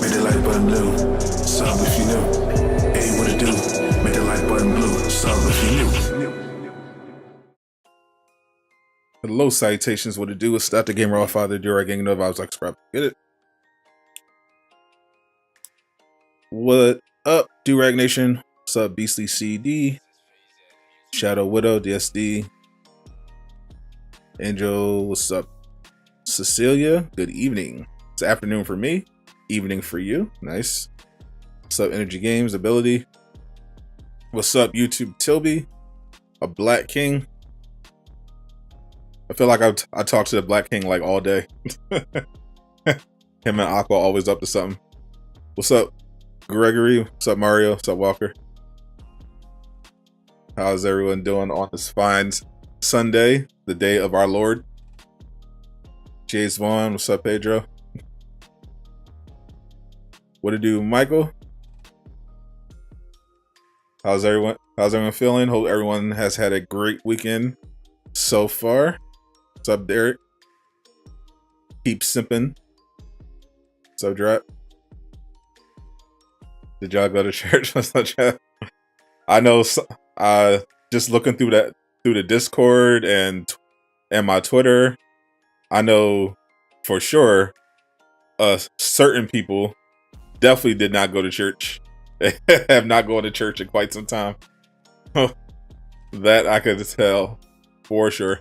make that like button blue. Sub if you new. Hey, what it do? Make that like button blue. Sub if you new. Hello, salutations. What it do? It's Dr. Gamer All Father Durag gang. No vibes like subscribe. Get it? What up, Durag Nation? What's up, Beastly CD? Shadow Widow, DSD. Angel, what's up? Cecilia, good evening. It's afternoon for me, evening for you. Nice. What's up, Energy Games, Ability? What's up, YouTube Tilby? A Black King. I feel like I talk to the Black King like all day. Him and Aqua always up to something. What's up, Gregory? What's up, Mario? What's up, Walker? How's everyone doing on this fine Sunday, the day of our Lord? Jace Vaughn, what's up, Pedro? What to do, Michael? How's everyone feeling? Hope everyone has had a great weekend so far. What's up, Derek? Keep simping. What's up, Drop? Did y'all go to church? I know. Just looking through the Discord and my Twitter, I know for sure certain people definitely did not go to church. They have not gone to church in quite some time. That I could tell for sure.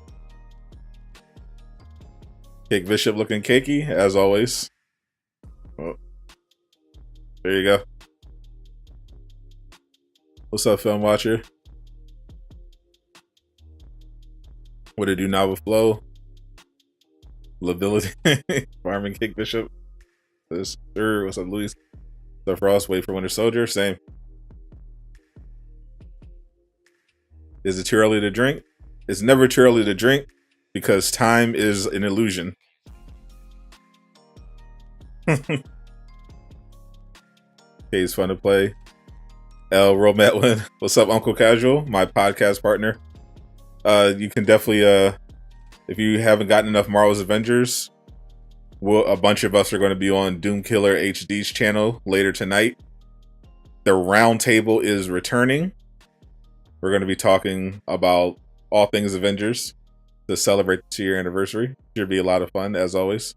Cake Bishop looking cakey as always. Oh, there you go. What's up, Film Watcher? What it do, Novel Flow? Lability. Farming Cake Bishop. This sir. What's up, Luis? What's up, Frost? Wait for Winter Soldier. Same. Is it too early to drink? It's never too early to drink because time is an illusion. Okay, it's fun to play. L. Rometlin. What's up, Uncle Casual? My podcast partner. You can definitely, if you haven't gotten enough Marvel's Avengers, a bunch of us are going to be on Doomkiller HD's channel later tonight. The roundtable is returning. We're going to be talking about all things Avengers to celebrate the 2-year anniversary. Should be a lot of fun, as always.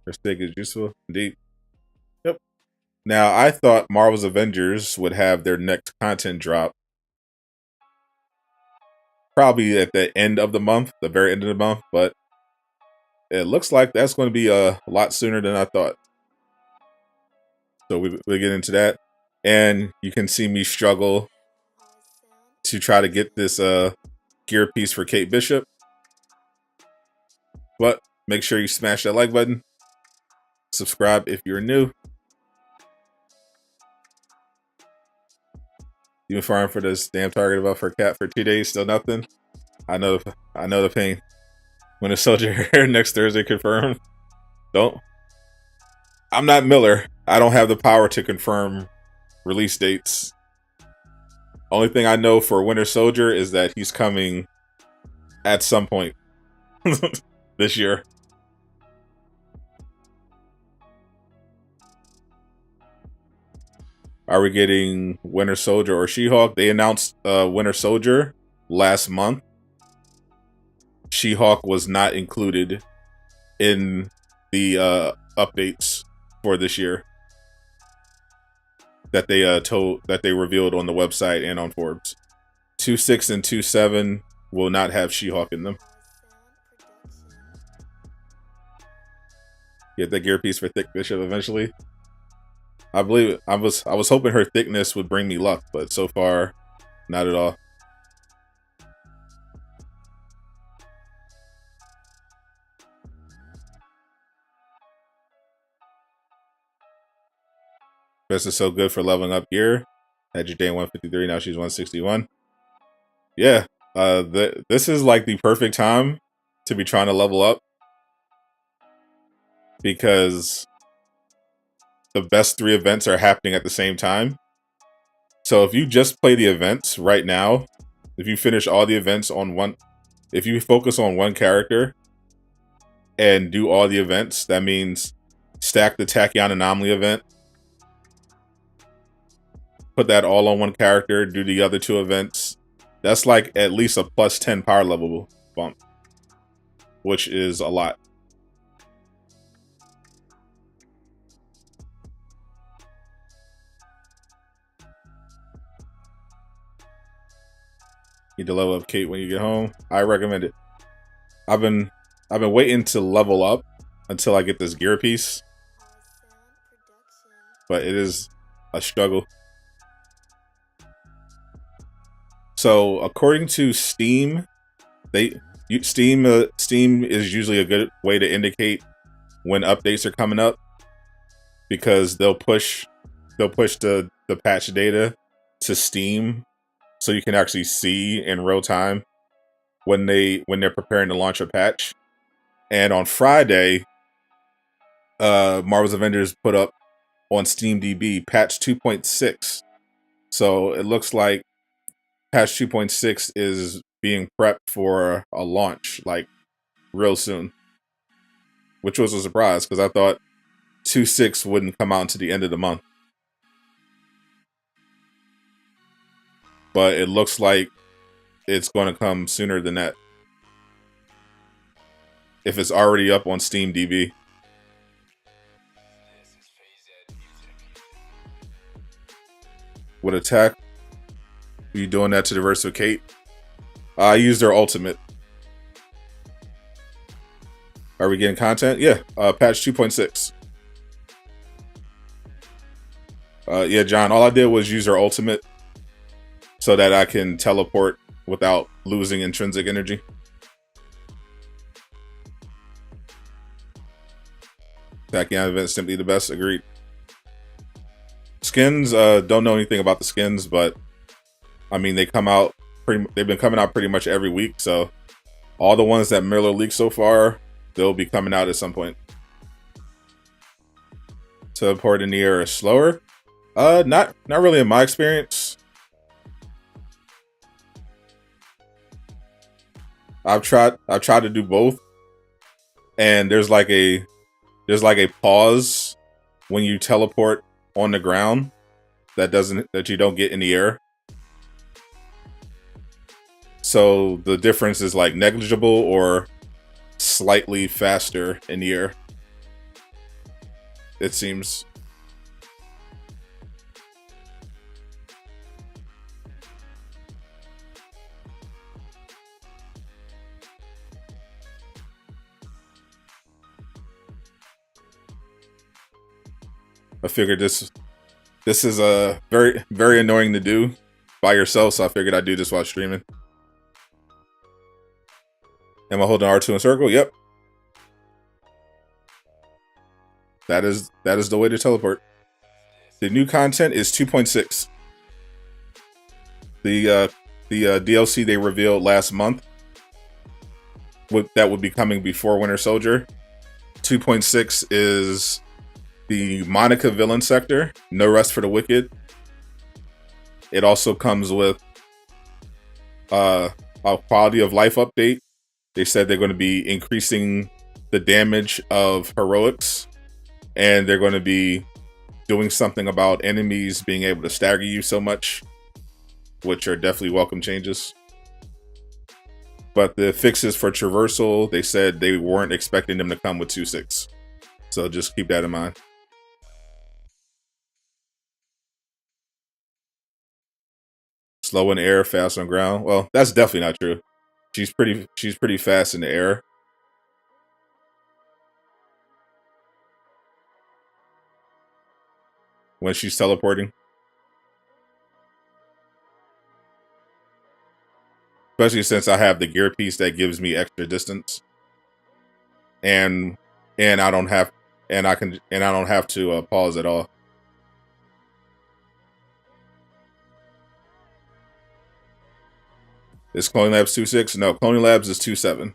Your steak is useful, indeed. Yep. Now, I thought Marvel's Avengers would have their next content drop probably at the end of the month, the very end of the month, but it looks like that's going to be a lot sooner than I thought. So we'll get into that. And you can see me struggle to try to get this gear piece for Kate Bishop. But make sure you smash that like button. Subscribe if you're new. You've been farming for this damn target about for cat for 2 days, still nothing. I know the pain. Winter Soldier next Thursday confirmed. I'm not Miller. I don't have the power to confirm release dates. Only thing I know for Winter Soldier is that he's coming at some point this year. Are we getting Winter Soldier or She-Hulk? They announced Winter Soldier last month. She-Hulk was not included in the updates for this year that they revealed on the website and on Forbes. 2.6 and 2.7 will not have She-Hulk in them. Get that gear piece for Thick Bishop eventually. I believe I was hoping her thickness would bring me luck, but so far, not at all. This is so good for leveling up gear. Had your day 153, now she's 161. Yeah, this is like the perfect time to be trying to level up because the best 3 events are happening at the same time. So if you just play the events right now, if you finish all the events on one, if you focus on one character and do all the events, that means stack the Tachyon Anomaly event, put that all on one character, do the other 2 events. That's like at least a plus 10 power level bump, which is a lot. Need to level up Kate when you get home. I recommend it. I've been waiting to level up until I get this gear piece, but it is a struggle. So according to Steam, Steam is usually a good way to indicate when updates are coming up, because they'll push the patch data to Steam, so you can actually see in real time when they're preparing to launch a patch. And on Friday, Marvel's Avengers put up on SteamDB patch 2.6. So it looks like patch 2.6 is being prepped for a launch like real soon, which was a surprise because I thought 2.6 wouldn't come out until the end of the month. But it looks like it's going to come sooner than that, if it's already up on SteamDB. With attack, are you doing that to diversificate? I used their ultimate. Are we getting content? Yeah, patch 2.6. Yeah, John, all I did was use their ultimate so that I can teleport without losing intrinsic energy. Tachyon event simply the best. Agreed. Skins, don't know anything about the skins, but I mean they've been coming out pretty much every week, so all the ones that Miller leaked so far, they'll be coming out at some point. Teleport in the air is slower. Not really in my experience. I've tried to do both, and there's like a pause when you teleport on the ground that you don't get in the air. So the difference is like negligible or slightly faster in the air, it seems. I figured this is a very annoying to do by yourself, so I figured I'd do this while streaming. Am I holding R2 in circle? Yep. That is the way to teleport. The new content is 2.6. The DLC they revealed last month that would be coming before Winter Soldier. 2.6 is the Monica villain sector, No Rest for the Wicked. It also comes with a quality of life update. They said they're going to be increasing the damage of heroics, and they're going to be doing something about enemies being able to stagger you so much, which are definitely welcome changes. But the fixes for traversal, they said they weren't expecting them to come with 2.6. So just keep that in mind. Slow in the air, fast on ground. Well, that's definitely not true. She's pretty fast in the air. When she's teleporting. Especially since I have the gear piece that gives me extra distance. And I don't have to pause at all. Is Cloning Labs 2.6? No, Cloning Labs is 2.7.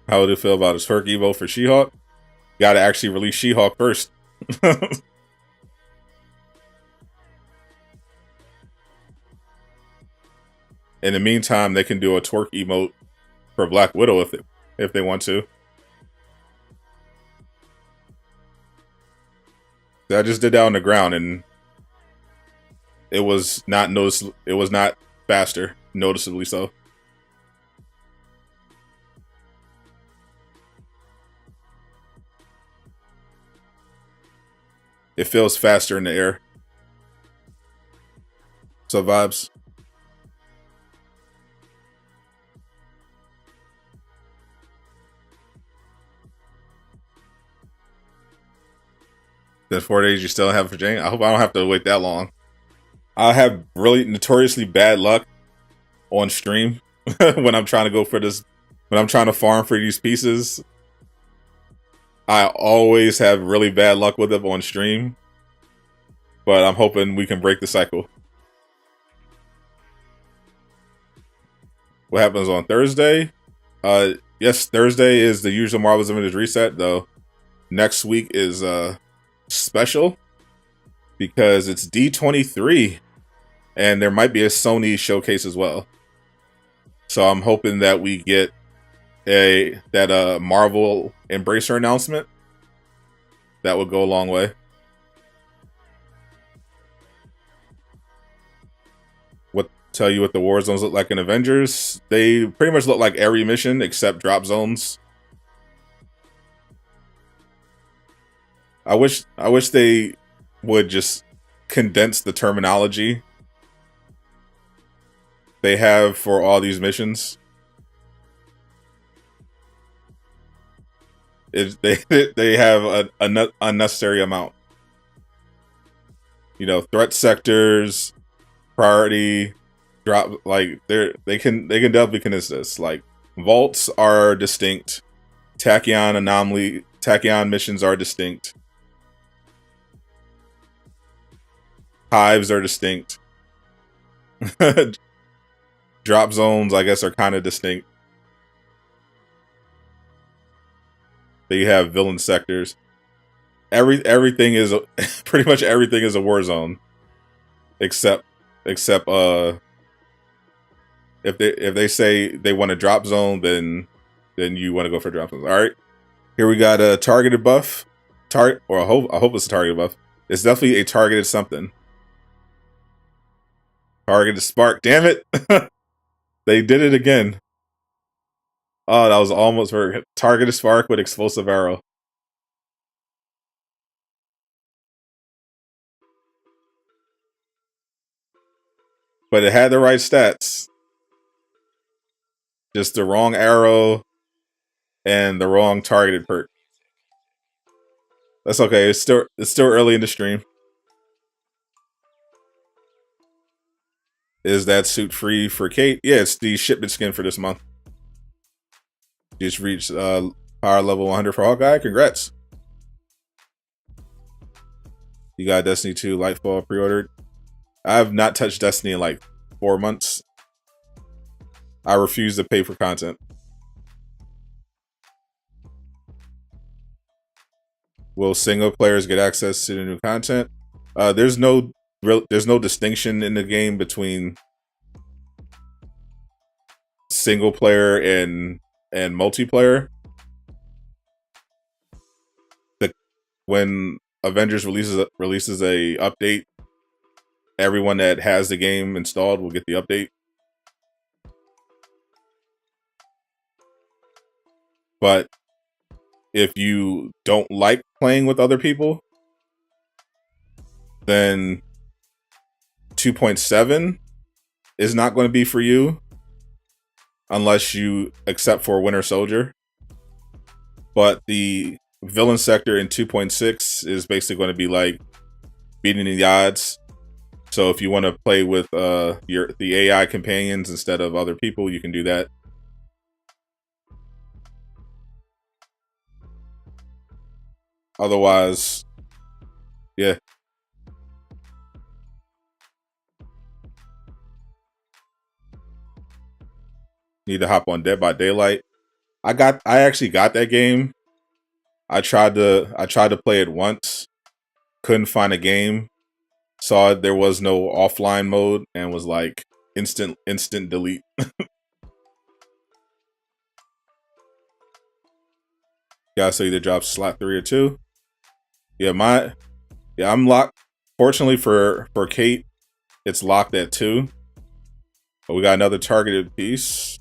How would it feel about his Herc Evo for She-Hulk? Gotta actually release She-Hulk first. In the meantime, they can do a twerk emote for Black Widow if they want to. I just did that on the ground, and it was not It was not faster, noticeably so. It feels faster in the air. So vibes. Then 4 days you still have for Jane. I hope I don't have to wait that long. I have really notoriously bad luck on stream when I'm trying to go for this. When I'm trying to farm for these pieces, I always have really bad luck with them on stream. But I'm hoping we can break the cycle. What happens on Thursday? Yes, Thursday is the usual Marvel's Avengers reset, though. Next week is special because it's D23 and there might be a Sony showcase as well. So I'm hoping that we get that Marvel Embracer announcement. That would go a long way. Tell you what the war zones look like in Avengers. They pretty much look like every mission except drop zones. I wish they would just condense the terminology they have for all these missions. They have an unnecessary amount. You know, threat sectors, priority, drop, like they can definitely condense this. Like vaults are distinct, tachyon missions are distinct, hives are distinct. Drop zones, I guess, are kind of distinct. They have villain sectors. Everything is pretty much everything is a war zone, except if they say they want a drop zone, then you want to go for drop zones. All right, here we got a targeted buff. I hope it's a targeted buff. It's definitely a targeted something. Targeted spark. Damn it! They did it again. Oh, that was almost for targeted spark with explosive arrow. But it had the right stats. Just the wrong arrow and the wrong targeted perk. That's okay. It's still early in the stream. Is that suit free for Kate? Yeah, it's the shipment skin for this month. Just reached power level 100 for Hawkeye. Congrats. You got Destiny 2 Lightfall pre-ordered. I have not touched Destiny in like 4 months. I refuse to pay for content. Will single players get access to the new content? There's no distinction in the game between single player and multiplayer. When Avengers releases a update, everyone that has the game installed will get the update. But if you don't like playing with other people, then 2.7 is not going to be for you unless you accept for Winter Soldier. But the villain sector in 2.6 is basically going to be like beating the odds. So if you want to play with the AI companions instead of other people, you can do that. Otherwise, yeah. Need to hop on Dead by Daylight. I actually got that game. I tried to play it once. Couldn't find a game. Saw there was no offline mode and was like instant delete. Gotta say either drops slot 3 or 2. Yeah, Yeah, I'm locked. Fortunately for Kate, it's locked at 2. But we got another targeted piece.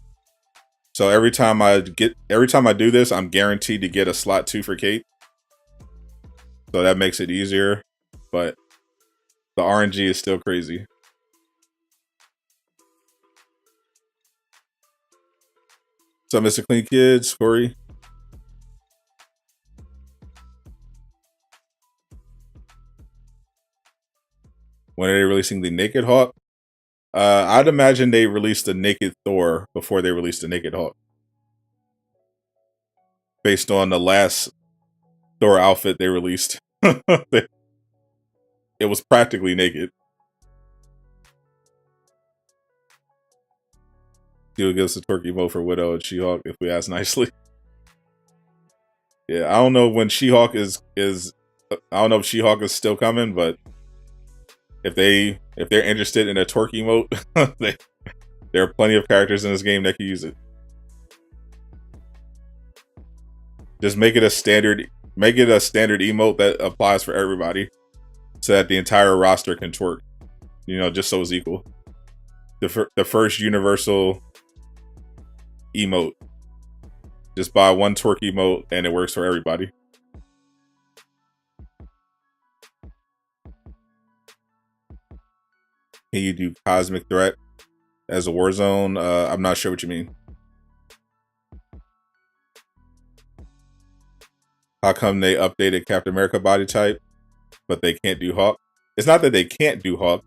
So every time I do this, I'm guaranteed to get a slot 2 for Kate. So that makes it easier. But the RNG is still crazy. So Mr. Clean Kids, Corey. When are they releasing the Naked Hawk? I'd imagine they released the Naked Thor before they released the Naked Hawk. Based on the last Thor outfit they released. It was practically naked. He'll give us a turkey vote for Widow and She-Hulk if we ask nicely. Yeah, I don't know when She-Hulk is I don't know if She-Hulk is still coming, but if they're interested in a twerk emote, there are plenty of characters in this game that can use it. Just make it a standard emote that applies for everybody, so that the entire roster can twerk. You know, just so it's equal. The first universal emote. Just buy one twerk emote and it works for everybody. Can you do Cosmic Threat as a Warzone? I'm not sure what you mean. How come they updated Captain America body type, but they can't do Hawk? It's not that they can't do Hawk.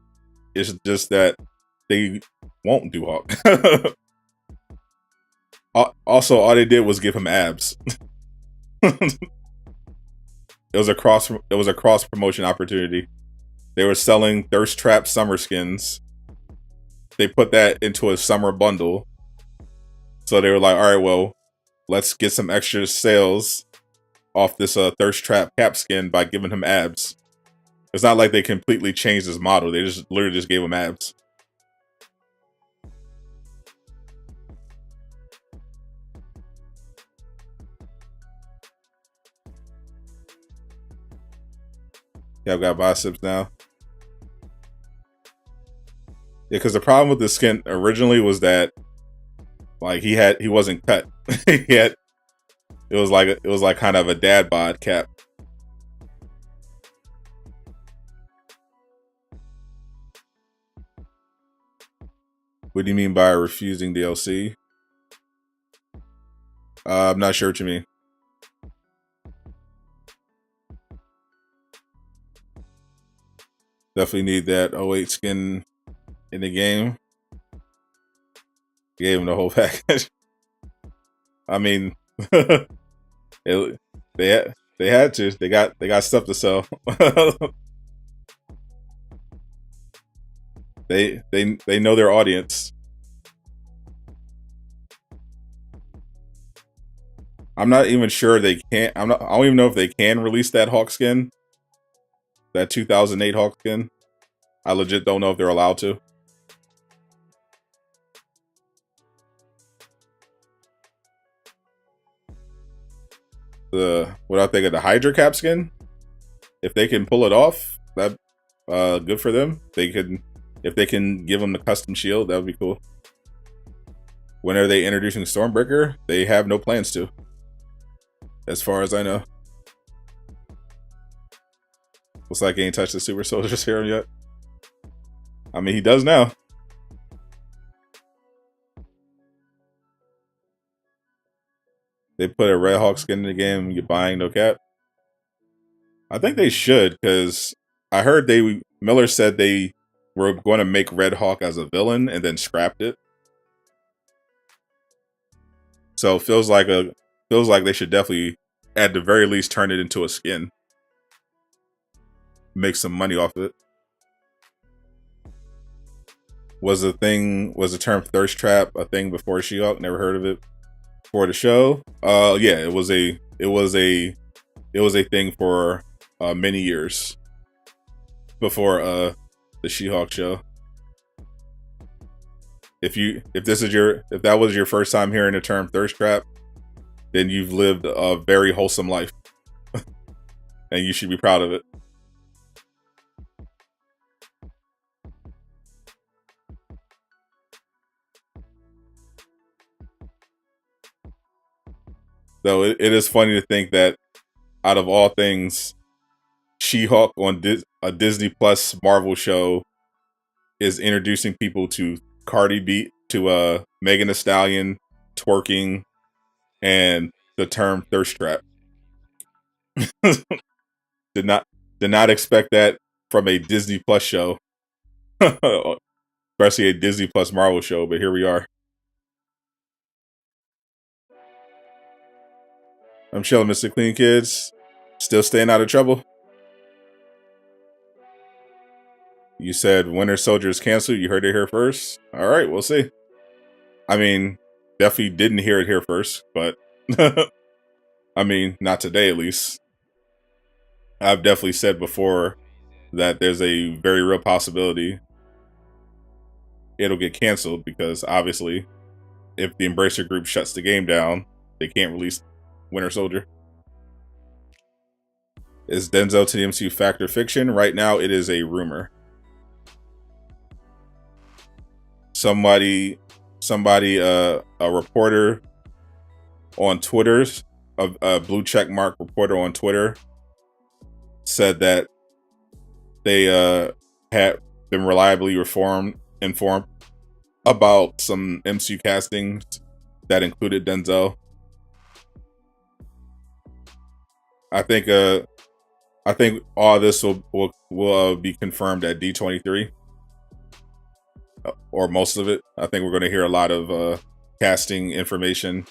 It's just that they won't do Hawk. Also, all they did was give him abs. It was a cross promotion opportunity. They were selling Thirst Trap summer skins. They put that into a summer bundle. So they were like, all right, well, let's get some extra sales off this Thirst Trap cap skin by giving him abs. It's not like they completely changed his model. They just literally just gave him abs. Yeah, I've got biceps now. Yeah, because the problem with the skin originally was that, like, he wasn't cut. It was like kind of a dad bod cap. What do you mean by refusing DLC? I'm not sure what you mean. Definitely need that 08 skin in the game. Gave him the whole package. I mean, they had to. They got stuff to sell. They know their audience. I'm not even sure they can. I don't even know if they can release that Hawk skin. That 2008 Hawk skin. I legit don't know if they're allowed to. What I think of the Hydra cap skin, if they can pull it off, that good for them. If they can give them the custom shield, that would be cool. When are they introducing Stormbreaker? They have no plans to, as far as I know. Looks like he ain't touched the Super Soldier Serum yet. I mean, he does now. They put a Red Hawk skin in the game, you're buying no cap. I think they should, because I heard Miller said they were going to make Red Hawk as a villain and then scrapped it. So it feels like they should definitely, at the very least, turn it into a skin. Make some money off of it. Was the term thirst trap a thing before She-Hulk? Never heard of it before the show. Yeah, it was a thing for many years before the She-Hulk show. If that was your first time hearing the term thirst trap, then you've lived a very wholesome life. And you should be proud of it. Though it is funny to think that out of all things, She-Hulk on a Disney Plus Marvel show is introducing people to Cardi B, to Megan Thee Stallion, twerking, and the term thirst trap. did not expect that from a Disney Plus show, especially a Disney Plus Marvel show. But here we are. I'm chilling, Mr. Clean Kids. Still staying out of trouble. You said Winter Soldier is canceled. You heard it here first. All right, we'll see. I mean, definitely didn't hear it here first, but I mean, not today at least. I've definitely said before that there's a very real possibility it'll get canceled because obviously, if the Embracer Group shuts the game down, they can't release Winter Soldier. Is Denzel to the MCU fact or fiction? Right now, it is a rumor. Somebody, a reporter on Twitter, a blue check mark reporter on Twitter, said that they had been reliably informed about some MCU castings that included Denzel. I think all this will be confirmed at D23, or most of it. I think we're going to hear a lot of casting information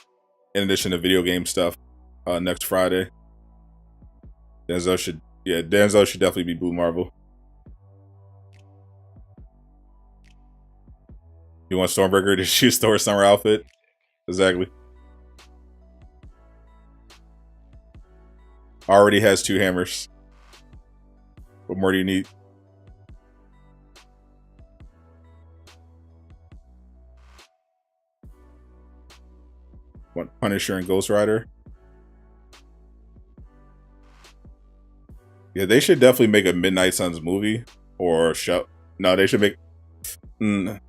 in addition to video game stuff next Friday. Denzel should definitely be Blue Marvel. You want Stormbreaker to shoot Thor's summer outfit? Exactly. Already has 2 hammers. What more do you need? What, Punisher and Ghost Rider? Yeah, they should definitely make a Midnight Suns movie or show. No, they should make.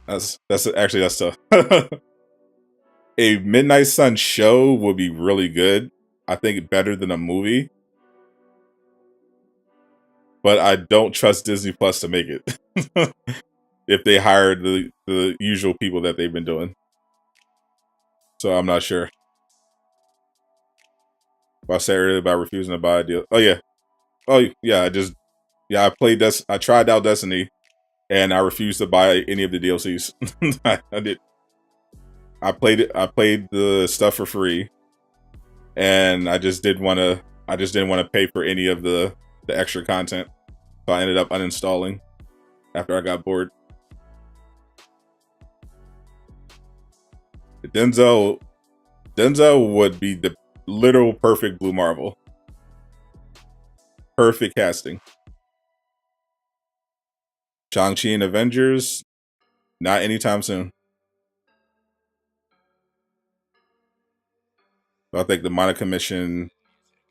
That's tough. A Midnight Sun show would be really good. I think better than a movie. But I don't trust Disney Plus to make it. If they hired the usual people that they've been doing. So I'm not sure. What I said earlier about refusing to buy a deal. Oh yeah. I tried out Destiny and I refused to buy any of the DLCs. I did. I played the stuff for free, and I just didn't want to pay for any of the extra content. So I ended up uninstalling after I got bored. Denzel would be the literal perfect Blue Marvel. Perfect casting. Shang-Chi and Avengers, not anytime soon. I think the Monica mission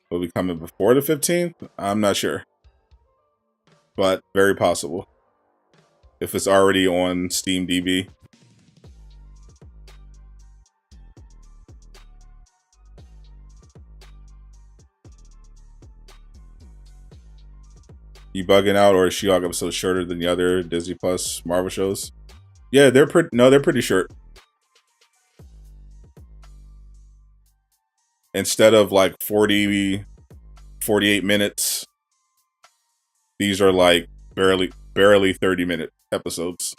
will be coming before the 15th. I'm not sure. But very possible. If it's already on Steam DB. You bugging out, or is She-Hulk episode shorter than the other Disney Plus Marvel shows? Yeah, they're pretty short. Instead of like 48 minutes, these are like barely 30-minute episodes.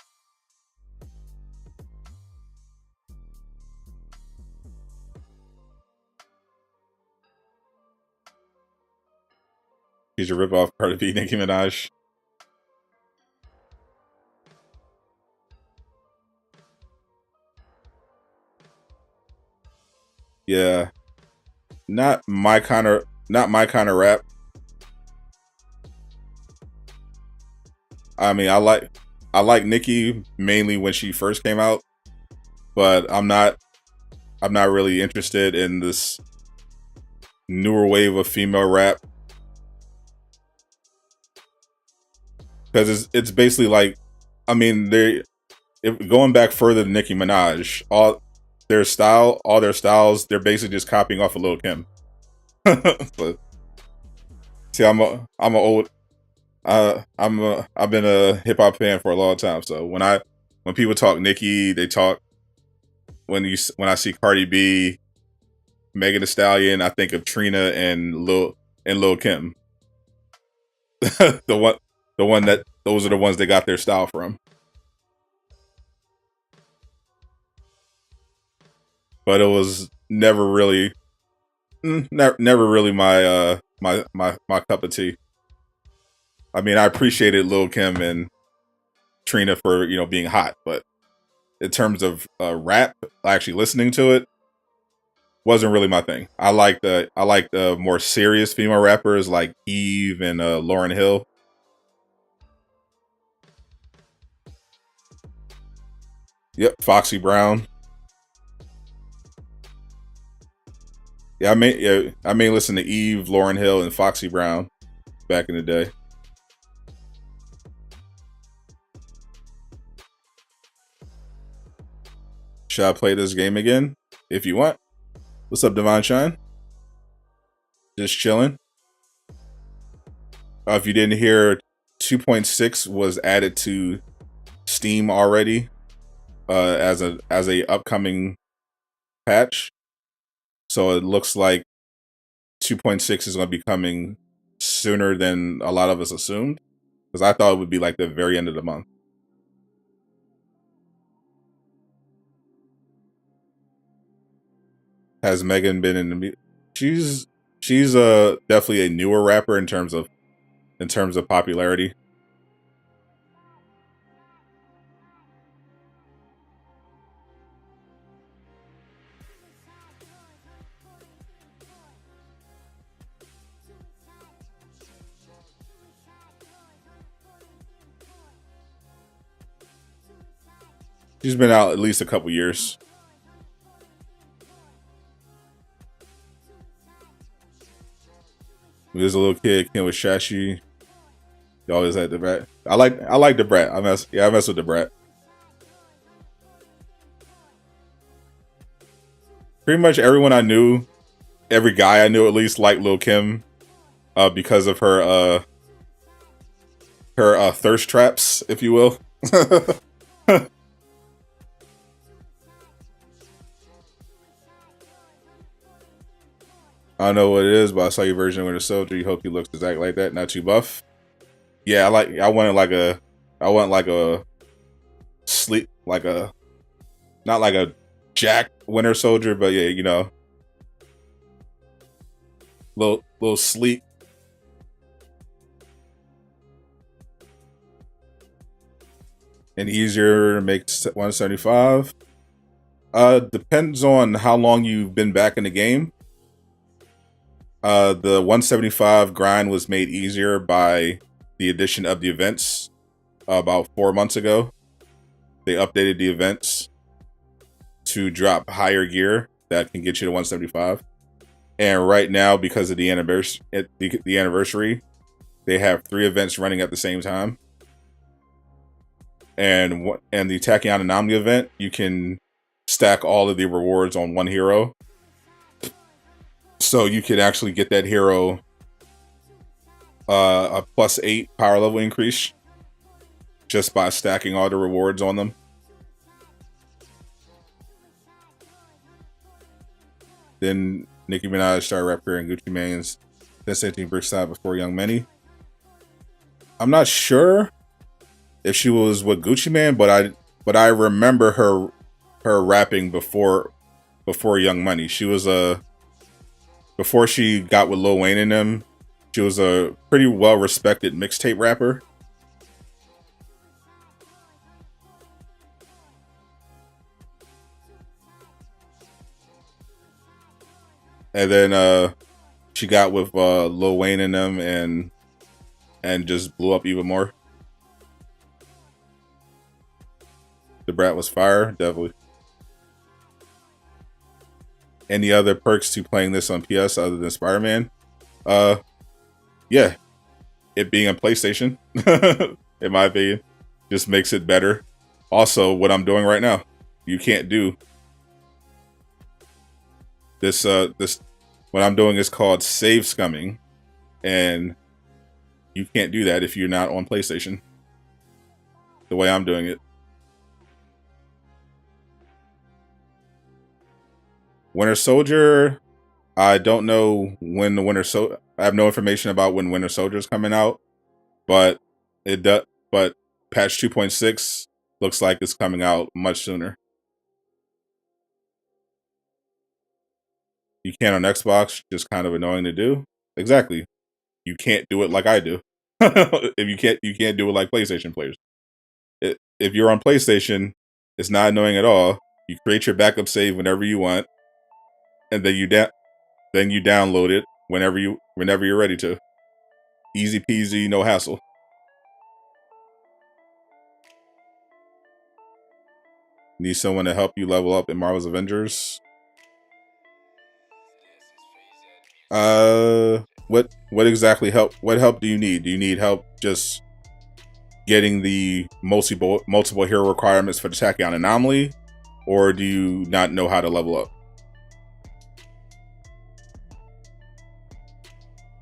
He's a ripoff Cardi B, Nicki Minaj. Yeah, not my kind of rap. I mean, I like Nicki mainly when she first came out, but I'm not really interested in this newer wave of female rap, because it's basically like, I mean, going back further than Nicki Minaj, their style, all their styles, they're basically just copying off of Lil Kim. But see, I'm a old I've been a hip hop fan for a long time. So when people talk Nicki, they talk when I see Cardi B, Megan Thee Stallion, I think of Trina and Lil Kim. the one that those are the ones that got their style from. But it was never really my my cup of tea. I mean, I appreciated Lil Kim and Trina for, you know, being hot, but in terms of rap, actually listening to it wasn't really my thing. I like the more serious female rappers like Eve and Lauryn Hill. Yep, Foxy Brown. Yeah, I may listen to Eve, Lauryn Hill, and Foxy Brown back in the day. Should I play this game again? If you want. What's up, Divine Shine? Just chilling. If you didn't hear, 2.6 was added to Steam already as a upcoming patch. So it looks like 2.6 is going to be coming sooner than a lot of us assumed, because I thought it would be like the very end of the month. Has Megan been in the? She's definitely a newer rapper in terms of popularity. She's been out at least a couple years. When he was a little kid, Ken was Shashi. He always had the brat. I like the brat. I mess with the brat. Pretty much everyone I knew, every guy I knew at least, liked Lil Kim, because of her thirst traps, if you will. I don't know what it is, but I saw your version of Winter Soldier. You hope he looks exactly like that, not too buff. Yeah, I want like a sleek, not like a Jack Winter Soldier, but yeah, you know, little sleek. And easier to make 175. Depends on how long you've been back in the game. The 175 grind was made easier by the addition of the events about 4 months ago. They updated the events to drop higher gear that can get you to 175. And right now, because of the anniversary, they have 3 events running at the same time. And the Tachyon Anomaly event, you can stack all of the rewards on one hero. So you could actually get that hero a +8 power level increase just by stacking all the rewards on them. Then Nicki Minaj started rapping Gucci Mane's Destination Brookside before Young Money. I'm not sure if she was with Gucci Mane, but I remember her rapping before Young Money. She was before she got with Lil Wayne and them, she was a pretty well-respected mixtape rapper. And then she got with Lil Wayne and them and just blew up even more. The brat was fire, definitely. Any other perks to playing this on PS other than Spider-Man? Yeah, it being a PlayStation, in my opinion, just makes it better. Also, what I'm doing right now, you can't do This what I'm doing is called save scumming, and you can't do that if you're not on PlayStation. The way I'm doing it. Winter Soldier, I don't know when the I have no information about when Winter Soldier is coming out, but it does. But patch 2.6 looks like it's coming out much sooner. You can on Xbox, just kind of annoying to do. Exactly. You can't do it like I do. If you can't do it like PlayStation players. If you're on PlayStation, it's not annoying at all. You create your backup save whenever you want, and then you download it whenever you're ready to. Easy peasy, no hassle. Need someone to help you level up in Marvel's Avengers? What exactly help? What help do you need? Do you need help just getting the multiple hero requirements for the Tachyon Anomaly, or do you not know how to level up?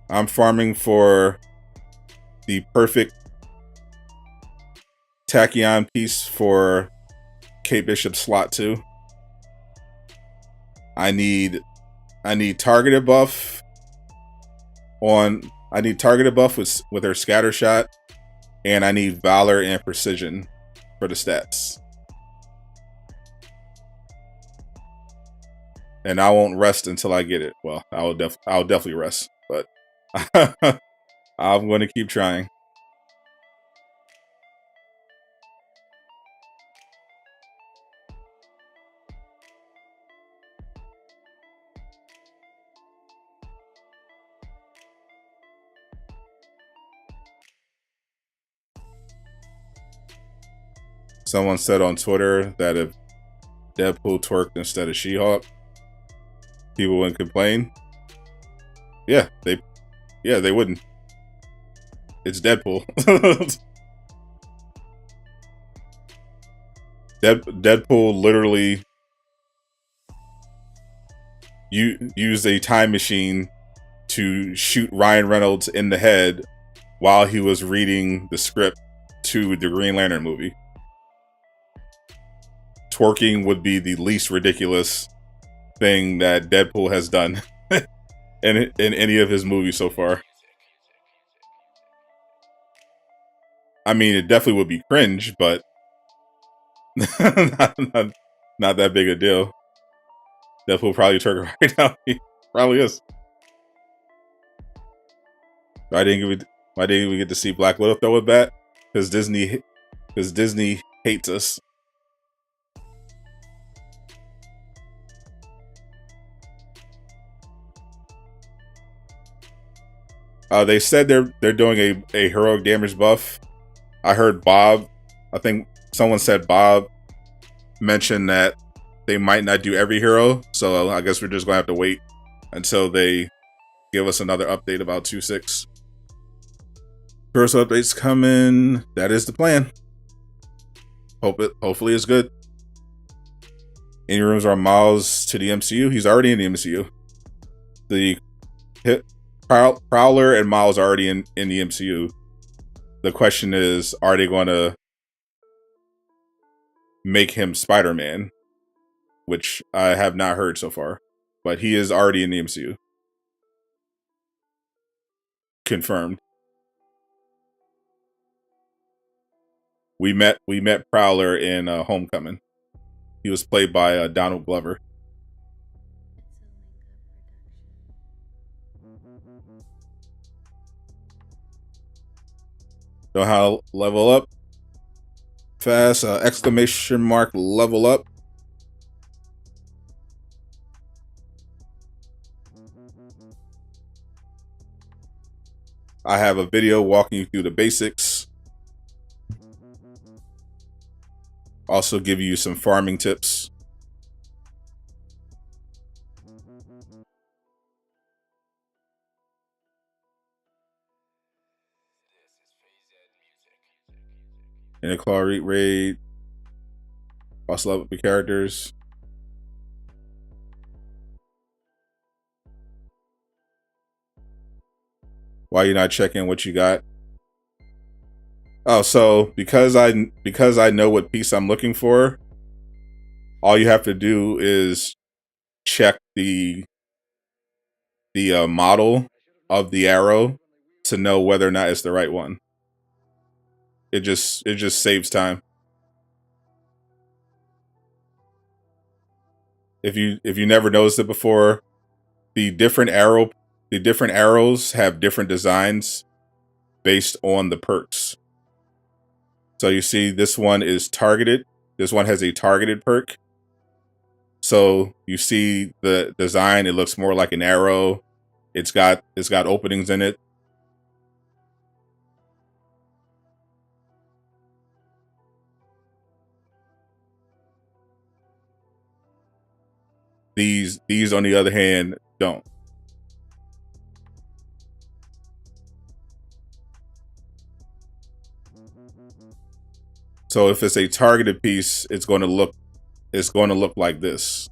I'm farming for the perfect Tachyon piece for Kate Bishop slot 2. I need targeted buff with her scatter shot, and I need Valor and precision for the stats. And I won't rest until I get it. Well, I'll definitely rest, but I'm going to keep trying. Someone said on Twitter that if Deadpool twerked instead of She-Hulk, people wouldn't complain. Yeah, they wouldn't. It's Deadpool. Deadpool literally used a time machine to shoot Ryan Reynolds in the head while he was reading the script to the Green Lantern movie. Twerking would be the least ridiculous thing that Deadpool has done in any of his movies so far. I mean, it definitely would be cringe, but not that big a deal. Deadpool probably twerk right now. He probably is. Why didn't we get to see Black Widow throw it back? Because Disney hates us. They said they're doing a heroic damage buff. I heard Bob. I think someone said Bob mentioned that they might not do every hero, so I guess we're just gonna have to wait until they give us another update about 2.6. First updates coming. That is the plan. Hopefully it's good. Any rumors are Miles to the MCU? He's already in the MCU. The Prowler and Miles are already in the MCU. The question is, are they going to make him Spider-Man? Which I have not heard so far. But he is already in the MCU. Confirmed. We met Prowler in Homecoming. He was played by Donald Glover. Know how to level up fast? Exclamation mark level up. I have a video walking you through the basics. Also give you some farming tips. In a claw raid. Also level up the characters. Why you not checking what you got? Oh, so because I know what piece I'm looking for, all you have to do is check the model of the arrow to know whether or not it's the right one. It just saves time. If you never noticed it before, the different arrows have different designs based on the perks. So you see this one is targeted. This one has a targeted perk. So you see the design, it looks more like an arrow. It's got openings in it. These on the other hand don't. So if it's a targeted piece, it's going to look like this.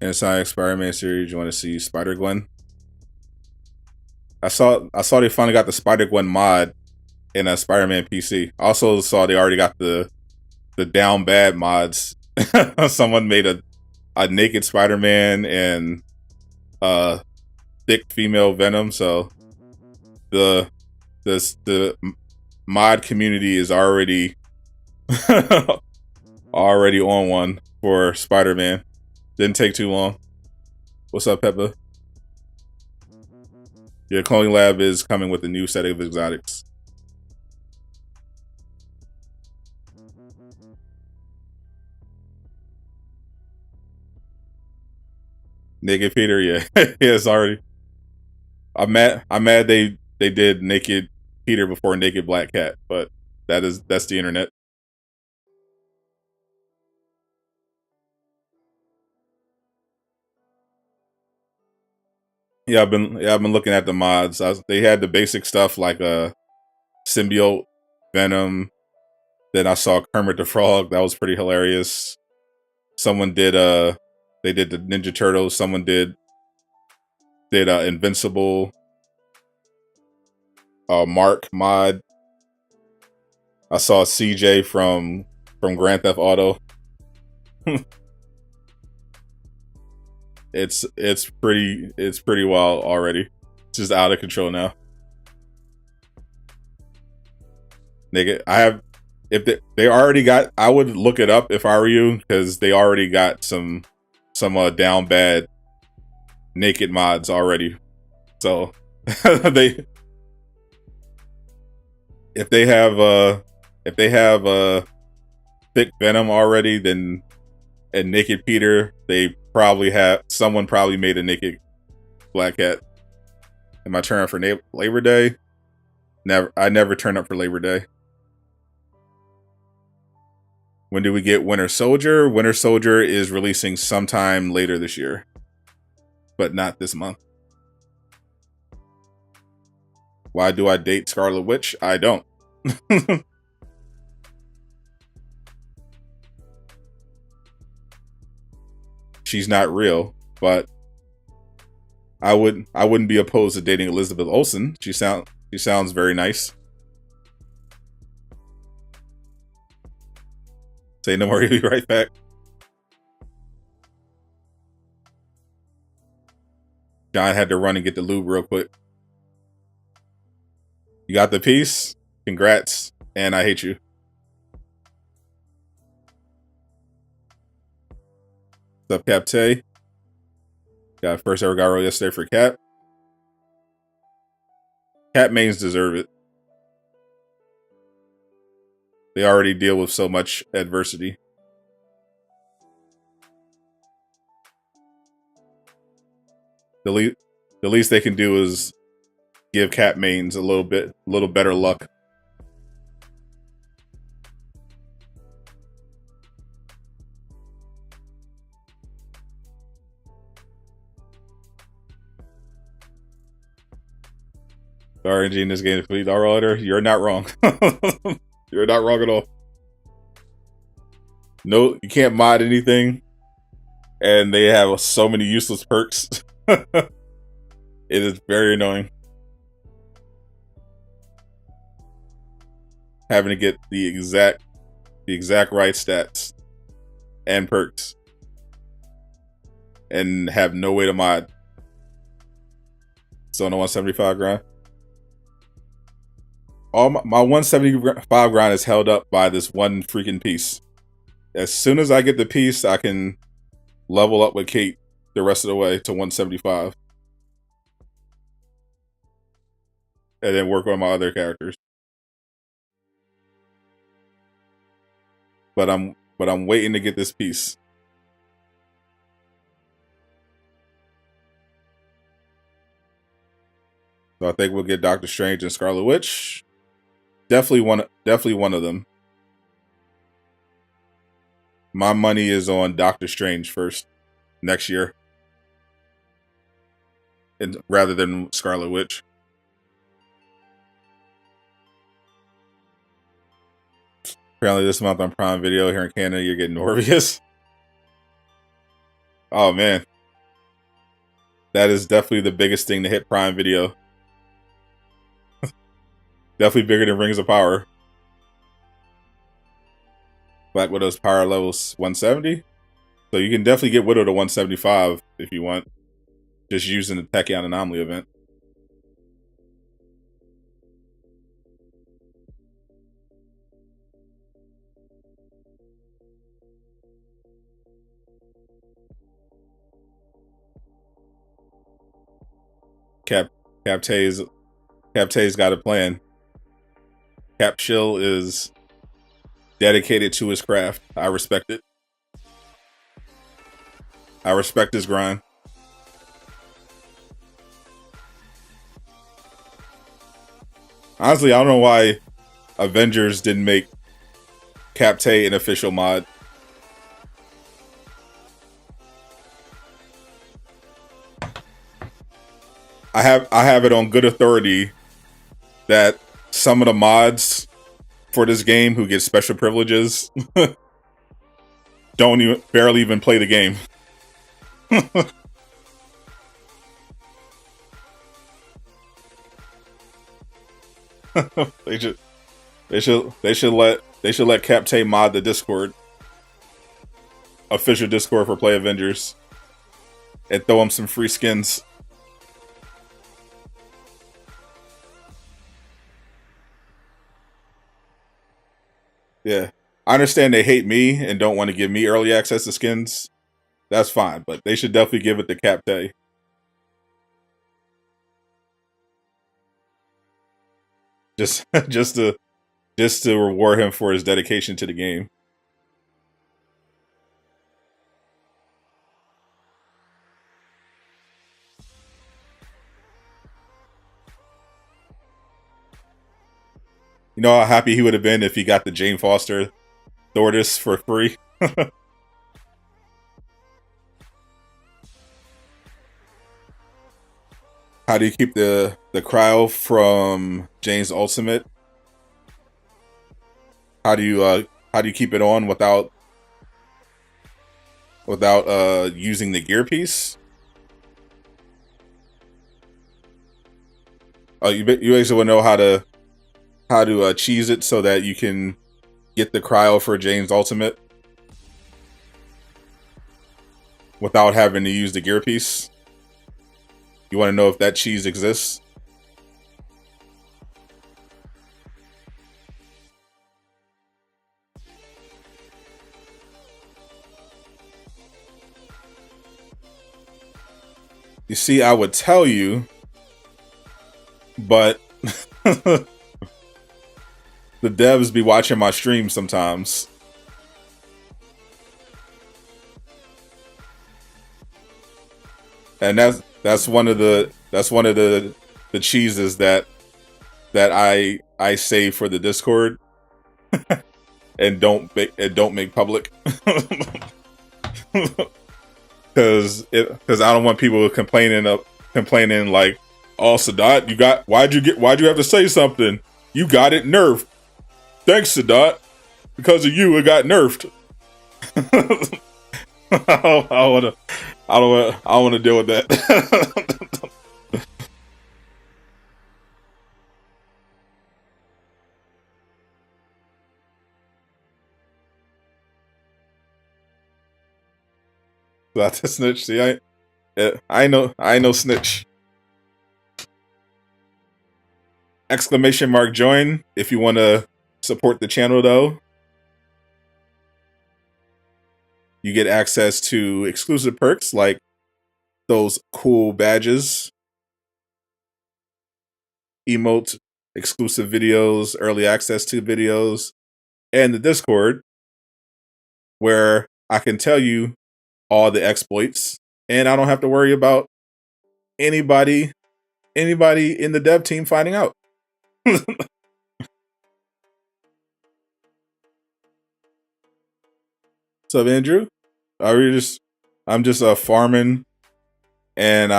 Inside Spider-Man series, you want to see Spider-Gwen? I saw they finally got the Spider-Gwen mod in a Spider-Man PC. I also saw they already got the down bad mods. Someone made a naked Spider-Man and thick female Venom. So the mod community is already already on one for Spider-Man. Didn't take too long. What's up, Peppa? Your cloning lab is coming with a new set of exotics. Naked Peter, yeah. Yeah, it's already. I'm mad they did Naked Peter before Naked Black Cat, but that's the internet. Yeah, I've been looking at the mods. They had the basic stuff like symbiote, Venom. Then I saw Kermit the Frog. That was pretty hilarious. Someone did they did the Ninja Turtles. Someone did Invincible. Mark mod. I saw CJ from Grand Theft Auto. It's pretty wild already. It's just out of control now. Nigga, if they already got, I would look it up if I were you, because they already got some down bad naked mods already. So if they have thick Venom already, then and Naked Peter, someone probably made a Naked Black Cat. Am I turning up for Labor Day? Never. I never turn up for Labor Day. When do we get Winter Soldier? Winter Soldier is releasing sometime later this year, but not this month. Why do I date Scarlet Witch? I don't. She's not real, but I wouldn't be opposed to dating Elizabeth Olsen. She sounds very nice. Say no more, you'll be right back. John had to run and get the lube real quick. You got the piece? Congrats. And I hate you. What's up, Cap Tay? Got first ever Godroll yesterday for Cap. Cap mains deserve it. They already deal with so much adversity. The least they can do is give Cap mains a little better luck. The RNG in this game is complete our order. You're not wrong. You're not wrong at all. No, you can't mod anything, and they have so many useless perks. It is very annoying having to get the exact right stats and perks and have no way to mod. So on the 175 grind, all my 175 grind is held up by this one freaking piece. As soon as I get the piece, I can level up with Kate the rest of the way to 175. And then work on my other characters. But I'm waiting to get this piece. So I think we'll get Doctor Strange and Scarlet Witch. Definitely one of them. My money is on Doctor Strange first next year, and rather than Scarlet Witch. Apparently this month on Prime Video here in Canada, you're getting Morbius. Oh man. That is definitely the biggest thing to hit Prime Video. Definitely bigger than Rings of Power. Black Widow's power level's 170. So you can definitely get Widow to 175 if you want. Just using the Tachyon Anomaly event. Captay's got a plan. Cap Chill is dedicated to his craft. I respect it. I respect his grind. Honestly, I don't know why Avengers didn't make Captay an official mod. I have it on good authority that some of the mods for this game who get special privileges barely even play the game. They should let Captay mod the Discord, official Discord for Play Avengers, and throw him some free skins. Yeah, I understand they hate me and don't want to give me early access to skins. That's fine, but they should definitely give it to Captay. Just to reward him for his dedication to the game. You know how happy he would have been if he got the Jane Foster Thordis for free? How do you keep the cryo from Jane's ultimate? How do you keep it on without using the gear piece? Oh, you basically want to know how to cheese it so that you can get the cryo for Jane's ultimate without having to use the gear piece. You want to know if that cheese exists? You see, I would tell you, but the devs be watching my stream sometimes. And that's one of the cheeses that I save for the Discord and don't make public. Because I don't want people complaining like Oh, Sadot, why'd you have to say something? You got it nerfed. Thanks, Sadot. Because of you, it got nerfed. I don't want to deal with that. That's a snitch. See, I know snitch. Exclamation mark join if you want to support the channel though. You get access to exclusive perks like those cool badges, emotes, exclusive videos, early access to videos, and the Discord where I can tell you all the exploits and I don't have to worry about anybody in the dev team finding out. What's up, Andrew? I'm just farming, and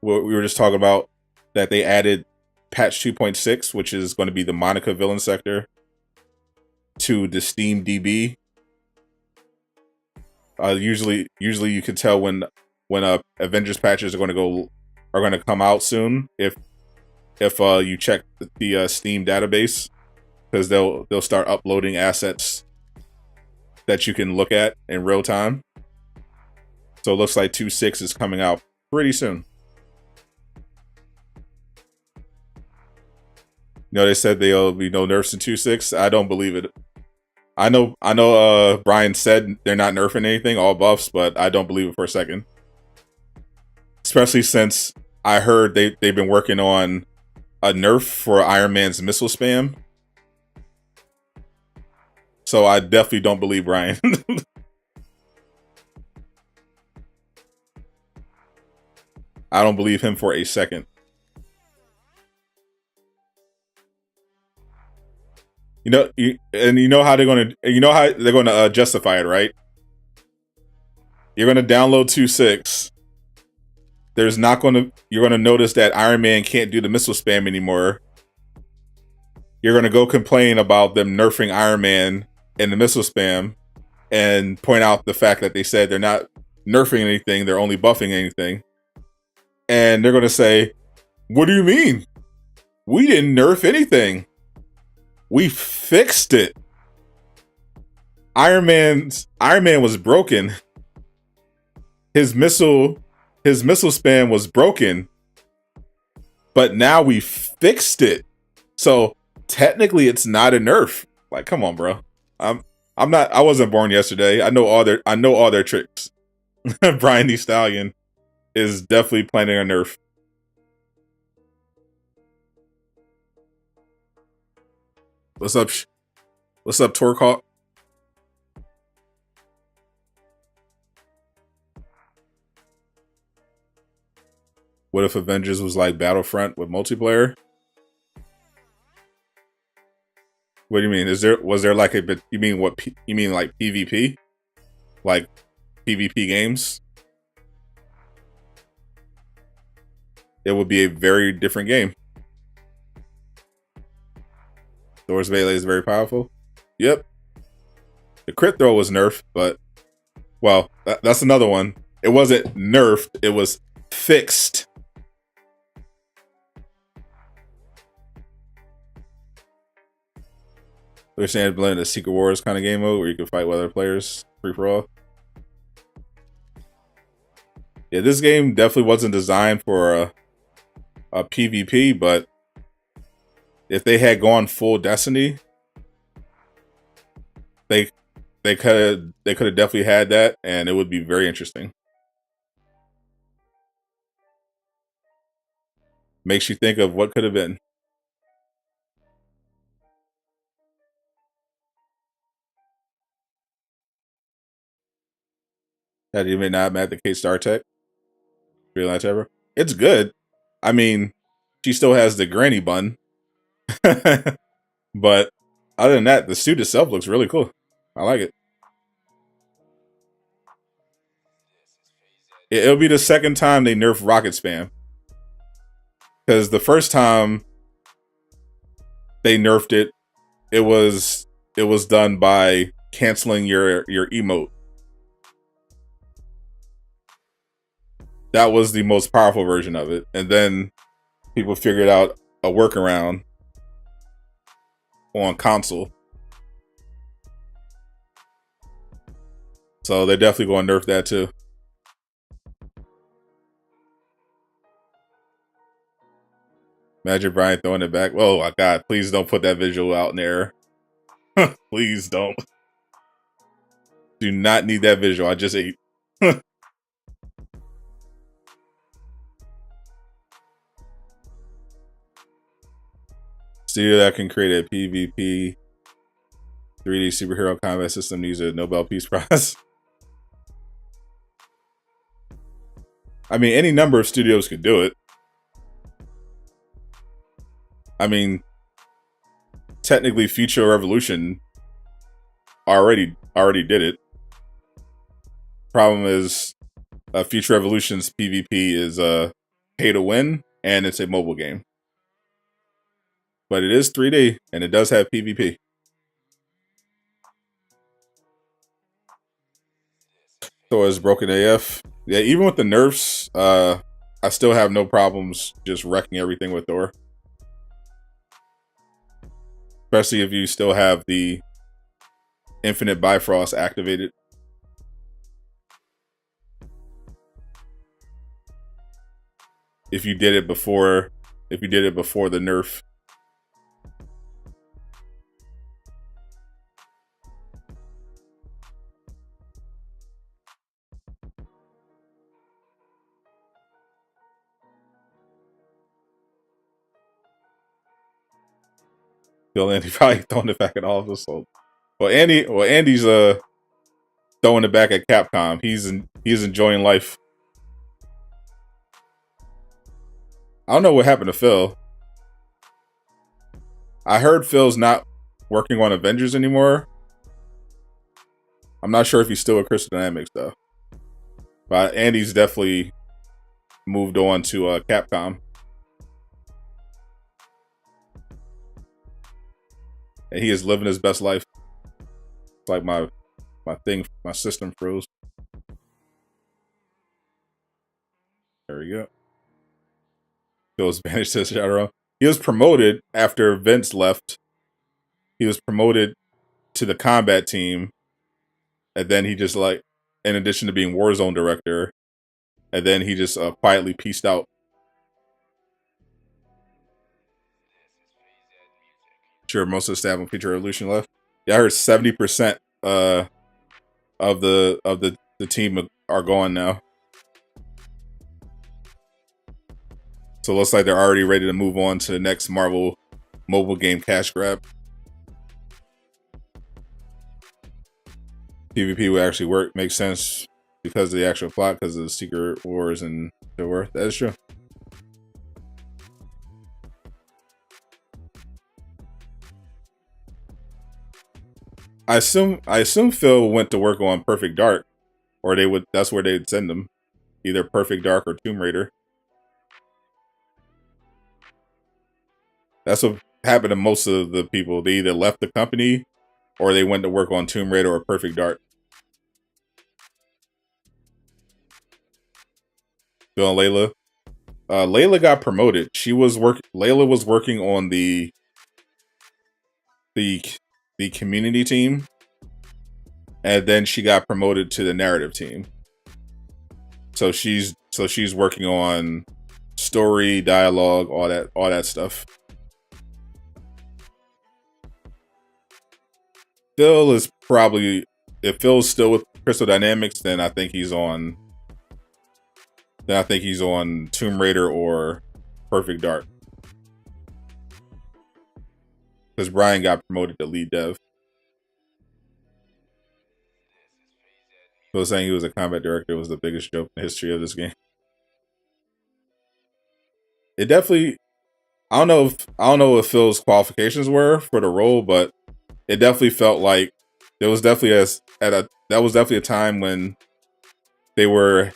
we were just talking about that they added patch 2.6, which is going to be the Monica villain sector, to the Steam DB. Usually you can tell when Avengers patches are going to come out soon if you check the Steam database, because they'll start uploading assets that you can look at in real time. So it looks like 2.6 is coming out pretty soon. They said there'll be no nerfs in 2.6. I don't believe it. I know Brian said they're not nerfing anything, all buffs, but I don't believe it for a second. Especially since I heard they've been working on a nerf for Iron Man's missile spam. So I definitely don't believe Brian. I don't believe him for a second. You know how they're going to justify it, right? You're going to download 2.6. You're going to notice that Iron Man can't do the missile spam anymore. You're going to go complain about them nerfing Iron Man and the missile spam and point out the fact that they said they're not nerfing anything, they're only buffing anything. And they're going to say, what do you mean? We didn't nerf anything. We fixed it. Iron Man was broken. His missile spam was broken. But now we fixed it. So technically it's not a nerf. Like, come on, bro. I wasn't born yesterday. I know all their tricks. Brian the Stallion is definitely planning a nerf. What's up, Torkhawk? What if Avengers was like Battlefront with multiplayer? What do you mean? Was there like you mean like PvP? Like PvP games? It would be a very different game. Thor's melee is very powerful. Yep. The crit throw was nerfed, but well, that's another one. It wasn't nerfed, it was fixed. They're saying blend a Secret Wars kind of game mode where you can fight with other players free for all. Yeah, this game definitely wasn't designed for a PvP, but if they had gone full Destiny, they could have definitely had that, and it would be very interesting. Makes you think of what could have been. Had you been not mad at Kate StarTech? Realize ever? It's good. I mean, she still has the granny bun. But other than that, the suit itself looks really cool. I like it. It'll be the second time they nerf rocket spam. Because the first time they nerfed it, it was done by canceling your emote. That was the most powerful version of it, and then people figured out a workaround on console. So they're definitely going to nerf that too. Imagine Brian throwing it back. Oh my god, please don't put that visual out in there. Please don't. Do not need that visual. I just ate. Studio that can create a PvP 3D superhero combat system needs a Nobel Peace Prize. I mean, any number of studios could do it. I mean, technically, Future Revolution already did it. Problem is, Future Revolution's PvP is pay to win, and it's a mobile game. But it is 3D, and it does have PvP. Thor is broken AF. Yeah, even with the nerfs, I still have no problems just wrecking everything with Thor. Especially if you still have the Infinite Bifrost activated. If you did it before the nerf. Bill Andy probably throwing it back at all of us. So, Andy's throwing it back at Capcom. He's enjoying life. I don't know what happened to Phil. I heard Phil's not working on Avengers anymore. I'm not sure if he's still with Crystal Dynamics though. But Andy's definitely moved on to Capcom. And he is living his best life. It's like my system froze. There we go. Phil's banished to Shadow. He was promoted after Vince left. He was promoted to the combat team. And then he just in addition to being Warzone director, and then he just quietly peaced out. Sure, most of the staff on Future Revolution left. Yeah, I heard 70% of the team are gone now. So it looks like they're already ready to move on to the next Marvel mobile game cash grab. PvP would actually work, makes sense because of the actual plot, because of the Secret Wars and so forth. That is true. I assume Phil went to work on Perfect Dark, or that's where they'd send him. Either Perfect Dark or Tomb Raider. That's what happened to most of the people. They either left the company or they went to work on Tomb Raider or Perfect Dark. Phil and Layla. Layla got promoted. Layla was working on the community team, and then she got promoted to the narrative team. So she's working on story, dialogue, all that stuff. Phil is probably, if Phil's still with Crystal Dynamics, then I think he's on Tomb Raider or Perfect Dark. Because Brian got promoted to lead dev. Phil saying he was a combat director was the biggest joke in the history of this game. It definitely, I don't know what Phil's qualifications were for the role, but it definitely felt like there was definitely that was definitely a time when they were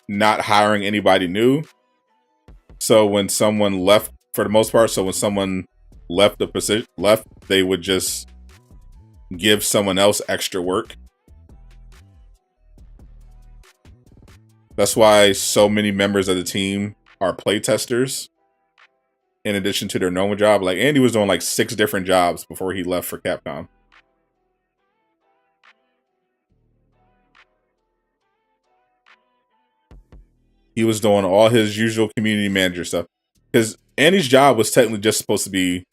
not hiring anybody new. So when someone left, for the most part, so when someone left the position, they would just give someone else extra work. That's why so many members of the team are playtesters. In addition to their normal job, like Andy was doing like 6 different jobs before he left for Capcom. He was doing all his usual community manager stuff. Because Andy's job was technically just supposed to be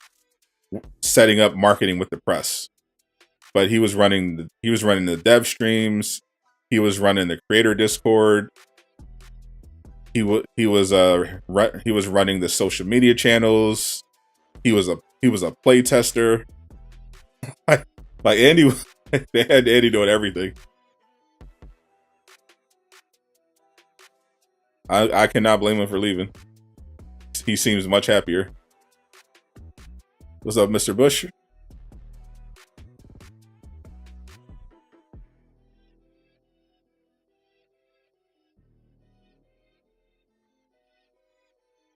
setting up marketing with the press. But he was running the dev streams, he was running the creator Discord, he was running the social media channels, he was a play tester. Like Andy, they had Andy doing everything. I cannot blame him for leaving. He seems much happier. What's up, Mr. Bush?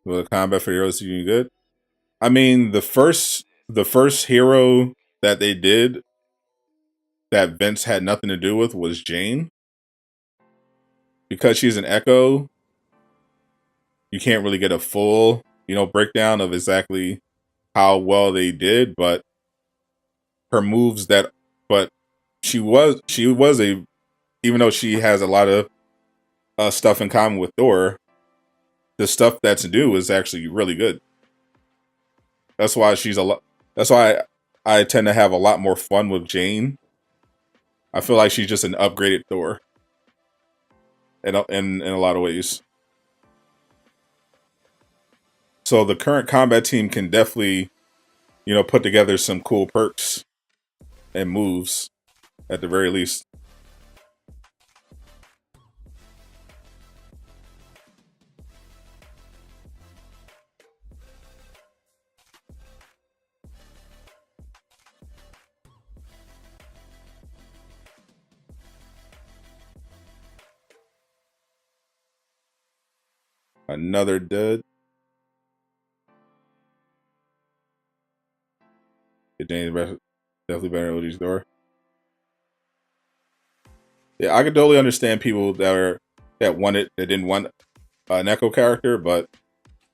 Well, the combat for heroes doing good. I mean, the first hero that they did that Vince had nothing to do with was Jane. Because she's an Echo, you can't really get a full, breakdown of exactly how well they did, but her moves she was even though she has a lot of stuff in common with Thor, the stuff that's new is actually really good. That's why I tend to have a lot more fun with Jane. I feel like she's just an upgraded Thor in a lot of ways. So the current combat team can definitely, put together some cool perks and moves at the very least. Another dud. Definitely better than OG's Thor. Yeah, I could totally understand people that didn't want an Echo character, but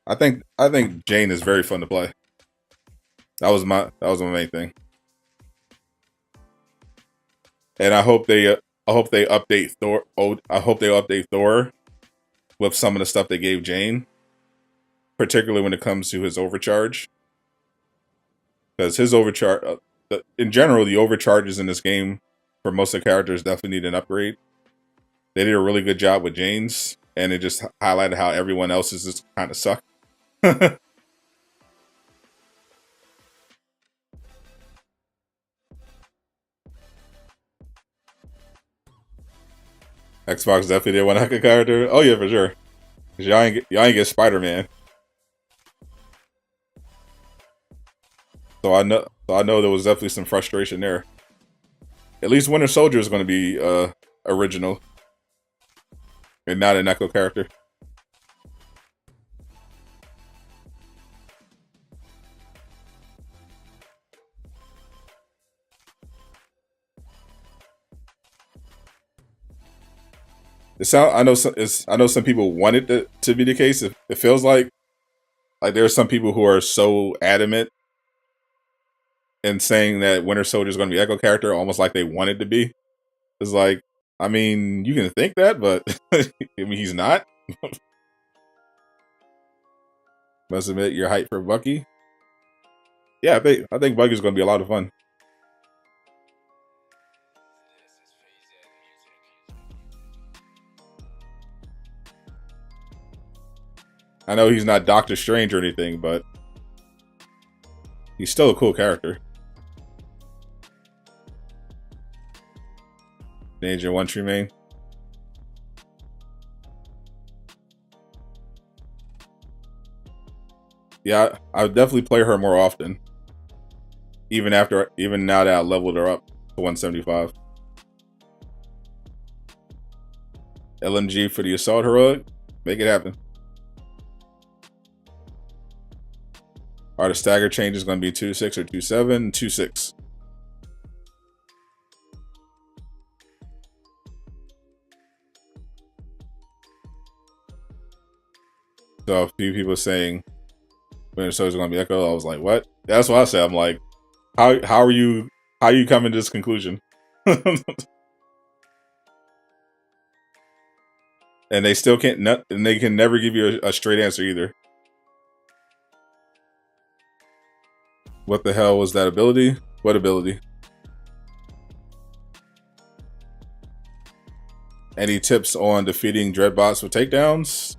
I think Jane is very fun to play. That was my main thing. And I hope they update Thor. I hope they update Thor with some of the stuff they gave Jane, particularly when it comes to his overcharge. Because his overcharge, in general, the overcharges in this game for most of the characters definitely need an upgrade. They did a really good job with Jane's, and it just highlighted how everyone else's just kind of suck. Xbox definitely did one Echo character. Oh yeah, for sure. Y'all ain't get Spider-Man. So I know there was definitely some frustration there. At least Winter Soldier is going to be original and not an Echo character. I know some people want it to be the case. It feels like there are some people who are so adamant in saying that Winter Soldier is going to be Echo character, almost like they want it to be. It's like, I mean, you can think that, but I mean, he's not. Must admit, you're hyped for Bucky. Yeah, I think Bucky's going to be a lot of fun. I know he's not Doctor Strange or anything, but he's still a cool character. Danger One Tree Main. Yeah, I would definitely play her more often. Even now that I leveled her up to 175. LMG for the Assault Heroic. Make it happen. Are the stagger changes going to be 2-6 or 2-7? 2-6. So a few people saying Winter Soldier's going to be Echo. I was like, what? That's what I said. I'm like, how are you coming to this conclusion? And they still can't, and they can never give you a straight answer either. What the hell was that ability? What ability? Any tips on defeating Dreadbots with takedowns?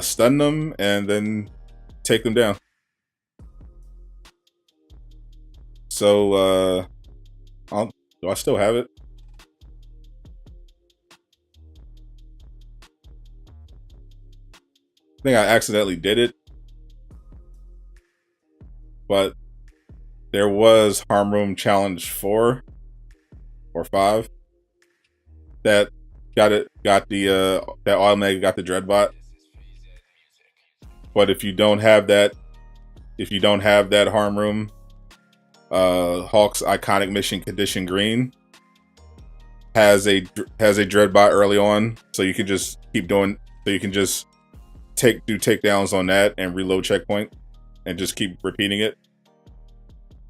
Stun them and then take them down. So, do I still have it? I think I accidentally did it. But there was Harm Room Challenge 4 or 5 that that automatically got the Dreadbot. But if you don't have that Harm Room, Hulk's iconic mission Condition Green has a Dreadbot early on, so you can just keep doing. So you can just do takedowns on that and reload checkpoint, and just keep repeating it.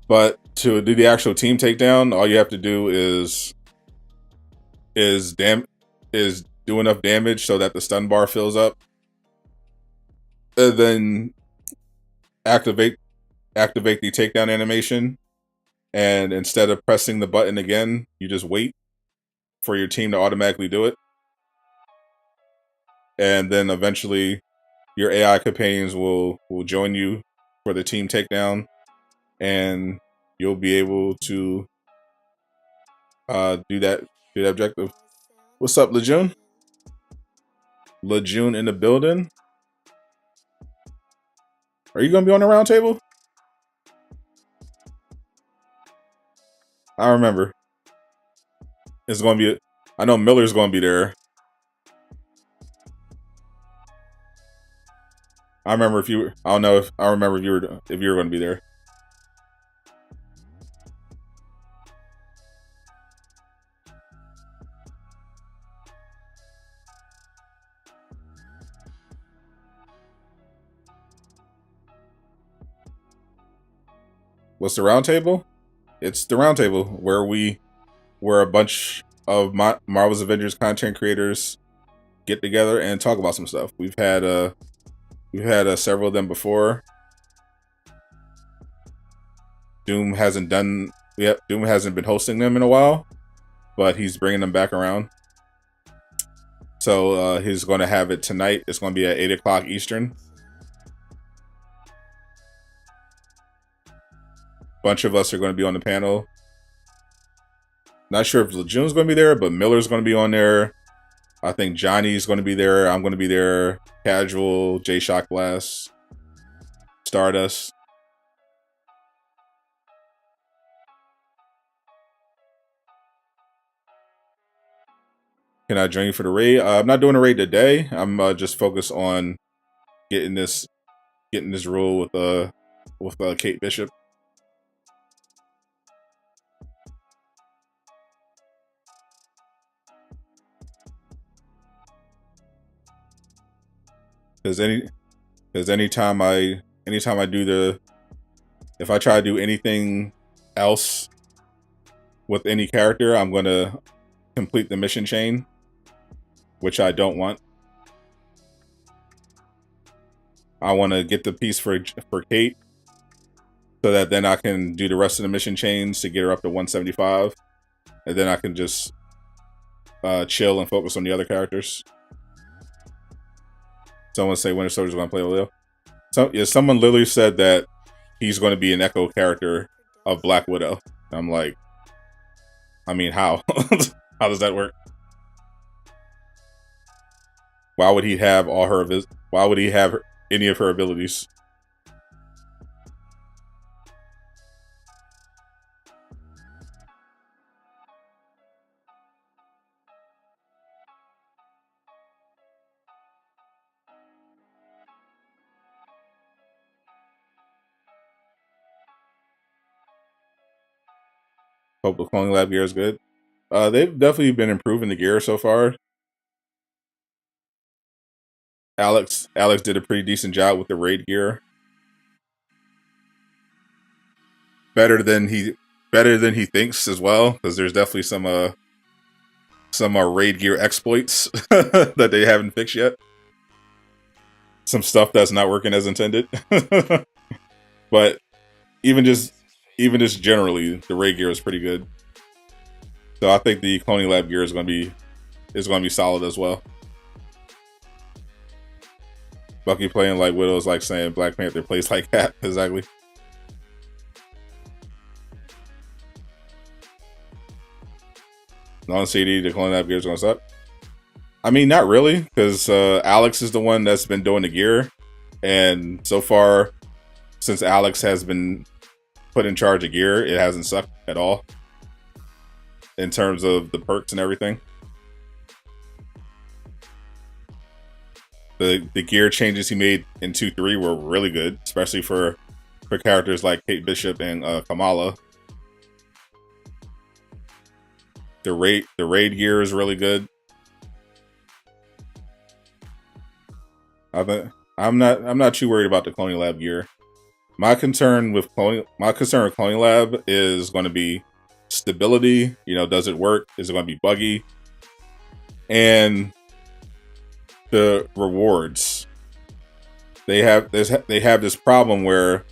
But to do the actual team takedown, all you have to do is do enough damage so that the stun bar fills up, and then activate the takedown animation. And instead of pressing the button again, you just wait for your team to automatically do it. And then eventually your AI companions will join you for the team takedown, and you'll be able to do that objective. What's up, Laajune? Laajune in the building. Are you gonna be on the round table? I remember. It's gonna be. I know Miller's gonna be there. I remember if you. I don't know if I remember if you were gonna be there. What's the round table? It's the round table where a bunch of Marvel's Avengers content creators get together and talk about some stuff. We've had several of them before. Doom hasn't been hosting them in a while, but he's bringing them back around. So he's going to have it tonight. It's going to be at 8 o'clock Eastern. Bunch of us are going to be on the panel. Not sure if Laajune's going to be there, but Miller's going to be on there. I think Johnny's going to be there. I'm going to be there. Casual, J Shock Blast, Stardust. Can I join you for the raid? I'm not doing a raid today. I'm just focused on getting this role with Kate Bishop. Because anytime I do if I try to do anything else with any character, I'm gonna complete the mission chain, which I don't want. I want to get the piece for Kate, so that then I can do the rest of the mission chains to get her up to 175, and then I can just chill and focus on the other characters. Someone say Winter Soldier's going to play Leo. So yeah, someone literally said that he's going to be an Echo character of Black Widow. I'm like, I mean, how? How does that work? Why would he have Why would he have any of her abilities? Hope the cloning lab gear is good. They've definitely been improving the gear so far. Alex did a pretty decent job with the raid gear. Better than he thinks as well, because there's definitely some raid gear exploits that they haven't fixed yet. Some stuff that's not working as intended. But even just generally, the raid gear is pretty good. So I think the cloning lab gear is going to be solid as well. Bucky playing like Widow is like saying Black Panther plays like Cap. Exactly. Non-CD, the cloning lab gear is going to suck. I mean, not really, because Alex is the one that's been doing the gear. And so far, since Alex has been put in charge of gear, it hasn't sucked at all. In terms of the perks and everything. The gear changes he made in 2-3 were really good, especially for characters like Kate Bishop and Kamala. The raid gear is really good. I'm not too worried about the cloning lab gear. My concern with cloning lab is going to be stability. You know, does it work? Is it going to be buggy? And the rewards. They have this problem where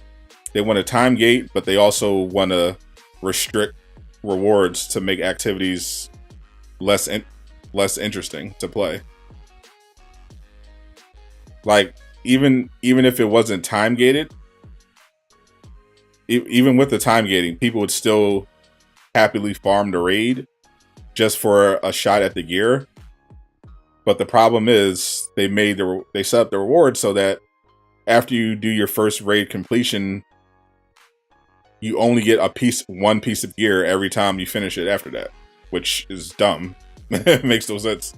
they want to time gate, but they also want to restrict rewards to make activities less interesting to play. Like even if it wasn't time gated, even with the time gating, people would still happily farm the raid just for a shot at the gear. But the problem is they set up the reward so that after you do your first raid completion, you only get one piece of gear every time you finish it after that, which is dumb. It makes no sense.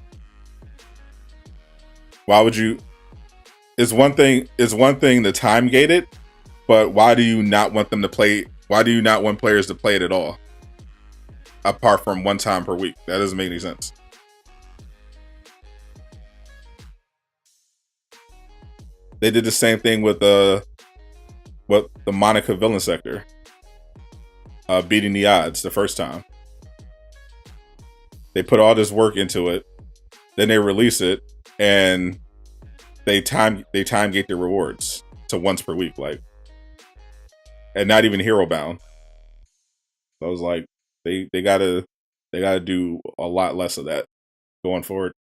Why would you? It's one thing to time gate it, but why do you not want them to play? Why do you not want players to play it at all? Apart from one time per week, that doesn't make any sense. They did the same thing with the Monica villain sector, beating the odds the first time. They put all this work into it, then they release it, and they time gate the rewards to once per week, like, and not even hero bound. So I was like, they gotta do a lot less of that going forward.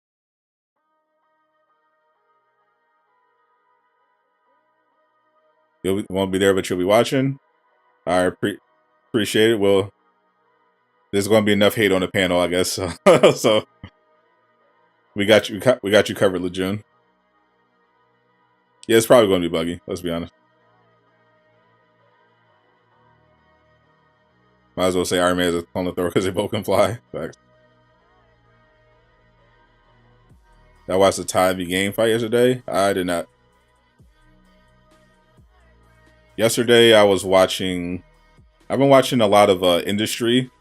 You won't be there, but you'll be watching. I appreciate it. Well, there's going to be enough hate on the panel, I guess. So we got you covered, Laajune. Yeah, it's probably going to be buggy. Let's be honest. Might as well say Iron Man is a clone of Thor because they both can fly. Facts. I watched the Ty v game fight yesterday. I did not. Yesterday, I've been watching a lot of industry.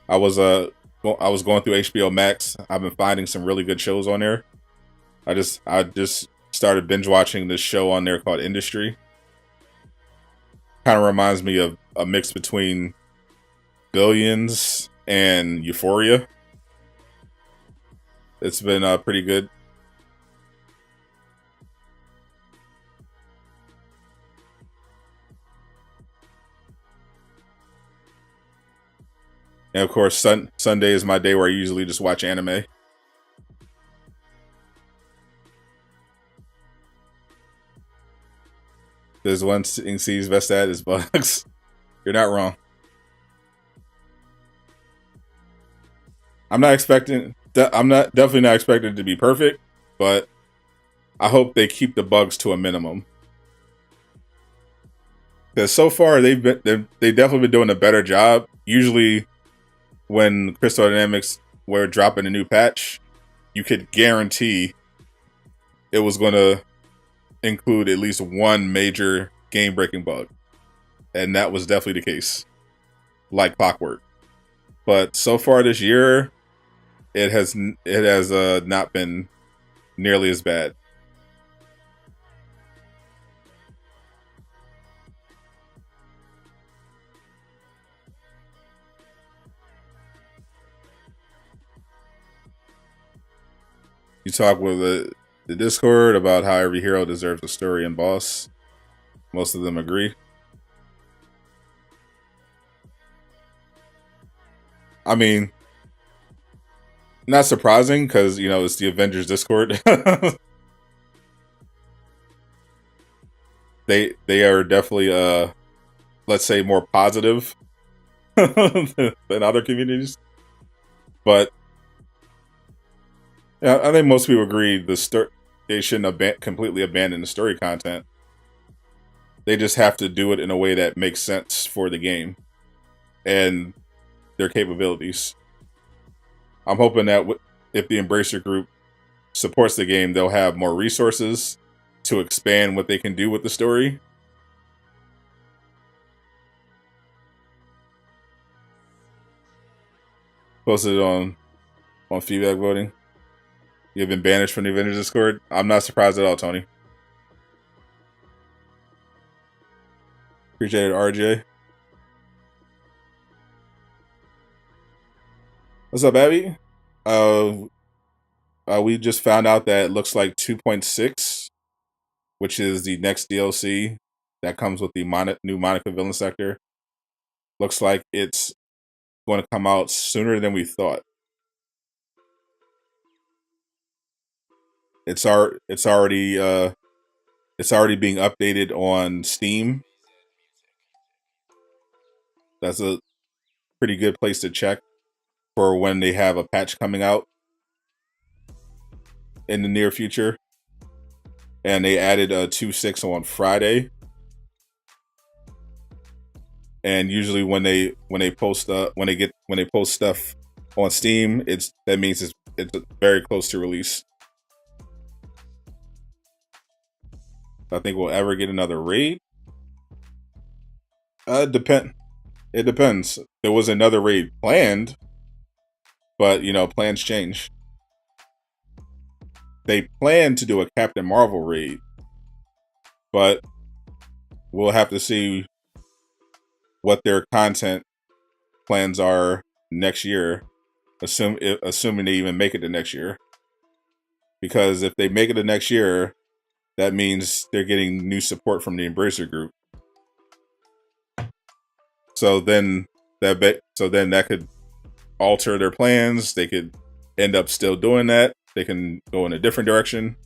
I was going through HBO Max. I've been finding some really good shows on there. I just started binge watching this show on there called Industry. Kind of reminds me of a mix between Billions and Euphoria. It's been pretty good. And of course, Sunday is my day where I usually just watch anime. There's one thing C's best at is bugs. You're not wrong. I'm definitely not expecting it to be perfect, but I hope they keep the bugs to a minimum. Because so far they've definitely been doing a better job. Usually, when Crystal Dynamics were dropping a new patch, you could guarantee it was going to include at least one major game-breaking bug. And that was definitely the case. like clockwork. But so far this year, it has not been nearly as bad. You talk with the Discord about how every hero deserves a story and boss. Most of them agree. I mean, not surprising because it's the Avengers Discord. they are definitely let's say more positive than other communities. But yeah, I think most people agree they shouldn't completely abandon the story content. They just have to do it in a way that makes sense for the game and their capabilities. I'm hoping that if the Embracer Group supports the game, they'll have more resources to expand what they can do with the story. Posted on feedback voting. You've been banished from the Avengers Discord. I'm not surprised at all, Tony. Appreciate it, RJ. What's up, Abby? We just found out that it looks like 2.6, which is the next DLC that comes with the new Monica villain sector. Looks like it's going to come out sooner than we thought. It's already being updated on Steam. That's a pretty good place to check for when they have a patch coming out in the near future. And they added 2.6 on Friday. And usually when they post stuff on Steam, that means it's very close to release. I think we'll ever get another raid. It depends. There was another raid planned, but plans change. They plan to do a Captain Marvel raid, but we'll have to see what their content plans are next year, assuming they even make it to next year. Because if they make it to next year, that means they're getting new support from the Embracer Group. So then that could alter their plans. They could end up still doing that. They can go in a different direction.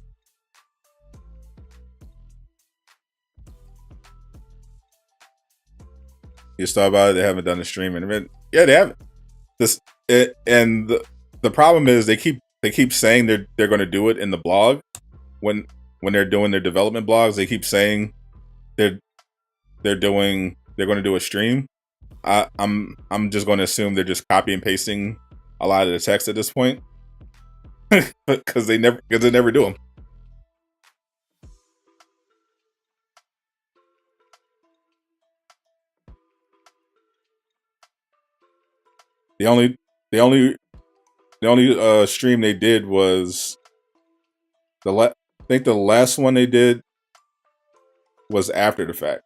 You just thought about it. They haven't done a stream in a minute. Yeah, they haven't. And the problem is they keep saying they're going to do it in the blog when they're doing their development blogs. They keep saying they're going to do a stream. I'm just going to assume they're just copy and pasting a lot of the text at this point because they never do them. The only stream they did was I think the last one they did was after the fact.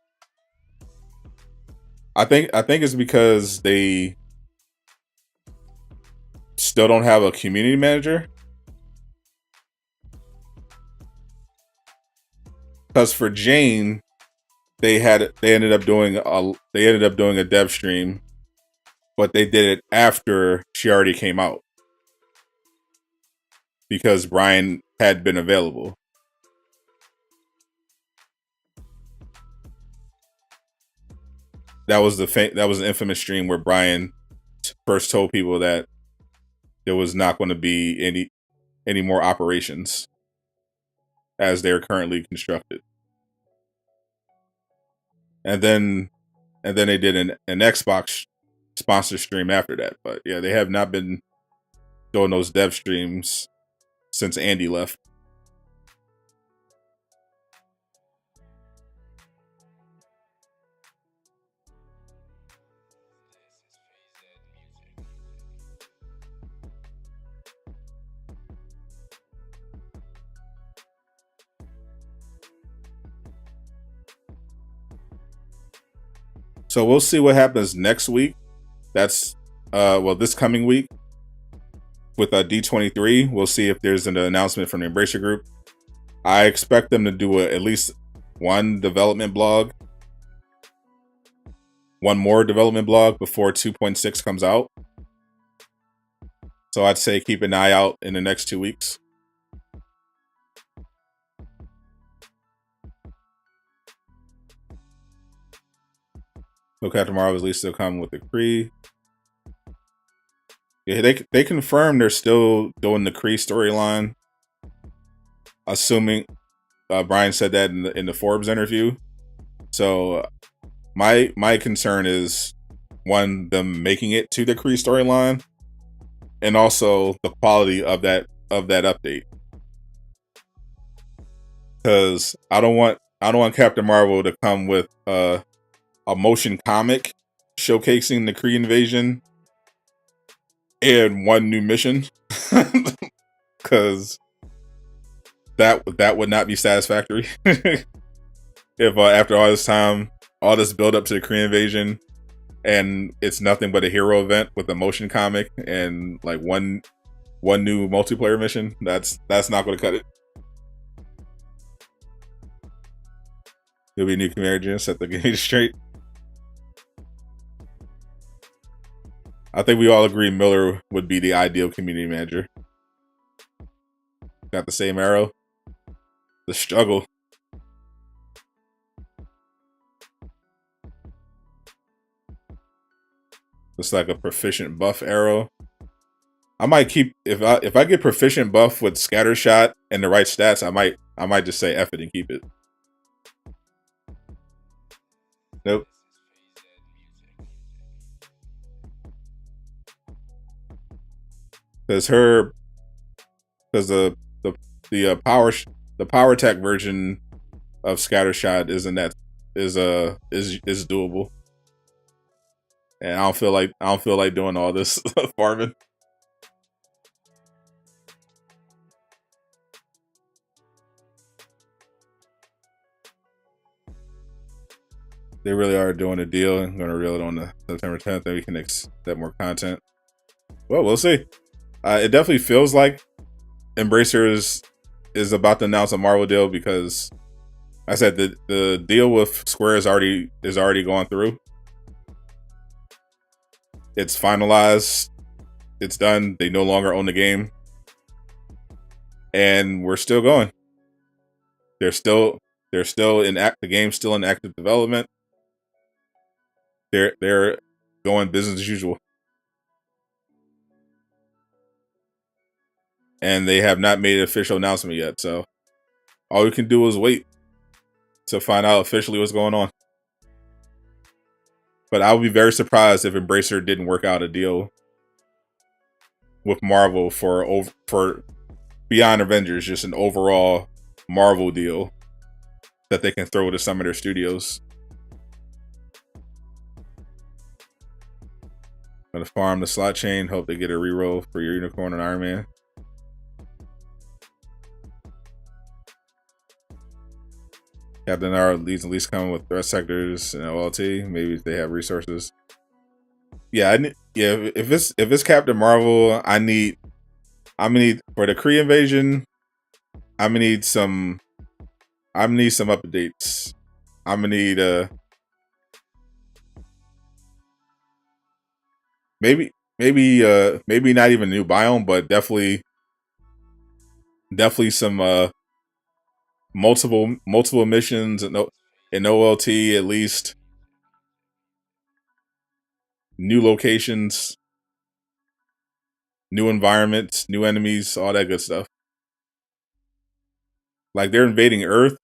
I think it's because they still don't have a community manager. Because for Jane, they ended up doing a dev stream, but they did it after she already came out because Brian had been available. That was an infamous stream where Brian first told people that there was not going to be any more operations as they're currently constructed. And then they did an Xbox sponsor stream after that. But yeah, they have not been doing those dev streams since Andy left. So we'll see what happens next week. That's this coming week with D23. We'll see if there's an announcement from the Embracer Group. I expect them to do at least one more development blog before 2.6 comes out. So I'd say keep an eye out in the next 2 weeks. So Captain Marvel is at least still coming with the Kree. Yeah, they confirmed they're still doing the Kree storyline. Assuming Brian said that in the Forbes interview. So my concern is one, them making it to the Kree storyline, and also the quality of that update. Because I don't want Captain Marvel to come with a motion comic showcasing the Kree invasion and one new mission, because that would not be satisfactory. If after all this time, all this build up to the Kree invasion, and it's nothing but a hero event with a motion comic and like one new multiplayer mission, that's not going to cut it. You'll be a new commander and set the game straight. I think we all agree Miller would be the ideal community manager. Got the same arrow. The struggle. It's like a proficient buff arrow. I might keep if I get proficient buff with scatter shot and the right stats, I might just say F it and keep it. Nope. Because the power attack version of scattershot is doable, and I don't feel like doing all this farming. They really are doing a deal. I'm gonna reel it on the September 10th, and we can accept more content. Well, we'll see. It definitely feels like Embracer is about to announce a Marvel deal, because I said the deal with Square is already going through. It's finalized. It's done. They no longer own the game, and we're still going. They're still the game's still in active development. They're going business as usual. And they have not made an official announcement yet, so all we can do is wait to find out officially what's going on. But I would be very surprised if Embracer didn't work out a deal with Marvel for beyond Avengers, just an overall Marvel deal that they can throw to some of their studios. Gonna farm the slot chain, hope they get a reroll for your Unicorn and Iron Man. Captain R leads at least coming with threat sectors and OLT. Maybe if they have resources. Yeah, if it's Captain Marvel, I'm gonna need for the Kree invasion. I'm gonna need some updates. I'm gonna need maybe not even a new biome, but definitely some multiple missions and OLT, at least new locations, new environments, new enemies, all that good stuff. Like, they're invading Earth,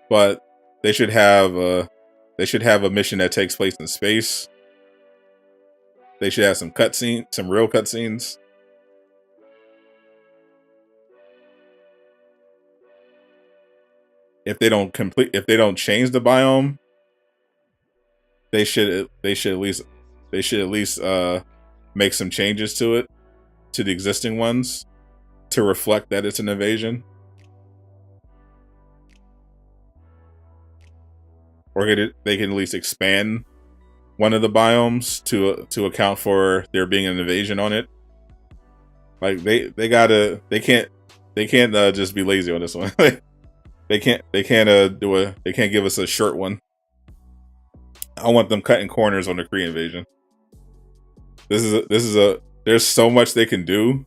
but they should have a mission that takes place in space. They should have some real cutscenes. If they don't change the biome, they should at least make some changes to the existing ones to reflect that it's an invasion. or they can at least expand one of the biomes to account for there being an invasion on it. Like they can't just be lazy on this one. they can't give us a short one. I want them cutting corners on the Kree invasion. There's so much they can do.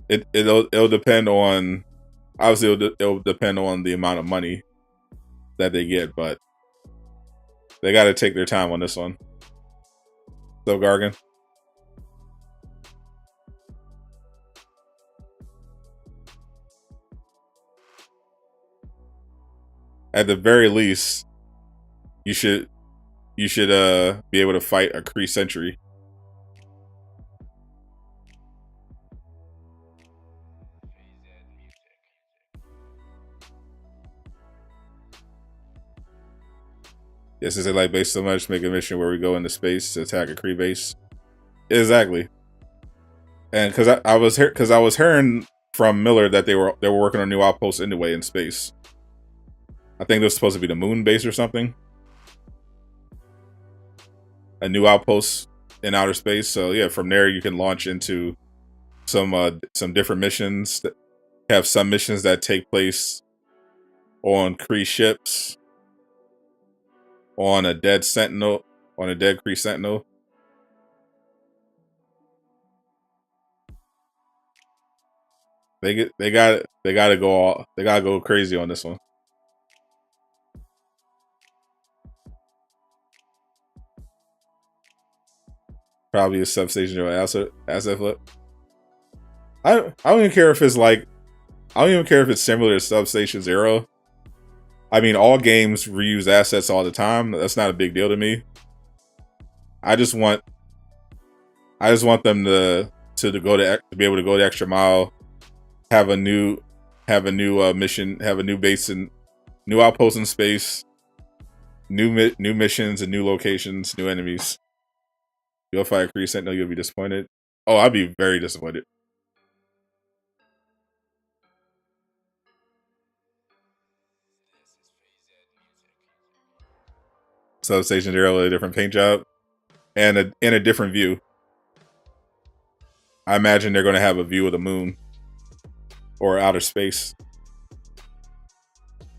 It'll depend on, obviously it'll depend on the amount of money that they get, but they got to take their time on this one. So Gargan. At the very least, you should be able to fight a Kree sentry. Yes, is it like base so much, make a mission where we go into space to attack a Kree base? Exactly. And because I was hearing from Miller that they were working on a new outpost anyway in space. I think it was supposed to be the moon base or something. A new outpost in outer space. So yeah, from there you can launch into some different missions. That have some missions that take place on Kree ships, on a dead sentinel, on a dead Kree sentinel. They gotta go crazy on this one. Probably a substation or asset flip. I don't even care if it's like, I don't even care if it's similar to Substation Zero. I mean, all games reuse assets all the time. That's not a big deal to me. I just want them to be able to go the extra mile, have a new mission, have a new base and new outpost in space, new missions and new locations, new enemies. You'll fight a Kree Sentinel, you'll be disappointed. Oh, I'd be very disappointed. Substation Zero, a different paint job and a different view. I imagine they're going to have a view of the moon or outer space.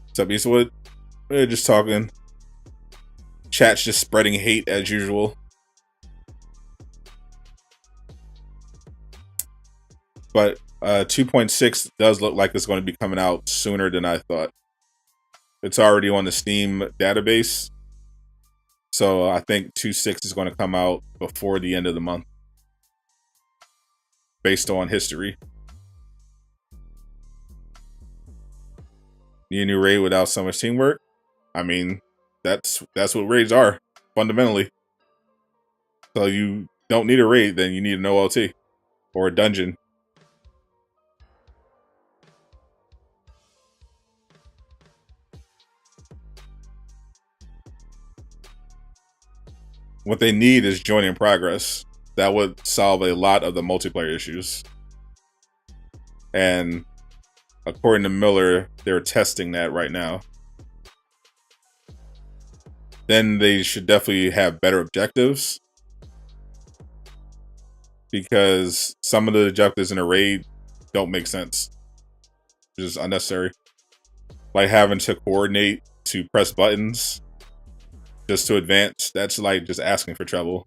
What's up, Eastwood? We're just talking. Chat's just spreading hate as usual. But 2.6 does look like it's going to be coming out sooner than I thought. It's already on the Steam database. So I think 2.6 is going to come out before the end of the month. Based on history. Need a new raid without so much teamwork? I mean, that's what raids are, fundamentally. So you don't need a raid, then you need an OLT. Or a dungeon. What they need is joining progress. That would solve a lot of the multiplayer issues. And according to Miller, they're testing that right now. Then they should definitely have better objectives. Because some of the objectives in a raid don't make sense. Which is unnecessary. Like having to coordinate to press buttons just to advance. That's like just asking for trouble.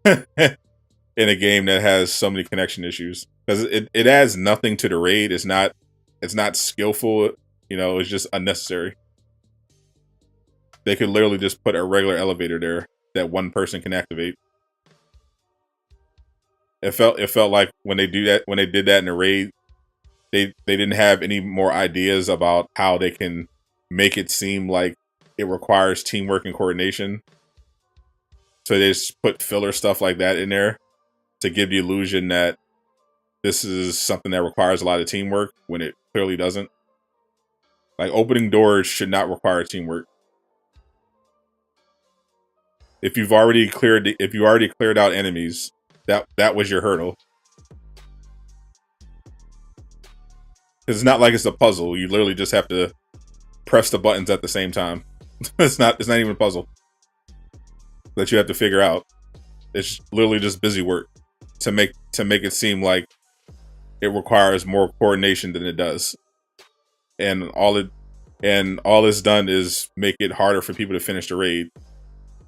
In a game that has so many connection issues. Because it adds nothing to the raid. It's not skillful, you know, it's just unnecessary. They could literally just put a regular elevator there that one person can activate. It felt like when they did that in the raid, they didn't have any more ideas about how they can make it seem like it requires teamwork and coordination. So they just put filler stuff like that in there to give the illusion that this is something that requires a lot of teamwork when it clearly doesn't. Like opening doors should not require teamwork. If you already cleared out enemies, that was your hurdle. It's not like it's a puzzle. You literally just have to press the buttons at the same time. It's not even a puzzle that you have to figure out. It's literally just busy work to make it seem like it requires more coordination than it does. And all it's done is make it harder for people to finish the raid,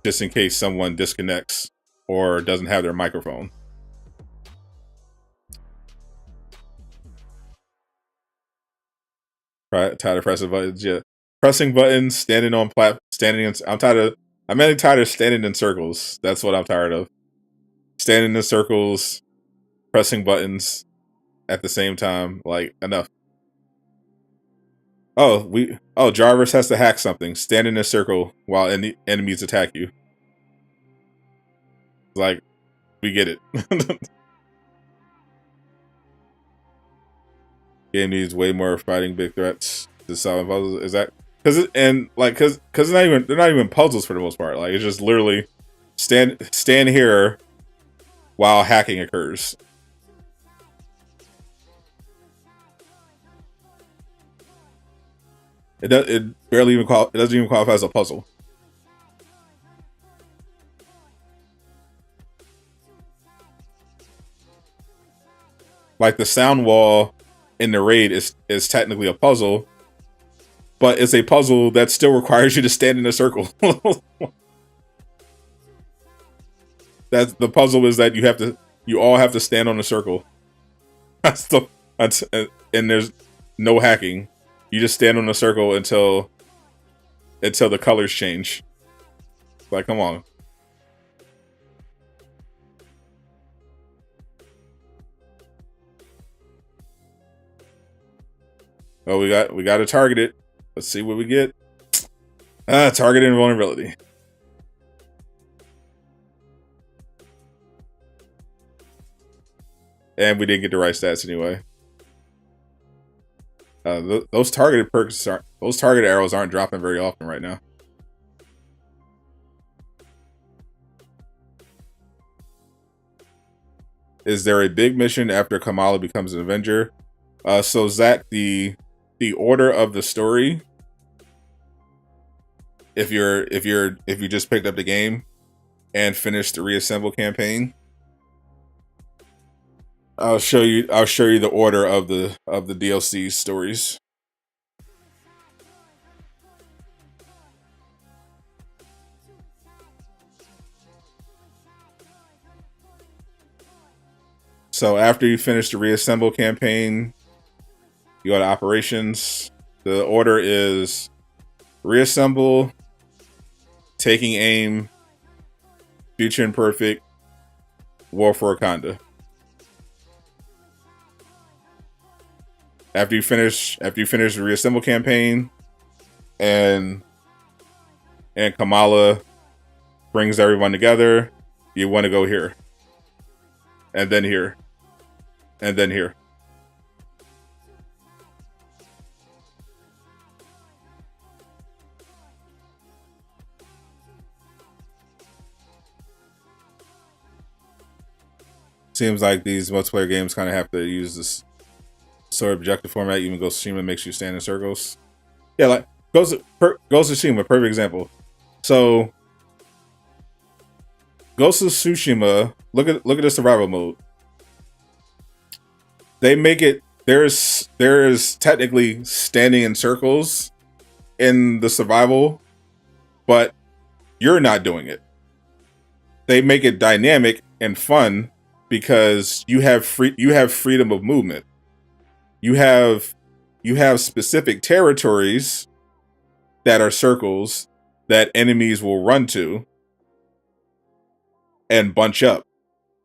just in case someone disconnects or doesn't have their microphone. Right, tired of pressing buttons. Yeah, pressing buttons, standing. I'm tired of standing in circles. That's what I'm tired of. Standing in circles, pressing buttons at the same time. Like, enough. Jarvis has to hack something. Stand in a circle while enemies attack you. Like, we get it. Game needs way more fighting big threats to solve puzzles. Is that because they're not even puzzles for the most part. Like, it's just literally stand here while hacking occurs. It doesn't even qualify as a puzzle. Like, the sound wall in the raid is technically a puzzle, but it's a puzzle that still requires you to stand in a circle. That's the puzzle, is that you all have to stand on a circle. And there's no hacking. You just stand on a circle until the colors change. Like, come on. Oh, we got to target it. Let's see what we get. Target invulnerability. And we didn't get the right stats anyway. Those targeted arrows aren't dropping very often right now. Is there a big mission after Kamala becomes an Avenger? So Zach, the order of the story, if you just picked up the game and finished the reassemble campaign, I'll show you the order of the DLC stories. So after you finish the reassemble campaign, you go to operations. The order is reassemble, taking aim, future imperfect, war for Wakanda. After you finish the reassemble campaign, and Kamala brings everyone together, you want to go here, and then here, and then here. Seems like these multiplayer games kind of have to use this sort of objective format. Even Ghost of Tsushima makes you stand in circles. Yeah, like Ghost of Tsushima, perfect example. So Ghost of Tsushima, look at the survival mode. They make it there is technically standing in circles in the survival, but you're not doing it. They make it dynamic and fun because you have freedom of movement. You have specific territories that are circles that enemies will run to and bunch up.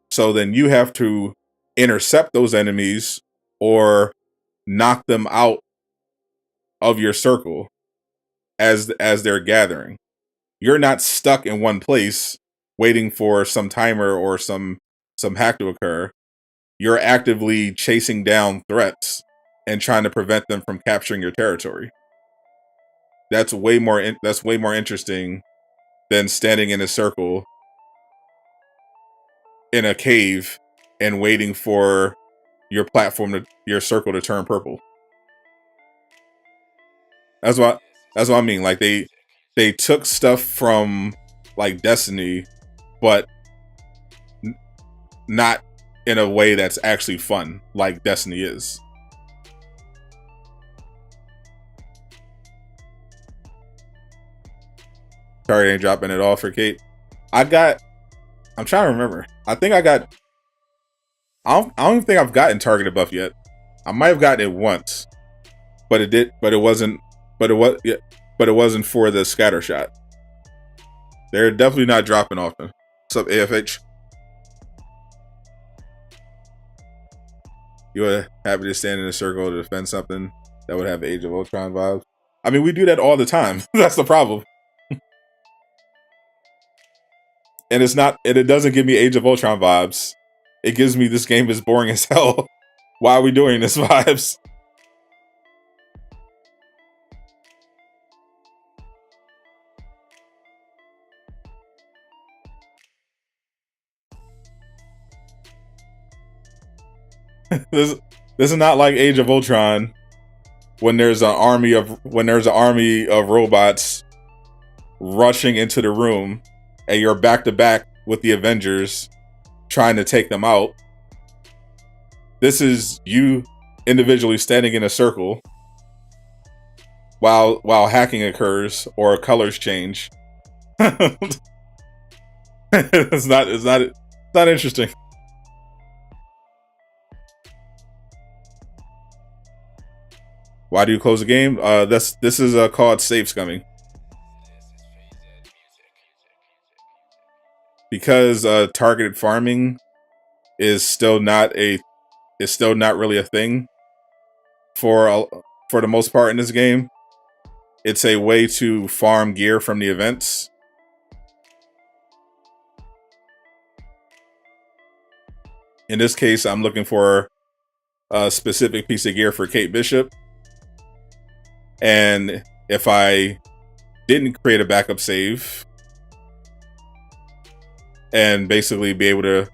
So then you have to intercept those enemies or knock them out of your circle as they're gathering. You're not stuck in one place waiting for some timer or some hack to occur. You're actively chasing down threats and trying to prevent them from capturing your territory. That's way more interesting than standing in a circle in a cave and waiting for your circle to turn purple. That's what I mean. Like they they took stuff from like Destiny, but not in a way that's actually fun like Destiny is. Sorry, ain't dropping it all for Kate. I'm trying to remember. I don't even think I've gotten targeted buff yet. I might have gotten it once, but it wasn't for the scatter shot. They're definitely not dropping often. What's up, AFH? You were happy to stand in a circle to defend something that would have Age of Ultron vibes? I mean, we do that all the time. That's the problem. And it doesn't give me Age of Ultron vibes. It gives me this game is boring as hell. Why are we doing this vibes? This is not like Age of Ultron when there's an army of robots rushing into the room and you're back to back with the Avengers trying to take them out. This is you individually standing in a circle while hacking occurs or colors change. It's not interesting. Why do you close the game? This is called save scumming. Because targeted farming is still not really a thing for the most part in this game. It's a way to farm gear from the events. In this case, I'm looking for a specific piece of gear for Kate Bishop. And if I didn't create a backup save and basically be able to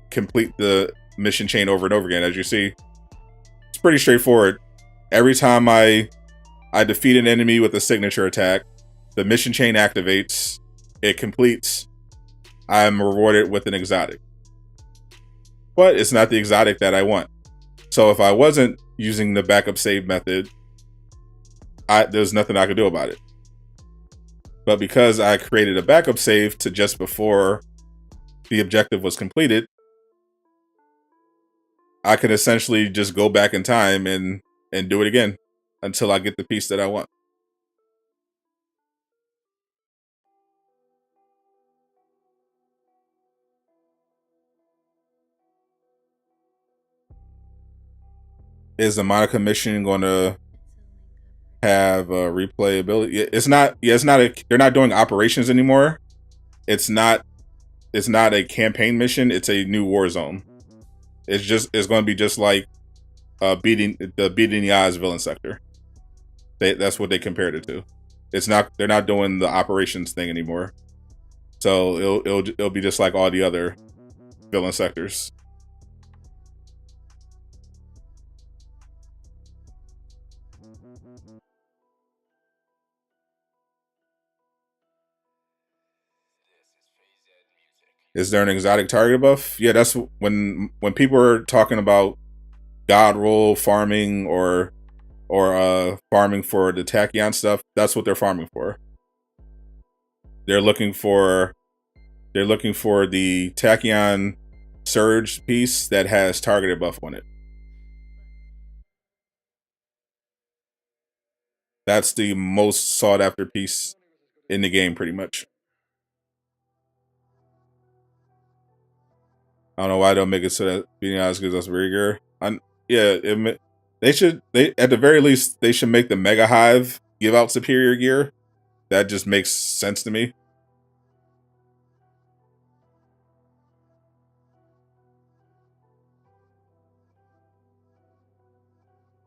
complete the mission chain over and over again, as you see, it's pretty straightforward. Every time I defeat an enemy with a signature attack, the mission chain activates, it completes, I'm rewarded with an exotic. But it's not the exotic that I want. So if I wasn't using the backup save method, there's nothing I could do about it. But because I created a backup save to just before the objective was completed, I can essentially just go back in time and do it again until I get the piece that I want. Is the Monica mission going to have replayability? It's not. Yeah, it's not. They're not doing operations anymore. It's not a campaign mission. It's a new war zone. It's going to be just like beating the eyes villain sector. That's what they compared it to. It's not. They're not doing the operations thing anymore. So it'll be just like all the other villain sectors. Is there an exotic target buff? Yeah, that's when people are talking about Godroll farming or farming for the Tachyon stuff. That's what they're farming for. They're looking for the Tachyon surge piece that has targeted buff on it. That's the most sought after piece in the game, pretty much. I don't know why I don't make it so that being honest gives us rigor. They should at the very least they should make the Mega Hive give out superior gear. That just makes sense to me.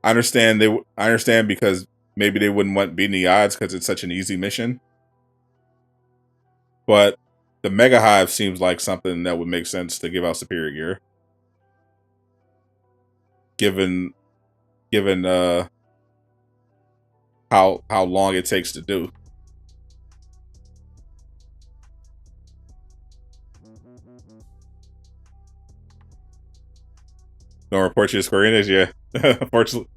I understand because maybe they wouldn't want beating the odds because it's such an easy mission. But the Mega Hive seems like something that would make sense to give out superior gear. Given how long it takes to do. Don't report you to Square Enix, yeah. Unfortunately,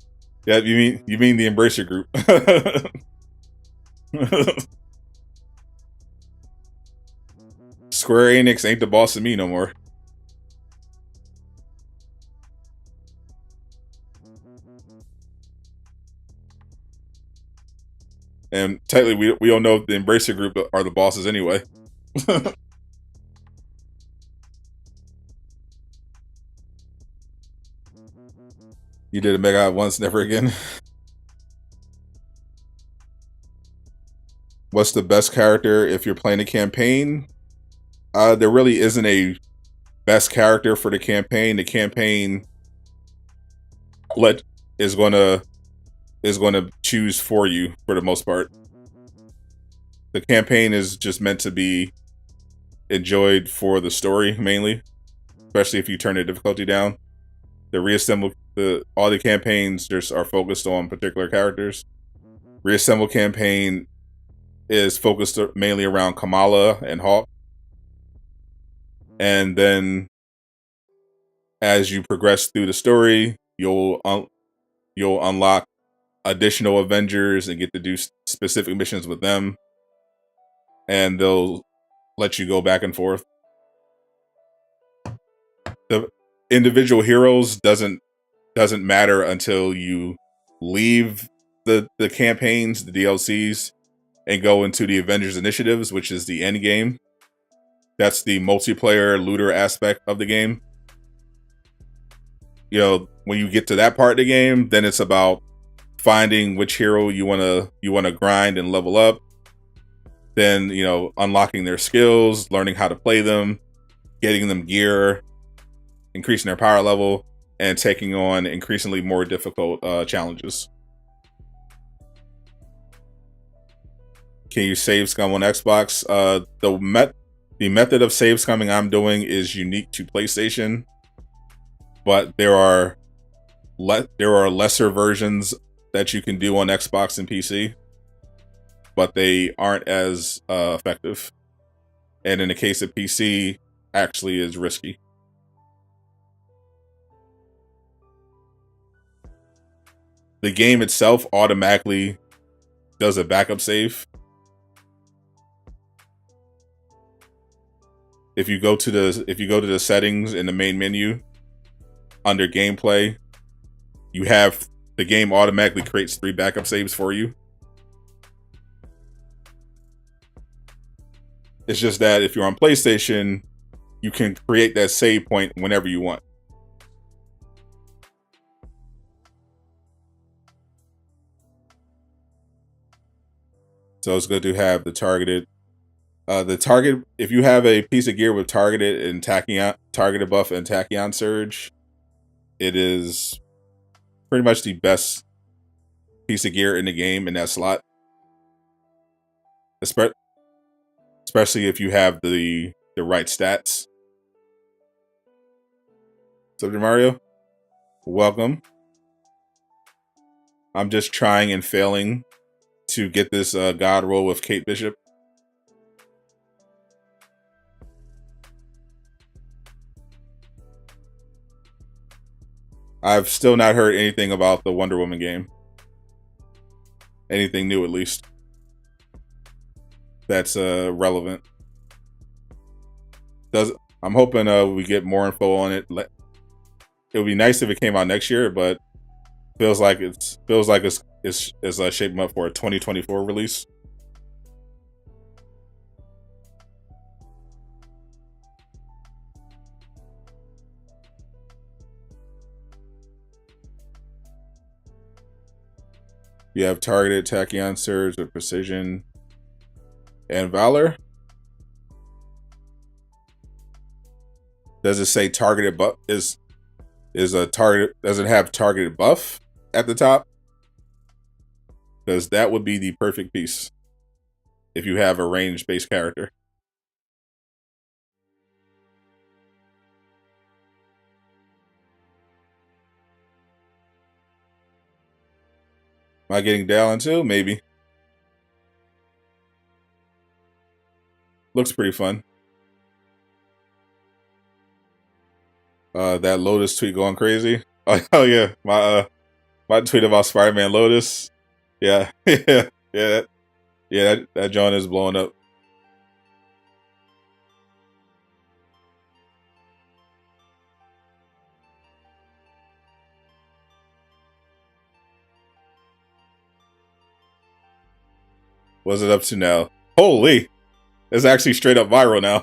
yeah. You mean the Embracer Group? Square Enix ain't the boss of me no more. And technically, we don't know if the Embracer Group are the bosses anyway. You did a mega once, never again. What's the best character if you're playing a campaign? There really isn't a best character for the campaign. The campaign is gonna choose for you for the most part. The campaign is just meant to be enjoyed for the story mainly, especially if you turn the difficulty down. All the campaigns just are focused on particular characters. Reassemble campaign is focused mainly around Kamala and Hawk. And then as you progress through the story, you'll unlock additional Avengers and get to do specific missions with them. And they'll let you go back and forth. The individual heroes doesn't matter until you leave the campaigns, the DLCs, and go into the Avengers initiatives, which is the end game. That's the multiplayer looter aspect of the game. You know, when you get to that part of the game, then it's about finding which hero you wanna grind and level up. Then, you know, unlocking their skills, learning how to play them, getting them gear, increasing their power level, and taking on increasingly more difficult challenges. Can you save scum on Xbox? The method of save scumming I'm doing is unique to PlayStation, but there are lesser versions that you can do on Xbox and PC, but they aren't as effective. And in the case of PC, actually is risky. The game itself automatically does a backup save. If you go to the settings in the main menu under gameplay, the game automatically creates 3 backup saves for you. It's just that if you're on PlayStation, you can create that save point whenever you want. So it's good to have the targeted. If you have a piece of gear with targeted buff and tachyon surge, it is pretty much the best piece of gear in the game in that slot. Especially if you have the right stats. Super Mario, welcome. I'm just trying and failing to get this Godroll with Kate Bishop. I've still not heard anything about the Wonder Woman game. Anything new, at least. That's relevant. I'm hoping we get more info on it. It would be nice if it came out next year, but feels like it's shaping up for a 2024 release. You have targeted tachyon surge with precision and Valor. Does it say targeted buff? Is a target? Does it have targeted buff at the top? Because that would be the perfect piece if you have a ranged base character. Am I getting Dallin too? Maybe. Looks pretty fun. That Lotus tweet going crazy. Oh yeah, my tweet about Spider-Man Lotus. Yeah, yeah, that John is blowing up. What's it up to now? Holy, it's actually straight up viral now.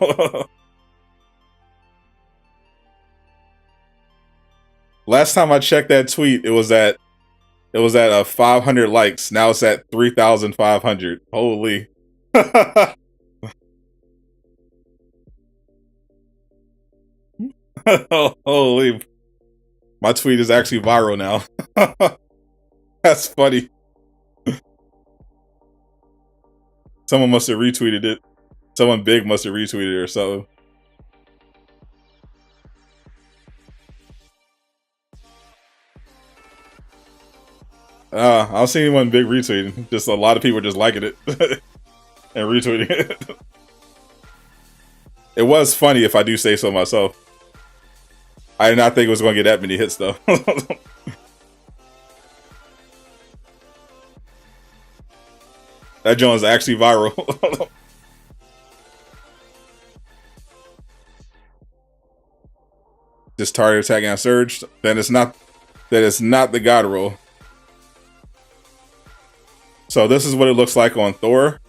Last time I checked that tweet, it was at 500 likes. Now it's at 3,500. Holy. Holy. My tweet is actually viral now. That's funny. Someone must have retweeted it. Someone big must have retweeted it or something. I don't see anyone big retweeting. Just a lot of people just liking it and retweeting it. It was funny if I do say so myself. I did not think it was going to get that many hits though. That joint is actually viral. Just target attacking on Surge. Then it's not. That is not the Godroll. So this is what it looks like on Thor.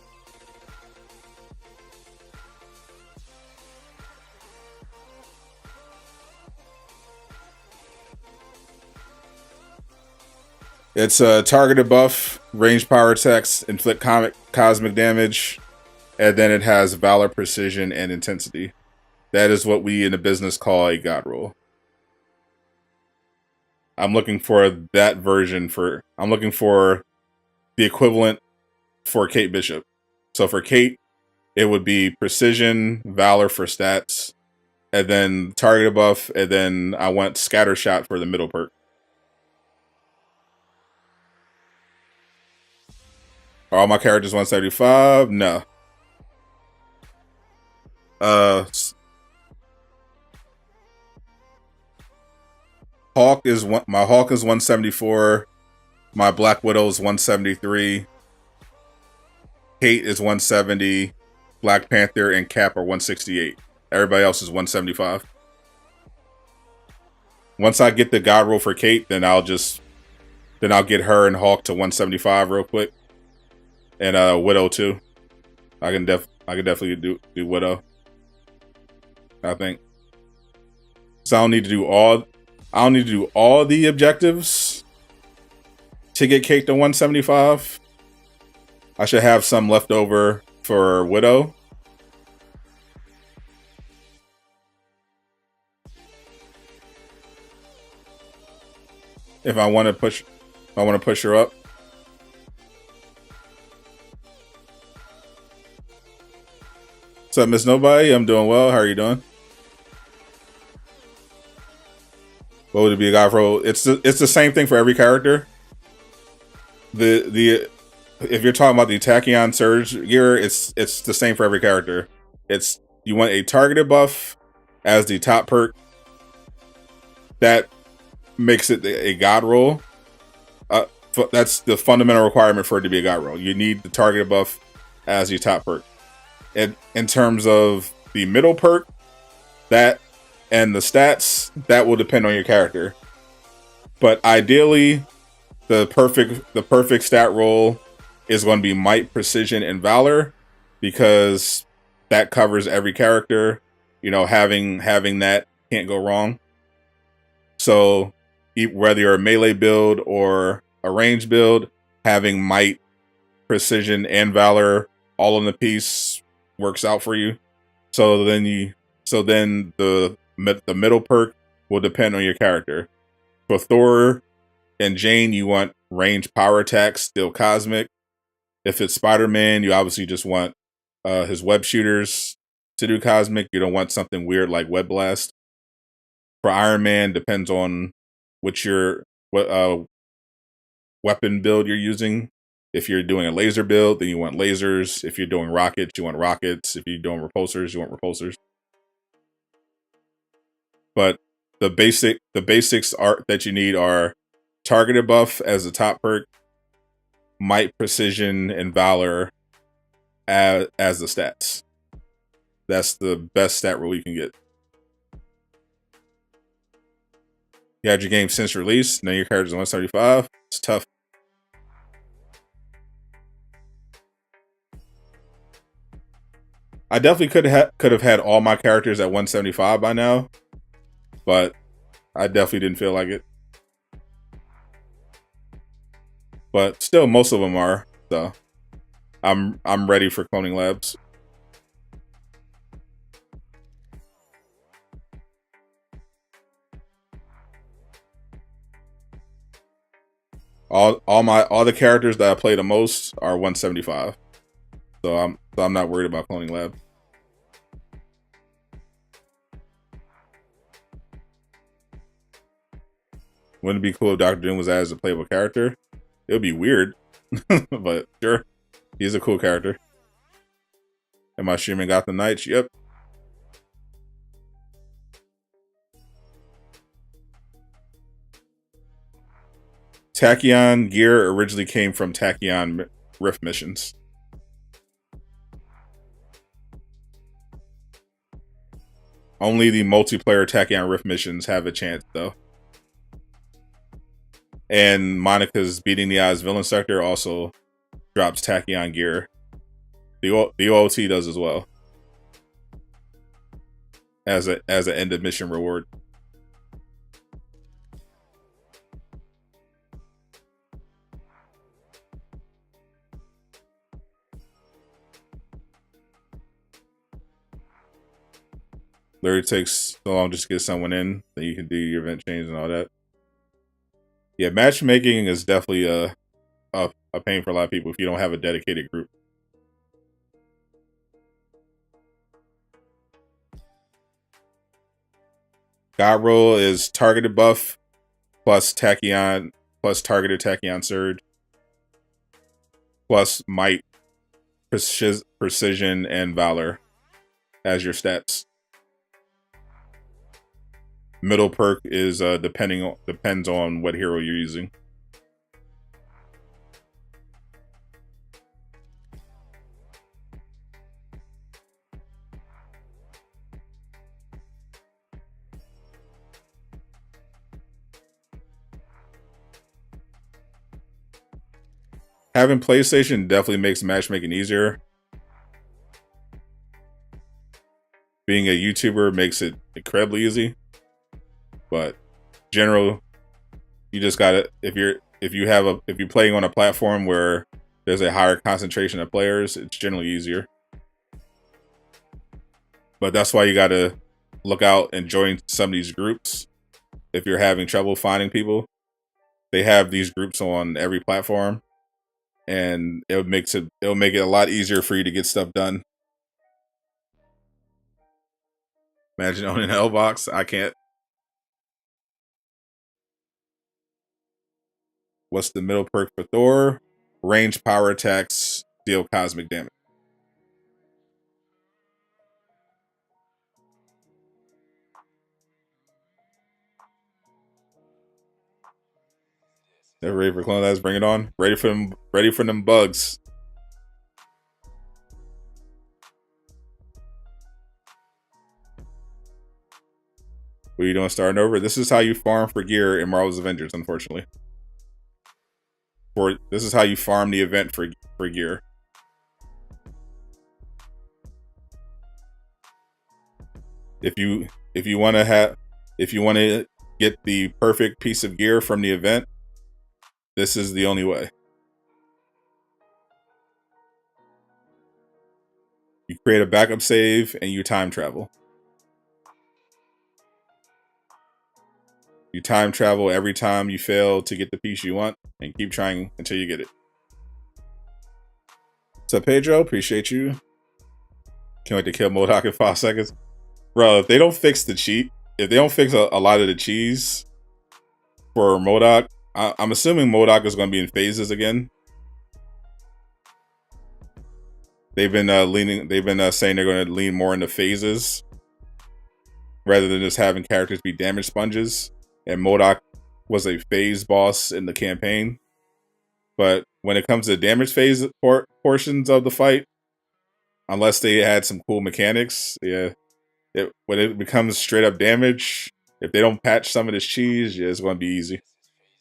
It's a targeted buff, range power attacks, inflict cosmic damage, and then it has Valor, precision, and intensity. That is what we in the business call a Godroll. I'm looking for that version for... I'm looking for the equivalent for Kate Bishop. So for Kate, it would be precision, Valor for stats, and then targeted buff, and then I want scatter shot for the middle perk. Are all my characters 175? No. Hawk is my Hawk is 174. My Black Widow is 173. Kate is 170. Black Panther and Cap are 168. Everybody else is 175. Once I get the Godroll for Kate, then I'll get her and Hawk to 175 real quick. And Widow too. I can definitely do Widow. I think. So I don't need to do all the objectives to get Kate to 175. I should have some left over for Widow. If I want to push her up. What's up, Miss Nobody? I'm doing well. How are you doing? What would it be a Godroll? It's the same thing for every character. If you're talking about the Tachyon Surge gear, it's the same for every character. You want a targeted buff as the top perk. That makes it a Godroll. That's the fundamental requirement for it to be a Godroll. You need the targeted buff as your top perk. And in terms of the middle perk, that and the stats, that will depend on your character. But ideally, the perfect stat roll is going to be Might, Precision, and Valor, because that covers every character. You know, having that can't go wrong. So whether you're a melee build or a range build, having Might, Precision, and Valor all in the piece works out for you. So then the middle perk will depend on your character. For Thor and Jane, you want range power attacks, still cosmic. If it's Spider-Man, you obviously just want his web shooters to do cosmic. You don't want something weird like Web Blast. For Iron Man, depends on what weapon build you're using. If you're doing a laser build, then you want lasers. If you're doing rockets, you want rockets. If you're doing repulsors, you want repulsors. But the basics are that you need are targeted buff as the top perk, might, precision, and valor as the stats. That's the best stat roll you can get. You had your game since release. Now your character's 175. It's tough. I definitely could have had all my characters at 175 by now, but I definitely didn't feel like it. But still, most of them are. So I'm ready for cloning labs. All the characters that I play the most are 175. So I'm not worried about cloning lab. Wouldn't it be cool if Dr. Doom was added as a playable character? It would be weird, but sure, he's a cool character. Am I streaming Gotham Knights? Yep. Tachyon gear originally came from Tachyon Rift missions. Only the multiplayer Tachyon Rift missions have a chance, though. And Monica's Beating the Odds villain sector also drops Tachyon gear. The OOT does as well. As an end of mission reward. Literally takes so long just to get someone in, then you can do your event change and all that. Yeah, matchmaking is definitely a pain for a lot of people if you don't have a dedicated group. Godroll is targeted buff plus Tachyon plus targeted Tachyon surge plus might, precision, and valor as your stats. Middle perk is depends on what hero you're using. Having PlayStation definitely makes matchmaking easier. Being a YouTuber makes it incredibly easy. But general, you just gotta if you're playing on a platform where there's a higher concentration of players, it's generally easier. But that's why you gotta look out and join some of these groups if you're having trouble finding people. They have these groups on every platform, and it'll make it a lot easier for you to get stuff done. Imagine owning an L-Box. I can't. What's the middle perk for Thor? Range power attacks deal cosmic damage. They're ready for clone labs. Bring it on. Ready for them bugs. What are you doing starting over? This is how you farm for gear in Marvel's Avengers, unfortunately. This is how you farm the event for gear. If you want to get the perfect piece of gear from the event, this is the only way. You create a backup save and you time travel. You time travel every time you fail to get the piece you want and keep trying until you get it. What's up, Pedro? Appreciate you. Can't wait to kill MODOK in 5 seconds. Bro, if they don't fix the cheat, if they don't fix a lot of the cheese for MODOK, I'm assuming MODOK is going to be in phases again. They've been saying they're going to lean more into phases. rather than just having characters be damage sponges. And MODOK was a phase boss in the campaign. But when it comes to damage phase portions of the fight, unless they had some cool mechanics, yeah, when it becomes straight up damage, if they don't patch some of this cheese, yeah, it's going to be easy.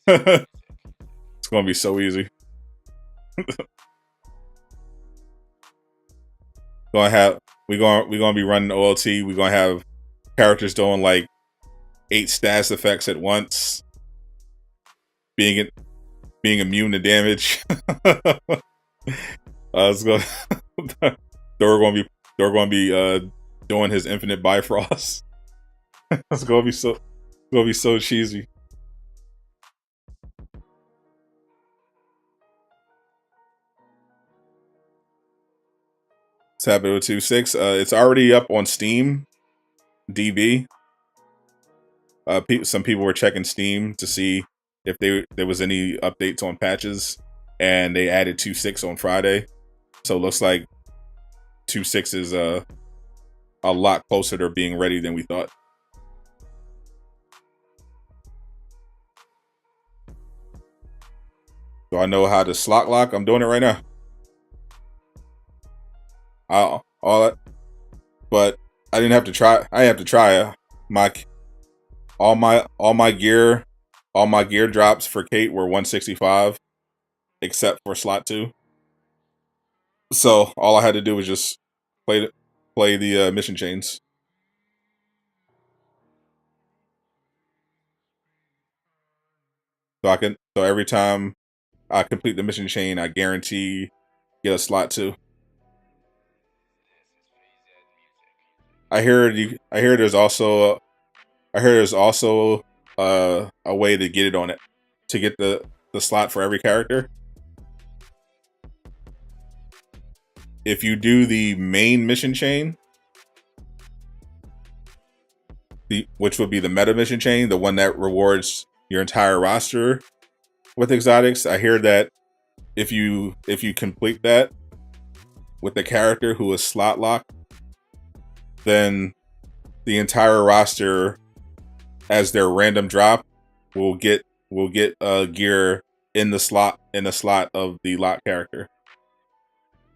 It's going to be so easy. We're going to be running OLT. We're going to have characters doing like 8 status effects at once, being immune to damage. It's going Thor going to be doing his infinite Bifrost. It's going to be so cheesy. Sabbath 2.6. It's already up on Steam, DB. Some people were checking Steam to see if there was any updates on patches, and they added 2.6 on Friday. So it looks like 2.6 is a lot closer to being ready than we thought. So I know how to slot lock. I'm doing it right now. All that, but I didn't have to try. I have to try all my gear drops for Kate were 165, except for slot 2. So all I had to do was just play the mission chains. So every time I complete the mission chain, I guarantee get a slot 2. I hear there's also a way to get it on it, to get the slot for every character. If you do the main mission chain, which would be the meta mission chain, the one that rewards your entire roster with exotics, I hear that if you complete that with the character who is slot locked, then the entire roster, as their random drop, will get gear in the slot of the lock character.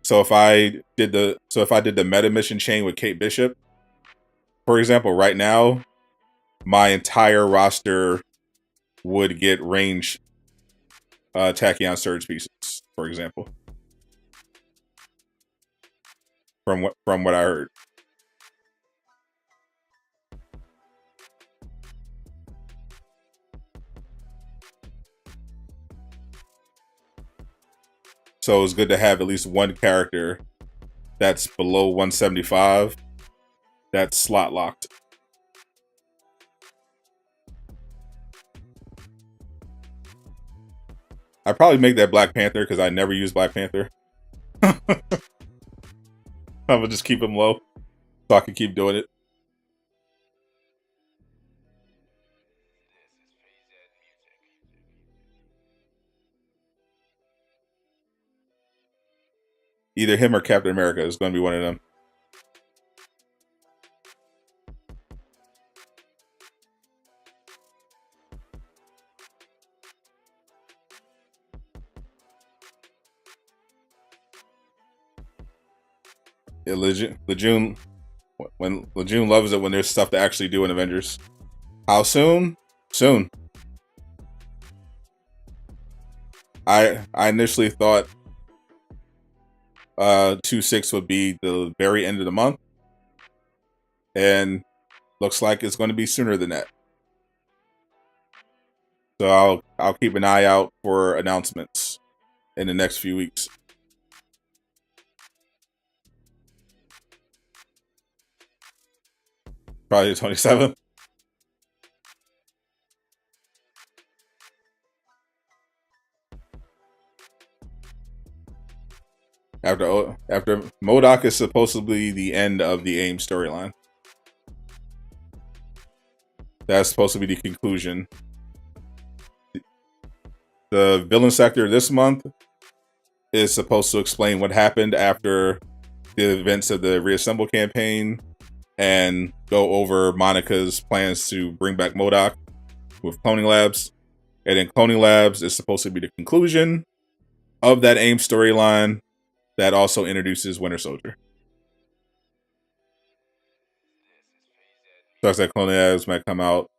So if I did the meta mission chain with Kate Bishop, for example, right now, my entire roster would get range tachyon surge pieces, for example. From what I heard. So it's good to have at least one character that's below 175 that's slot locked. I probably make that Black Panther because I never use Black Panther. I'm gonna just keep him low so I can keep doing it. Either him or Captain America is going to be one of them. Yeah, Laajune, when Laajune loves it when there's stuff to actually do in Avengers. How soon? Soon. I initially thought 2.6 would be the very end of the month, and looks like it's going to be sooner than that. So I'll keep an eye out for announcements in the next few weeks. Probably the 27th. After MODOK is supposedly the end of the AIM storyline. That's supposed to be the conclusion. The villain sector this month is supposed to explain what happened after the events of the Reassemble campaign and go over Monica's plans to bring back MODOK with Cloning Labs. And then Cloning Labs is supposed to be the conclusion of that AIM storyline that also introduces Winter Soldier. Talks that Cloning Labs might come out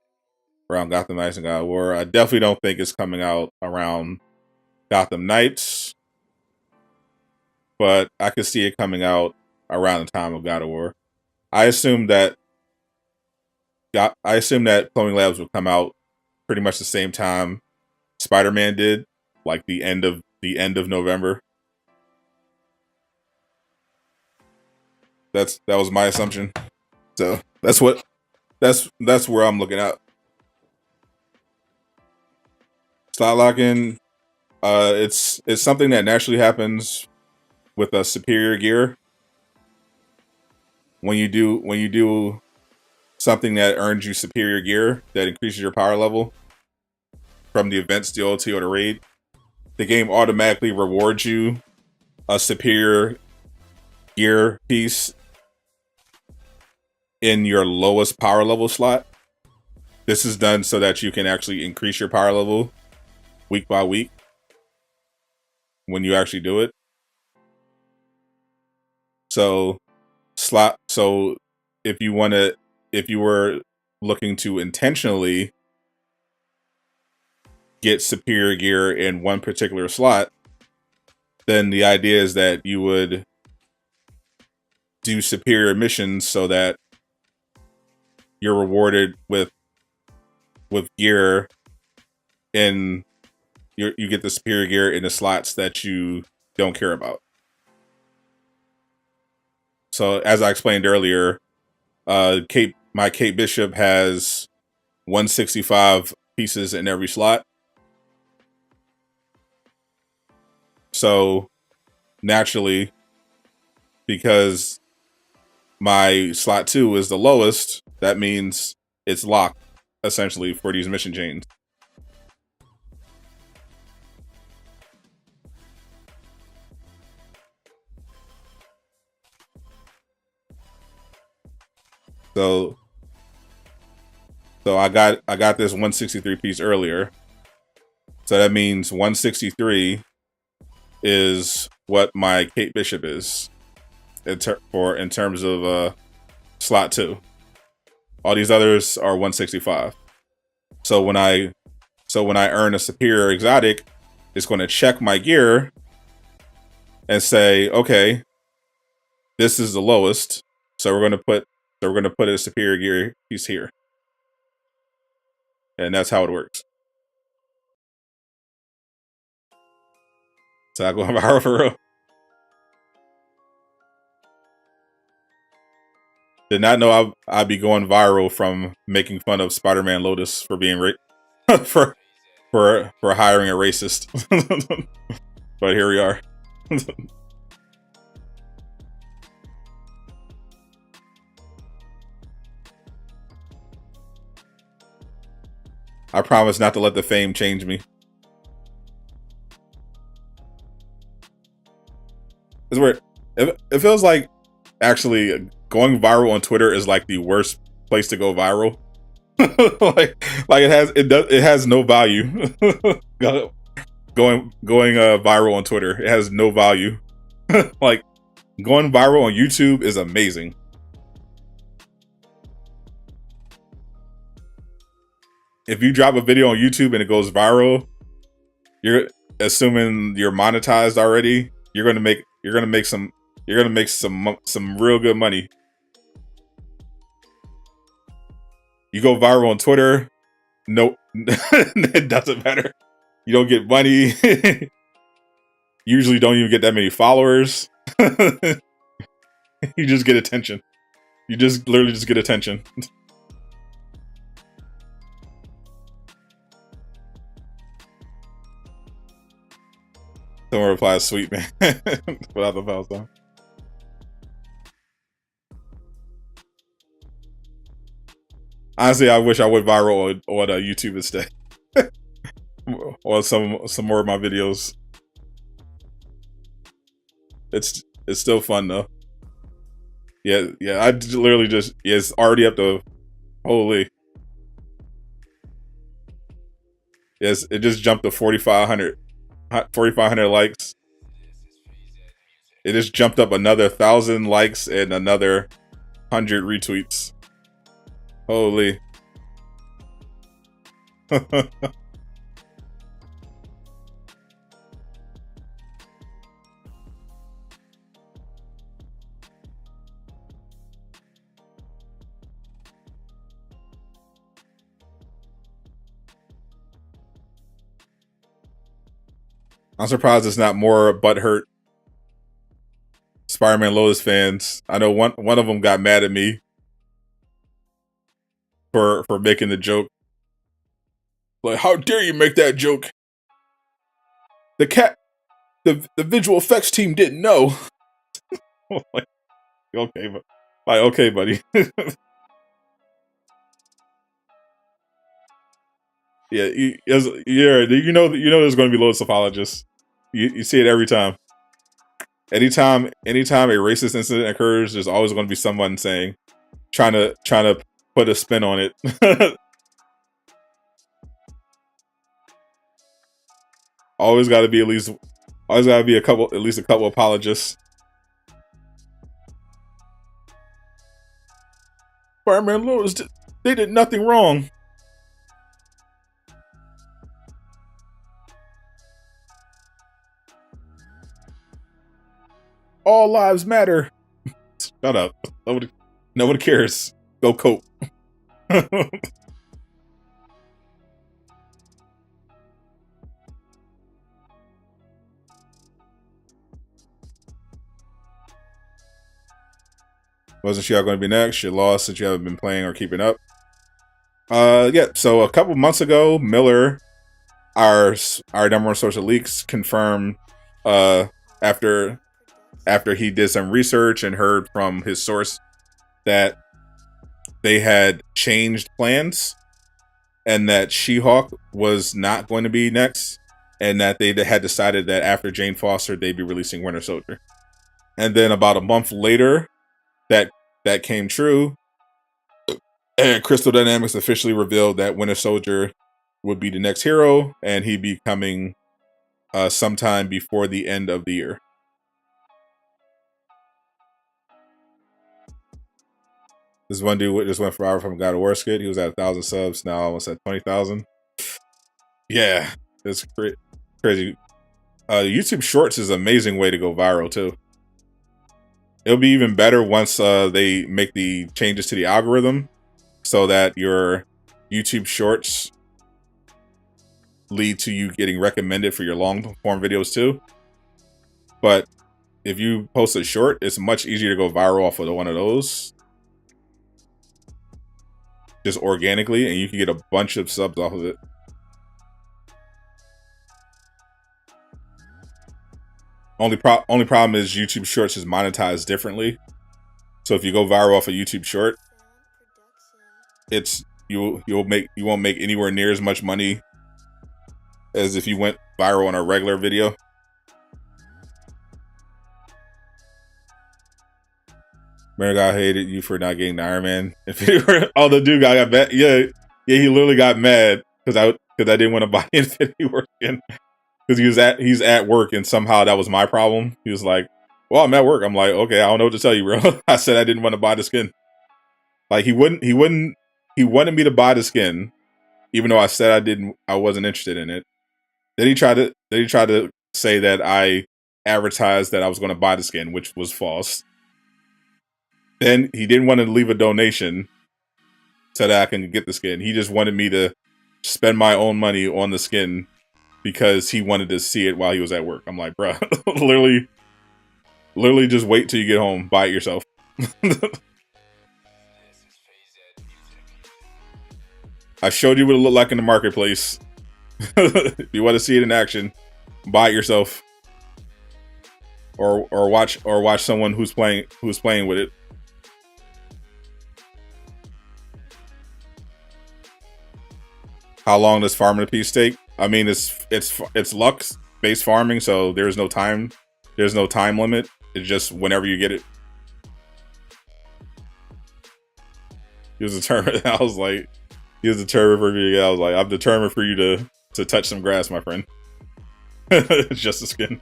around Gotham Knights and God of War. I definitely don't think it's coming out around Gotham Knights, but I could see it coming out around the time of God of War. I assume that Cloning Labs would come out pretty much the same time Spider-Man did, like the end of November. That was my assumption. So that's where I'm looking at. Slot locking, it's something that naturally happens with a superior gear. When you do something that earns you superior gear that increases your power level from the events, the OT, or the raid, the game automatically rewards you a superior gear piece in your lowest power level slot. This is done so that you can actually increase your power level week by week when you actually do it. So if you were looking to intentionally get superior gear in one particular slot, then the idea is that you would do superior missions so that you're rewarded with gear in you get the superior gear in the slots that you don't care about. So as I explained earlier, my Kate Bishop has 165 pieces in every slot. So naturally, because my slot 2 is the lowest, that means it's locked essentially for these mission chains. So I got this 163 piece earlier. So that means 163 is what my Kate Bishop is in terms of slot 2. All these others are 165. So when I earn a superior exotic, it's going to check my gear and say, okay, this is the lowest, so we're going to put a superior gear piece here. And that's how it works. So I go viral for real. Did not know I'd be going viral from making fun of Spider-Man Lotus for being for hiring a racist. But here we are. I promise not to let the fame change me. It's weird. It feels like actually going viral on Twitter is like the worst place to go viral. like it has no value. going viral on Twitter, it has no value. Like going viral on YouTube is amazing. If you drop a video on YouTube and it goes viral, you're assuming you're monetized already. You're gonna make some real good money. You go viral on Twitter, no, it doesn't matter. You don't get money. Usually don't even get that many followers. You just get attention. You just literally just get attention. Someone replies, "Sweet man," without the vowels on. Honestly, I wish I went viral on YouTube instead, or some more of my videos. It's still fun though. Yeah, yeah. I literally just it's already up to holy. Yes, it just jumped to 4,500 likes. It just jumped up another 1,000 likes and another 100 retweets. Holy. I'm surprised it's not more butthurt Spider-Man Lotus fans. I know one of them got mad at me for making the joke. Like, how dare you make that joke? The visual effects team didn't know. Like, okay, but like, okay, buddy. Yeah, you know there's going to be loads of apologists. You see it every time. Anytime a racist incident occurs, there's always going to be someone saying, trying to put a spin on it. Always got to be at least a couple apologists. Spider-Man Lotus, they did nothing wrong. All lives matter. Shut up. Nobody cares. Go cope. Wasn't sure going to be next. You lost since you haven't been playing or keeping up. Yeah. So a couple months ago, Miller, our number one source of leaks, confirmed after he did some research and heard from his source that they had changed plans and that She-Hulk was not going to be next, and that they had decided that after Jane Foster, they'd be releasing Winter Soldier. And then about a month later, that came true, and Crystal Dynamics officially revealed that Winter Soldier would be the next hero, and he'd be coming sometime before the end of the year. This one dude just went viral from God of War skit. He was at 1,000 subs, now almost at 20,000. Yeah, it's crazy. YouTube Shorts is an amazing way to go viral too. It'll be even better once they make the changes to the algorithm so that your YouTube Shorts lead to you getting recommended for your long form videos too. But if you post a short, it's much easier to go viral off of one of those, just organically, and you can get a bunch of subs off of it. Only problem is YouTube Shorts is monetized differently. So if you go viral off a YouTube Short, you won't make anywhere near as much money as if you went viral on a regular video. Remember, I hated you for not getting the Iron Man. Oh, the dude got mad. Yeah, he literally got mad because I didn't want to buy Infinity War skin because he's at work, and somehow that was my problem. He was like, "Well, I'm at work." I'm like, "Okay, I don't know what to tell you, bro." I said I didn't want to buy the skin. Like he wanted me to buy the skin, even though I said I wasn't interested in it. Then he tried to say that I advertised that I was going to buy the skin, which was false. Then he didn't want to leave a donation so that I can get the skin. He just wanted me to spend my own money on the skin because he wanted to see it while he was at work. I'm like, bro, literally just wait till you get home, buy it yourself. I showed you what it looked like in the marketplace. If you want to see it in action, buy it yourself, or watch someone who's playing with it. How long does farming a piece take? I mean, it's luck based farming, so there's no time limit. It's just whenever you get it. He was determined. I was like, he was determined for me. I was like, I'm determined for you to touch some grass, my friend. It's just a skin.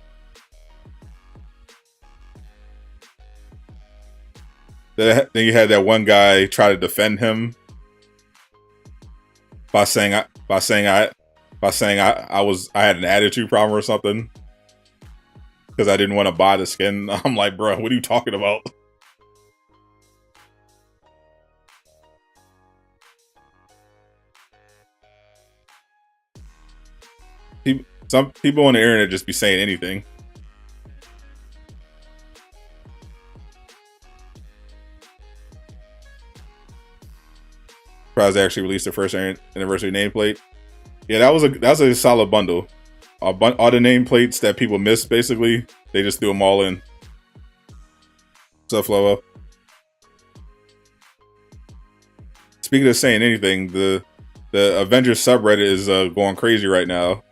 Then you had that one guy try to defend him by saying I had an attitude problem or something because I didn't want to buy the skin. I'm like, bro, what are you talking about? Some people on the internet just be saying anything. Surprised they actually released the first anniversary nameplate. Yeah, that was a solid bundle. All the nameplates that people missed, basically, they just threw them all in. What's up, Flowo? Speaking of saying anything, the Avengers subreddit is going crazy right now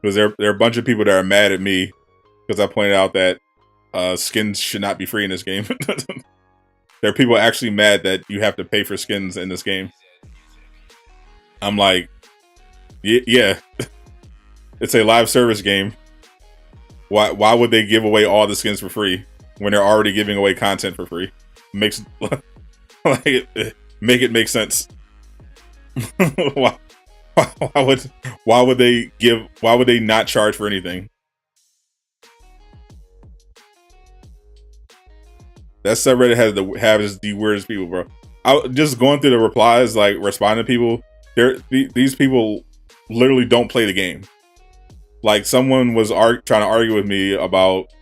because there are a bunch of people that are mad at me because I pointed out that skins should not be free in this game. There are people actually mad that you have to pay for skins in this game. I'm like, yeah, it's a live service game. Why would they give away all the skins for free when they're already giving away content for free? Makes like make it make sense. why would they not charge for anything? That subreddit has the weirdest people, bro. I just going through the replies, like responding to people. These people literally don't play the game. Like someone was trying to argue with me about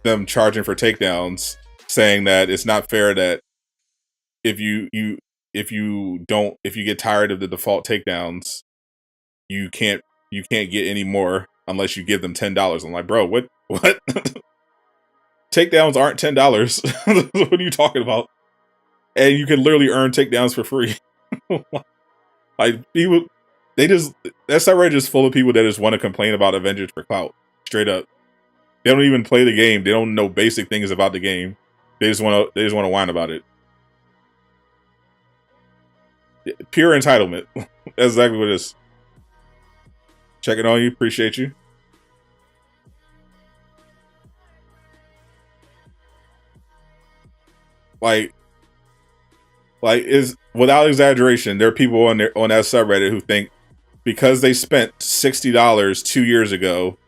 them charging for takedowns, saying that it's not fair that if you get tired of the default takedowns, you can't get any more unless you give them $10. I'm like, bro, what? Takedowns aren't $10. What are you talking about? And you can literally earn takedowns for free. Like people, that subreddit is full of people that just want to complain about Avengers for clout. Straight up, they don't even play the game. They don't know basic things about the game. They just want to whine about it. Pure entitlement. That's exactly what it is. Checking on you. Appreciate you. Like is without exaggeration, there are people on that subreddit who think because they spent $60 2 years ago,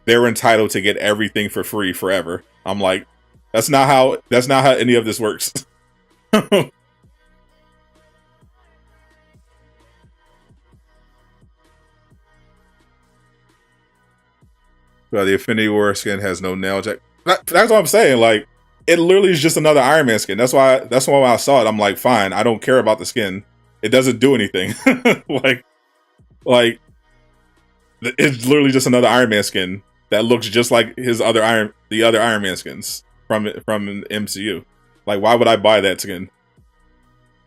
they're entitled to get everything for free forever. I'm like, that's not how any of this works. Well, the Infinity War skin has no nail tech. That's what I'm saying. Like, it literally is just another Iron Man skin. That's why when I saw it, I'm like, fine, I don't care about the skin. It doesn't do anything. like it's literally just another Iron Man skin that looks just like the other Iron Man skins from the MCU. Like, why would I buy that skin?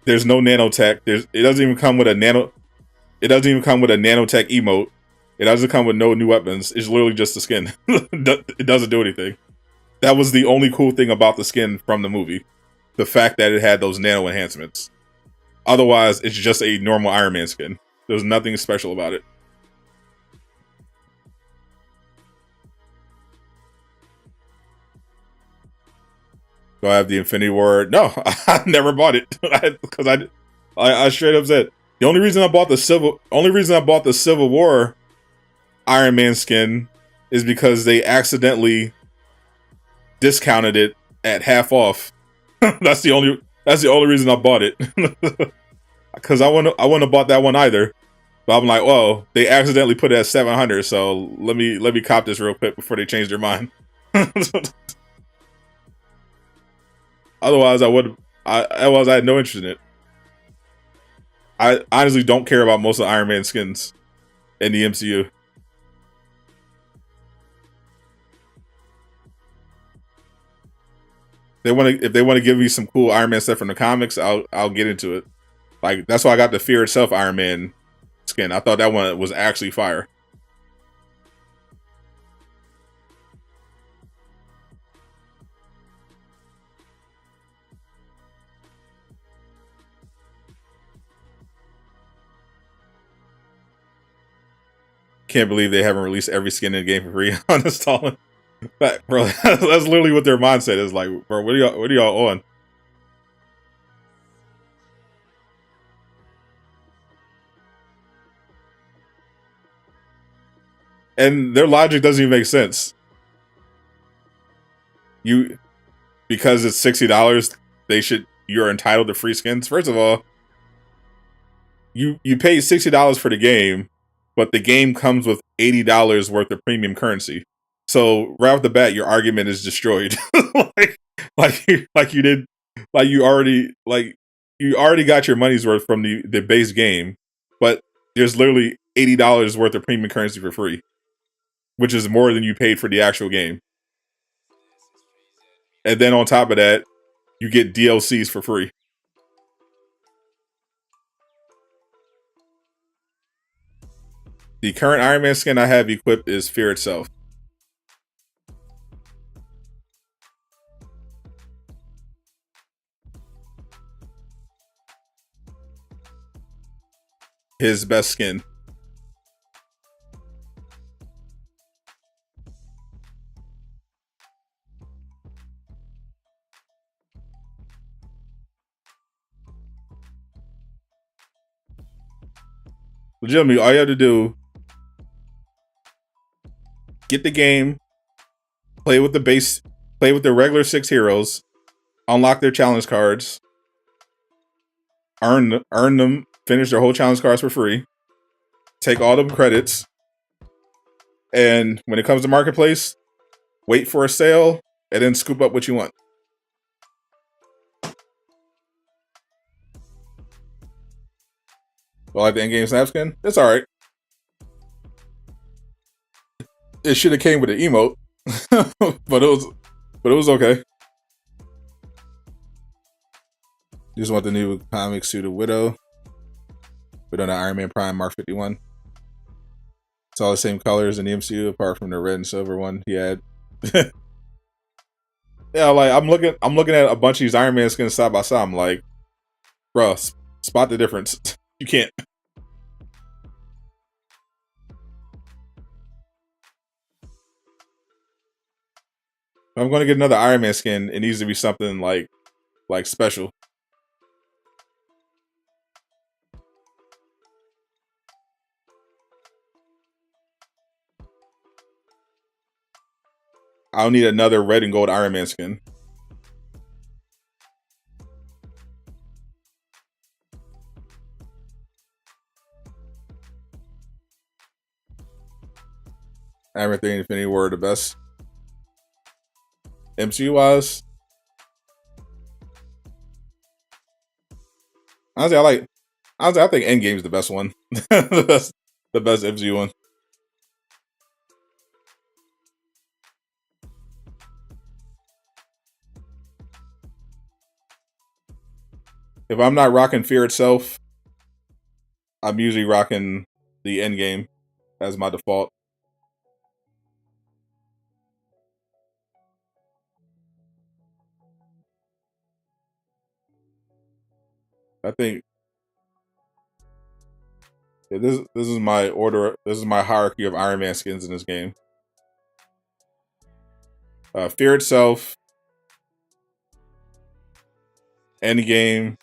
There's no nanotech. It doesn't even come with a nanotech emote. It doesn't come with no new weapons. It's literally just the skin. It doesn't do anything. That was the only cool thing about the skin from the movie. The fact that it had those nano enhancements. Otherwise, it's just a normal Iron Man skin. There's nothing special about it. Do I have the Infinity War? No, I never bought it. Because I straight up said, the only reason I bought the Civil War Iron Man skin is because they accidentally discounted it at half off. That's the only reason I bought it. Because I wouldn't have bought that one either. But I'm like, well, they accidentally put it at 700, so let me cop this real quick before they change their mind. Otherwise, I had no interest in it. I honestly don't care about most of the Iron Man skins in the MCU. If they want to give me some cool Iron Man stuff from the comics, I'll get into it. Like, that's why I got the Fear Itself Iron Man skin. I thought that one was actually fire. Can't believe they haven't released every skin in the game for free on installing. But, bro, that's literally what their mindset is like. Bro, what are y'all on? And their logic doesn't even make sense. Because it's $60, you're entitled to free skins. First of all, you pay $60 for the game, but the game comes with $80 worth of premium currency. So right off the bat, your argument is destroyed. You already got your money's worth from the base game, but there's literally $80 worth of premium currency for free, which is more than you paid for the actual game. And then on top of that, you get DLCs for free. The current Iron Man skin I have equipped is Fear itself. His best skin. Legitimately, all you have to do, get the game, play with the regular 6 heroes, unlock their challenge cards, earn them, finish their whole challenge cards for free, take all them credits, and when it comes to marketplace, wait for a sale, and then scoop up what you want. Well, like the in-game snap skin, it's alright. It should have came with an emote, but it was okay. You just want the new comic suit of Widow. We don't have Iron Man Prime Mark 51. It's all the same colors in the MCU apart from the red and silver one he had. Yeah, like I'm looking at a bunch of these Iron Man skins side by side. I'm like, bro, spot the difference. You can't. If I'm going to get another Iron Man skin, it needs to be something like special. I don't need another red and gold Iron Man skin. Iron Man 3 and Infinity War are the best. MCU wise, honestly, I think Endgame's the best one. the best MCU one. If I'm not rocking Fear itself, I'm usually rocking the Endgame as my default. I think this is my order. This is my hierarchy of Iron Man skins in this game. Fear itself, Endgame,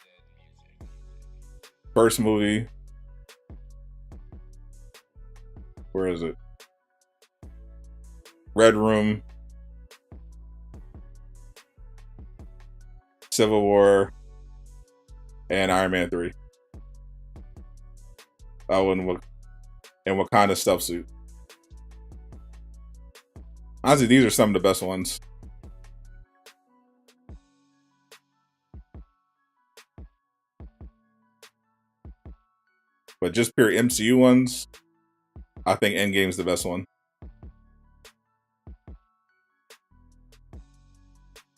first movie. Where is it? Red Room, Civil War, and Iron Man 3. And Wakanda Stealth Suit. Honestly, these are some of the best ones. But just pure MCU ones, I think Endgame's the best one.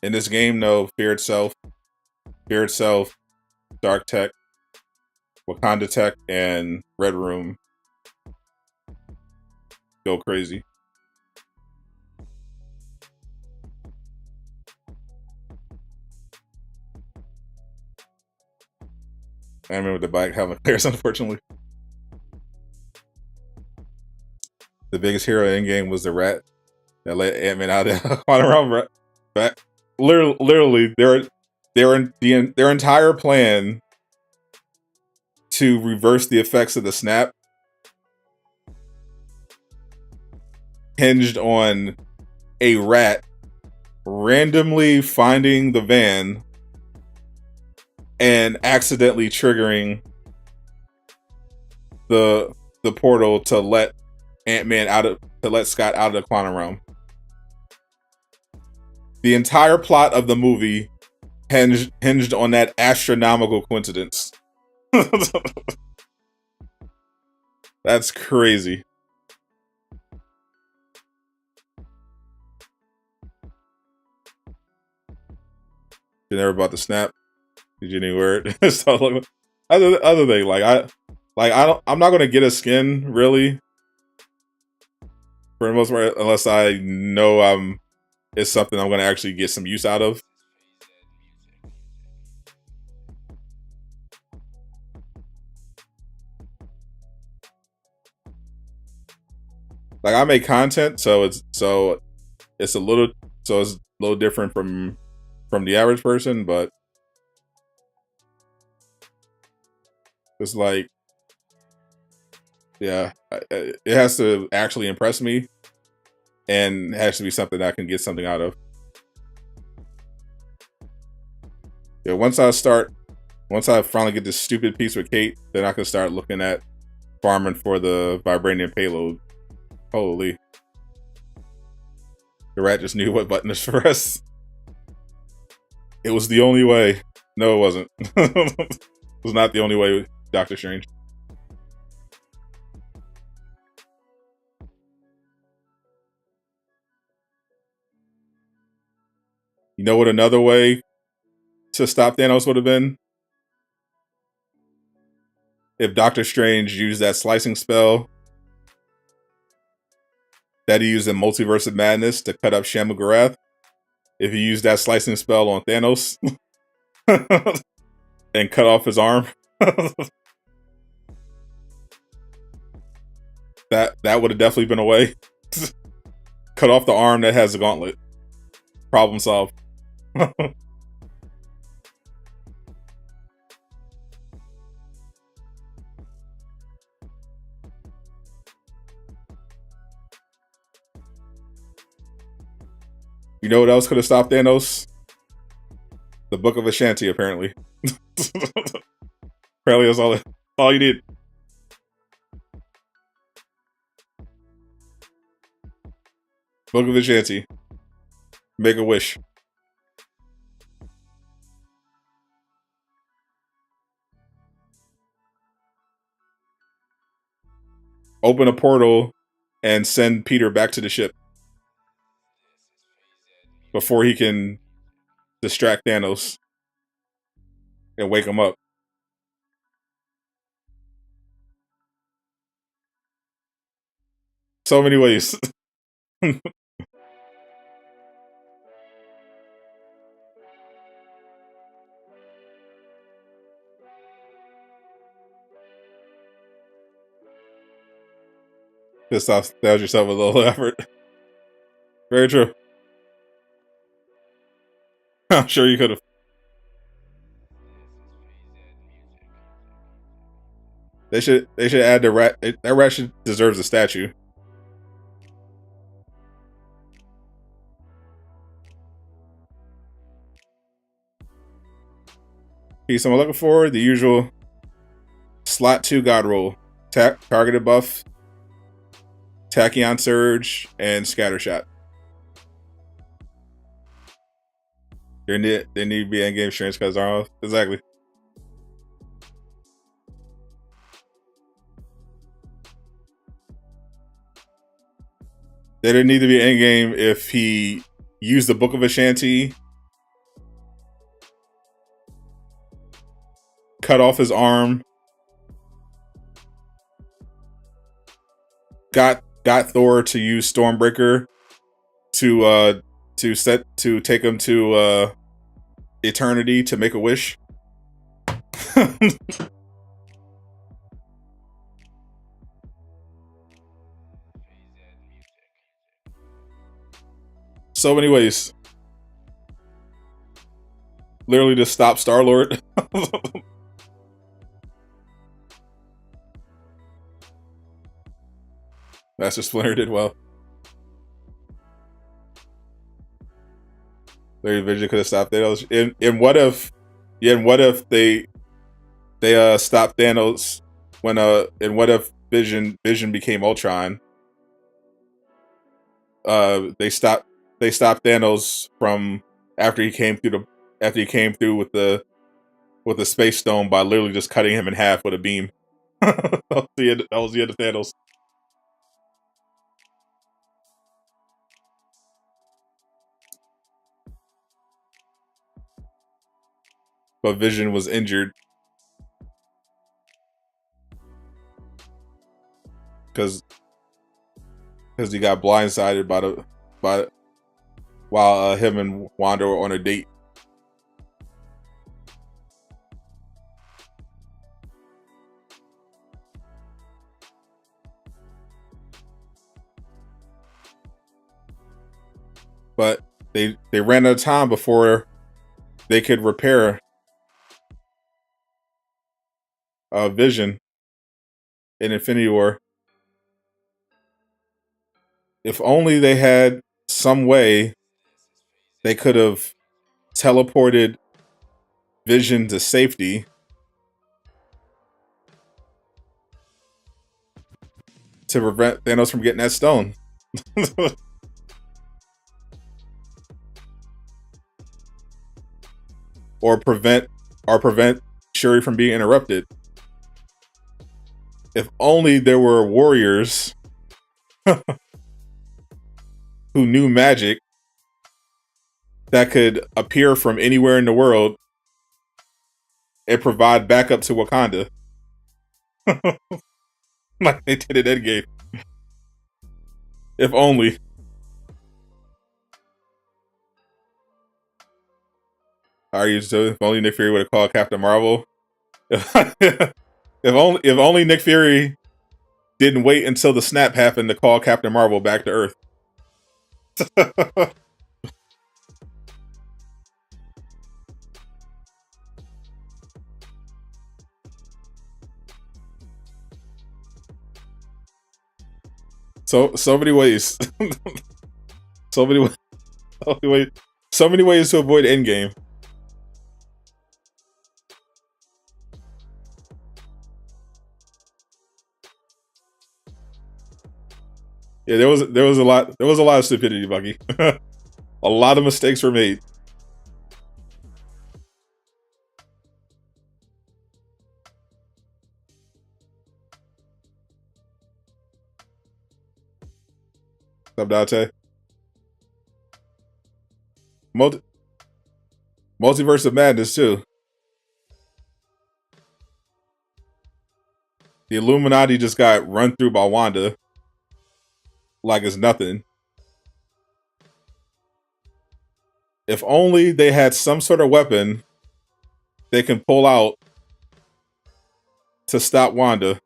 In this game, though, Fear itself, Dark Tech, Wakanda Tech, and Red Room go crazy. I remember the bike having players, unfortunately. the biggest hero in game was the rat that let Ant-Man out of the quantum realm. But literally, their entire plan to reverse the effects of the snap hinged on a rat randomly finding the van and accidentally triggering the portal to let Scott out of the quantum realm. The entire plot of the movie hinged on that astronomical coincidence. That's crazy. You never bought the snap? Did you anywhere? Other thing, I'm not gonna get a skin really, for the most part, unless I know it's something I'm gonna actually get some use out of. Like, I make content, so it's a little different from the average person, but it's like, yeah, it has to actually impress me, and it has to be something I can get something out of. Yeah, once I finally get this stupid piece with Kate, then I can start looking at farming for the vibranium payload. Holy. The rat just knew what button to press. It was the only way. No, it wasn't. It was not the only way, Doctor Strange. You know what another way to stop Thanos would have been? If Doctor Strange used that slicing spell that he used in Multiverse of Madness to cut up Shamu-Gorath. If he used that slicing spell on Thanos and cut off his arm, that would have definitely been a way. Cut off the arm that has the gauntlet. Problem solved. You know what else could have stopped Thanos? The Book of Ashanti, apparently. Apparently that's all you need. Book of Ashanti. Make a wish. Open a portal and send Peter back to the ship before he can distract Thanos and wake him up. So many ways. Pissed off, that yourself a little effort. Very true. I'm sure you could have. They should add the rat. That rat deserves a statue. Piece I'm looking for, the usual slot 2 Godroll. Targeted buff, Tachyon Surge, and Scattershot. They need to be in-game strengths because they're off. Exactly. They didn't need to be in-game if he used the Book of Ashanti, cut off his arm, got Thor to use Stormbreaker to take him to eternity to make a wish. So many ways. Literally just stop Star-Lord. Master Splinter did well. Larry Vision could have stopped Thanos. And what if, and what if they stopped Thanos when and what if Vision became Ultron? They stopped Thanos from after he came through with the Space Stone by literally just cutting him in half with a beam. That was the end of Thanos. But Vision was injured because he got blindsided by while him and Wanda were on a date. But they ran out of time before they could repair Vision in Infinity War. If only they had some way they could have teleported Vision to safety to prevent Thanos from getting that stone. or prevent Shuri from being interrupted. If only there were warriors who knew magic that could appear from anywhere in the world and provide backup to Wakanda. Like they did in Endgame. If only. How are you doing? If only Nick Fury would have called Captain Marvel. If only Nick Fury didn't wait until the snap happened to call Captain Marvel back to Earth. So many ways. so many ways to avoid Endgame. Yeah, there was a lot of stupidity, Bucky. A lot of mistakes were made. What's up, Dante? Multiverse of Madness too. The Illuminati just got run through by Wanda like it's nothing. If only they had some sort of weapon they can pull out to stop Wanda.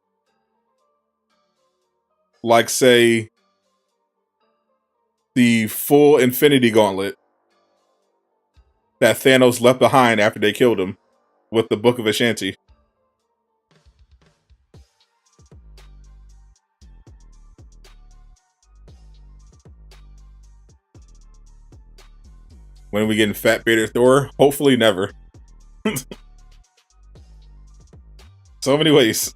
Like, say, the full Infinity Gauntlet that Thanos left behind after they killed him with the Book of Ashanti. When are we getting Fat Vader Thor? Hopefully never. So many ways.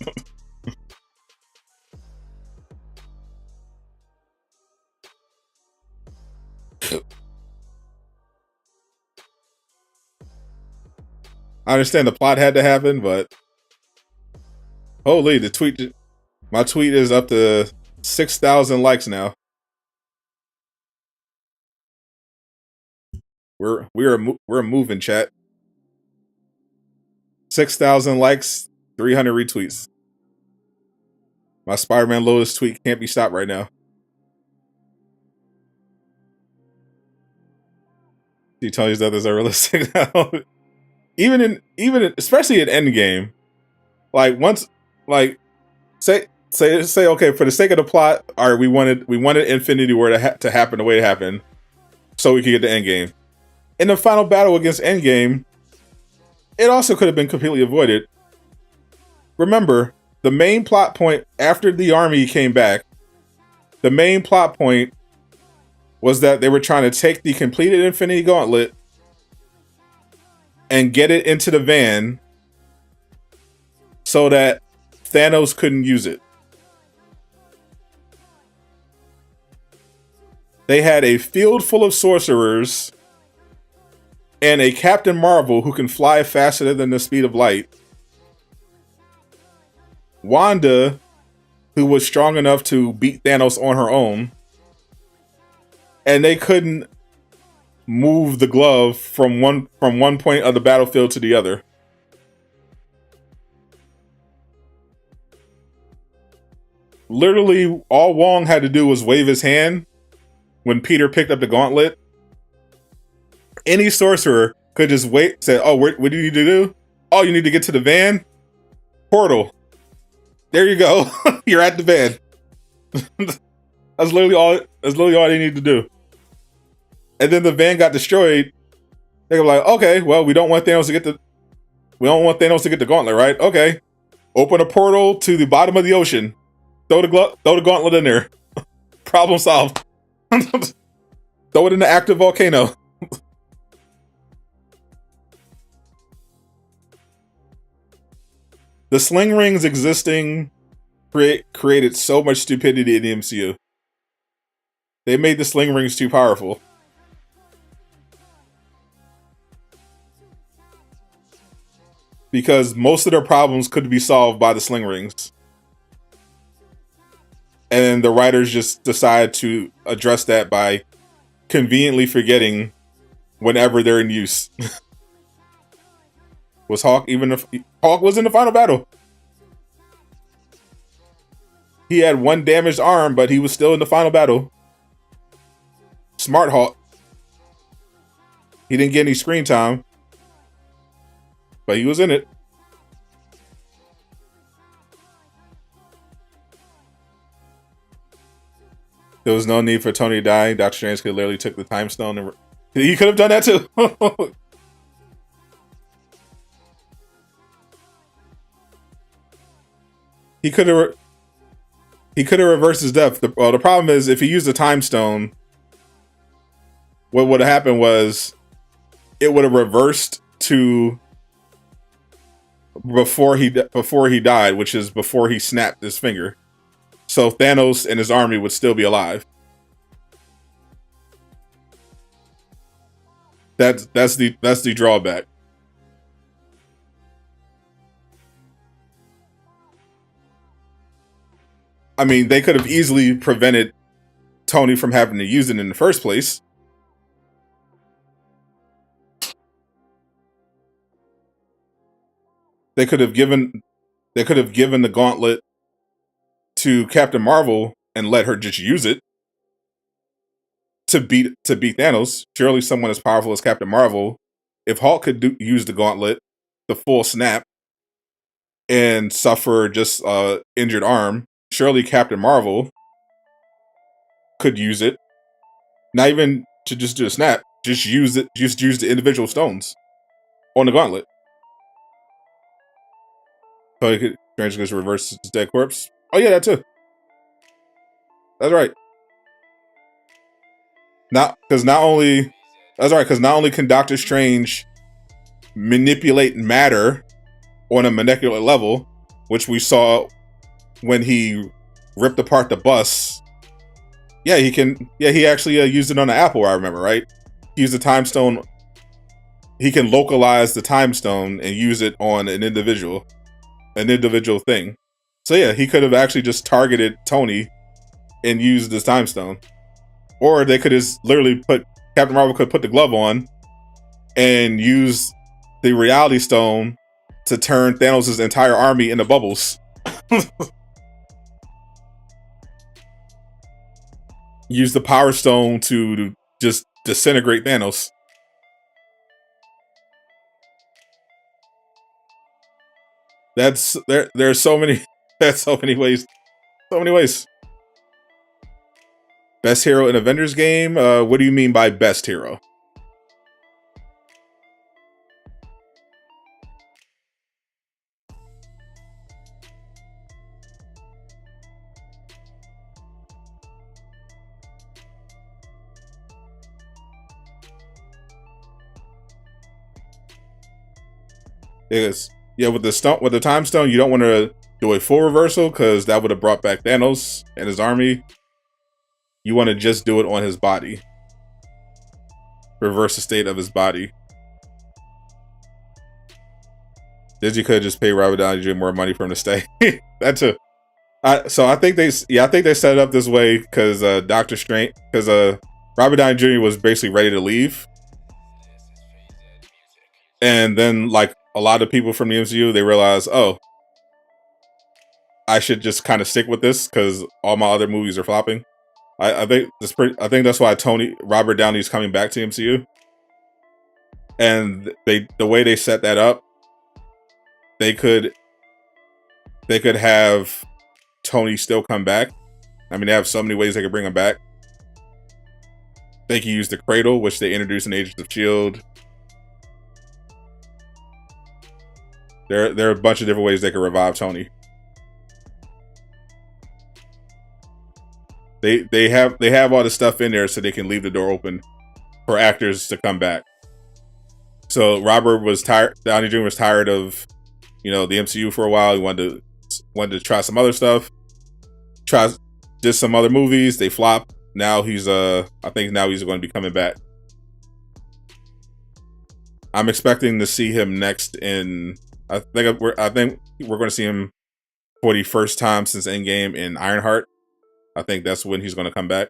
I understand the plot had to happen, but holy, my tweet is up to 6,000 likes now. We're moving, chat. 6,000 likes, 300 retweets. My Spider-Man Lotus tweet can't be stopped right now. He tells you that there's a realistic now. even especially in Endgame, like once, like say okay, for the sake of the plot, all right, we wanted Infinity War to happen the way it happened. so we could get the end game. In the final battle against Endgame, it also could have been completely avoided. Remember, the main plot point after the army came back, the main plot point was that they were trying to take the completed Infinity Gauntlet and get it into the van so that Thanos couldn't use it. They had a field full of sorcerers and a Captain Marvel who can fly faster than the speed of light. Wanda, who was strong enough to beat Thanos on her own. And they couldn't move the glove from one point of the battlefield to the other. Literally, all Wong had to do was wave his hand when Peter picked up the gauntlet. Any sorcerer could just wait, say, oh, what do you need to do? Oh, you need to get to the van? Portal. There you go. You're at the van. That's literally all they need to do. And then the van got destroyed. They were like, okay, well, we don't want Thanos to get the gauntlet, right? Okay. Open a portal to the bottom of the ocean. Throw the gauntlet in there. Problem solved. Throw it in the active volcano. The sling rings existing created so much stupidity in the MCU. They made the sling rings too powerful. Because most of their problems could be solved by the sling rings. And the writers just decide to address that by conveniently forgetting whenever they're in use. Was Hawk even if Hawk was in the final battle? He had one damaged arm, but he was still in the final battle. Smart Hawk. He didn't get any screen time, but he was in it. There was no need for Tony to die. Doctor Strange could literally took the time stone and he could have done that too. He could have reversed his death. The problem is if he used the time stone, what would have happened was it would have reversed to before he died, which is before he snapped his finger. So Thanos and his army would still be alive. That's the drawback. I mean, they could have easily prevented Tony from having to use it in the first place. They could have given the gauntlet to Captain Marvel and let her just use it to beat Thanos. Surely someone as powerful as Captain Marvel, if Hulk could use the gauntlet, the full snap, and suffer just injured arm, surely Captain Marvel could use it. Not even to just do a snap, just use it. Just use the individual stones on the gauntlet. So he could just reverse his dead corpse. Oh yeah, that too. That's right. Not only can Doctor Strange manipulate matter on a molecular level, which we saw when he ripped apart the bus. Yeah, he can. Yeah, he actually used it on the apple. I remember, right? He used the time stone. He can localize the time stone and use it on an individual thing. So yeah, he could have actually just targeted Tony and used this time stone. Or they could just literally Captain Marvel could put the glove on and use the reality stone to turn Thanos' entire army into bubbles. Use the power stone to just disintegrate Thanos. There's so many ways. So many ways. Best hero in Avengers game? What do you mean by best hero? Because yeah, with the time stone, you don't want to do a full reversal because that would have brought back Thanos and his army. You want to just do it on his body. Reverse the state of his body. Disney could just pay Robert Downey Jr. more money for him to stay. That's a. So I think they set it up this way because Doctor Strange, because Robert Downey Jr. was basically ready to leave, and then like a lot of people from the MCU, they realized, oh, I should just kind of stick with this because all my other movies are flopping. I think that's why Robert Downey's coming back to MCU, and the way they set that up, they could have Tony still come back. I mean, they have so many ways they could bring him back. They can use the Cradle, which they introduced in Agents of S.H.I.E.L.D. There are a bunch of different ways they could revive Tony. They have all the stuff in there so they can leave the door open for actors to come back. So Downey Jr. was tired of, the MCU for a while. He wanted to try some other stuff. Did some other movies. They flopped. Now he's I think now he's going to be coming back. I'm expecting to see him next in. I think we're going to see him for the first time since Endgame in Ironheart. I think that's when he's going to come back.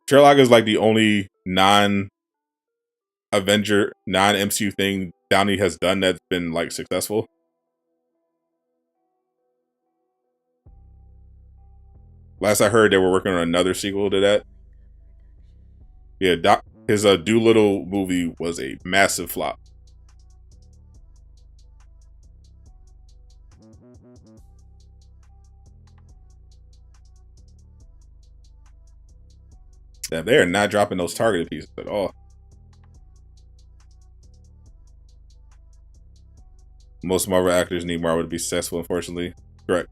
Sherlock is like the only non-Avenger, non-MCU thing Downey has done that's been like successful. Last I heard, they were working on another sequel to that. Yeah, his Doolittle movie was a massive flop. Yeah, they are not dropping those targeted pieces at all. Most Marvel actors need Marvel to be successful, unfortunately. Correct.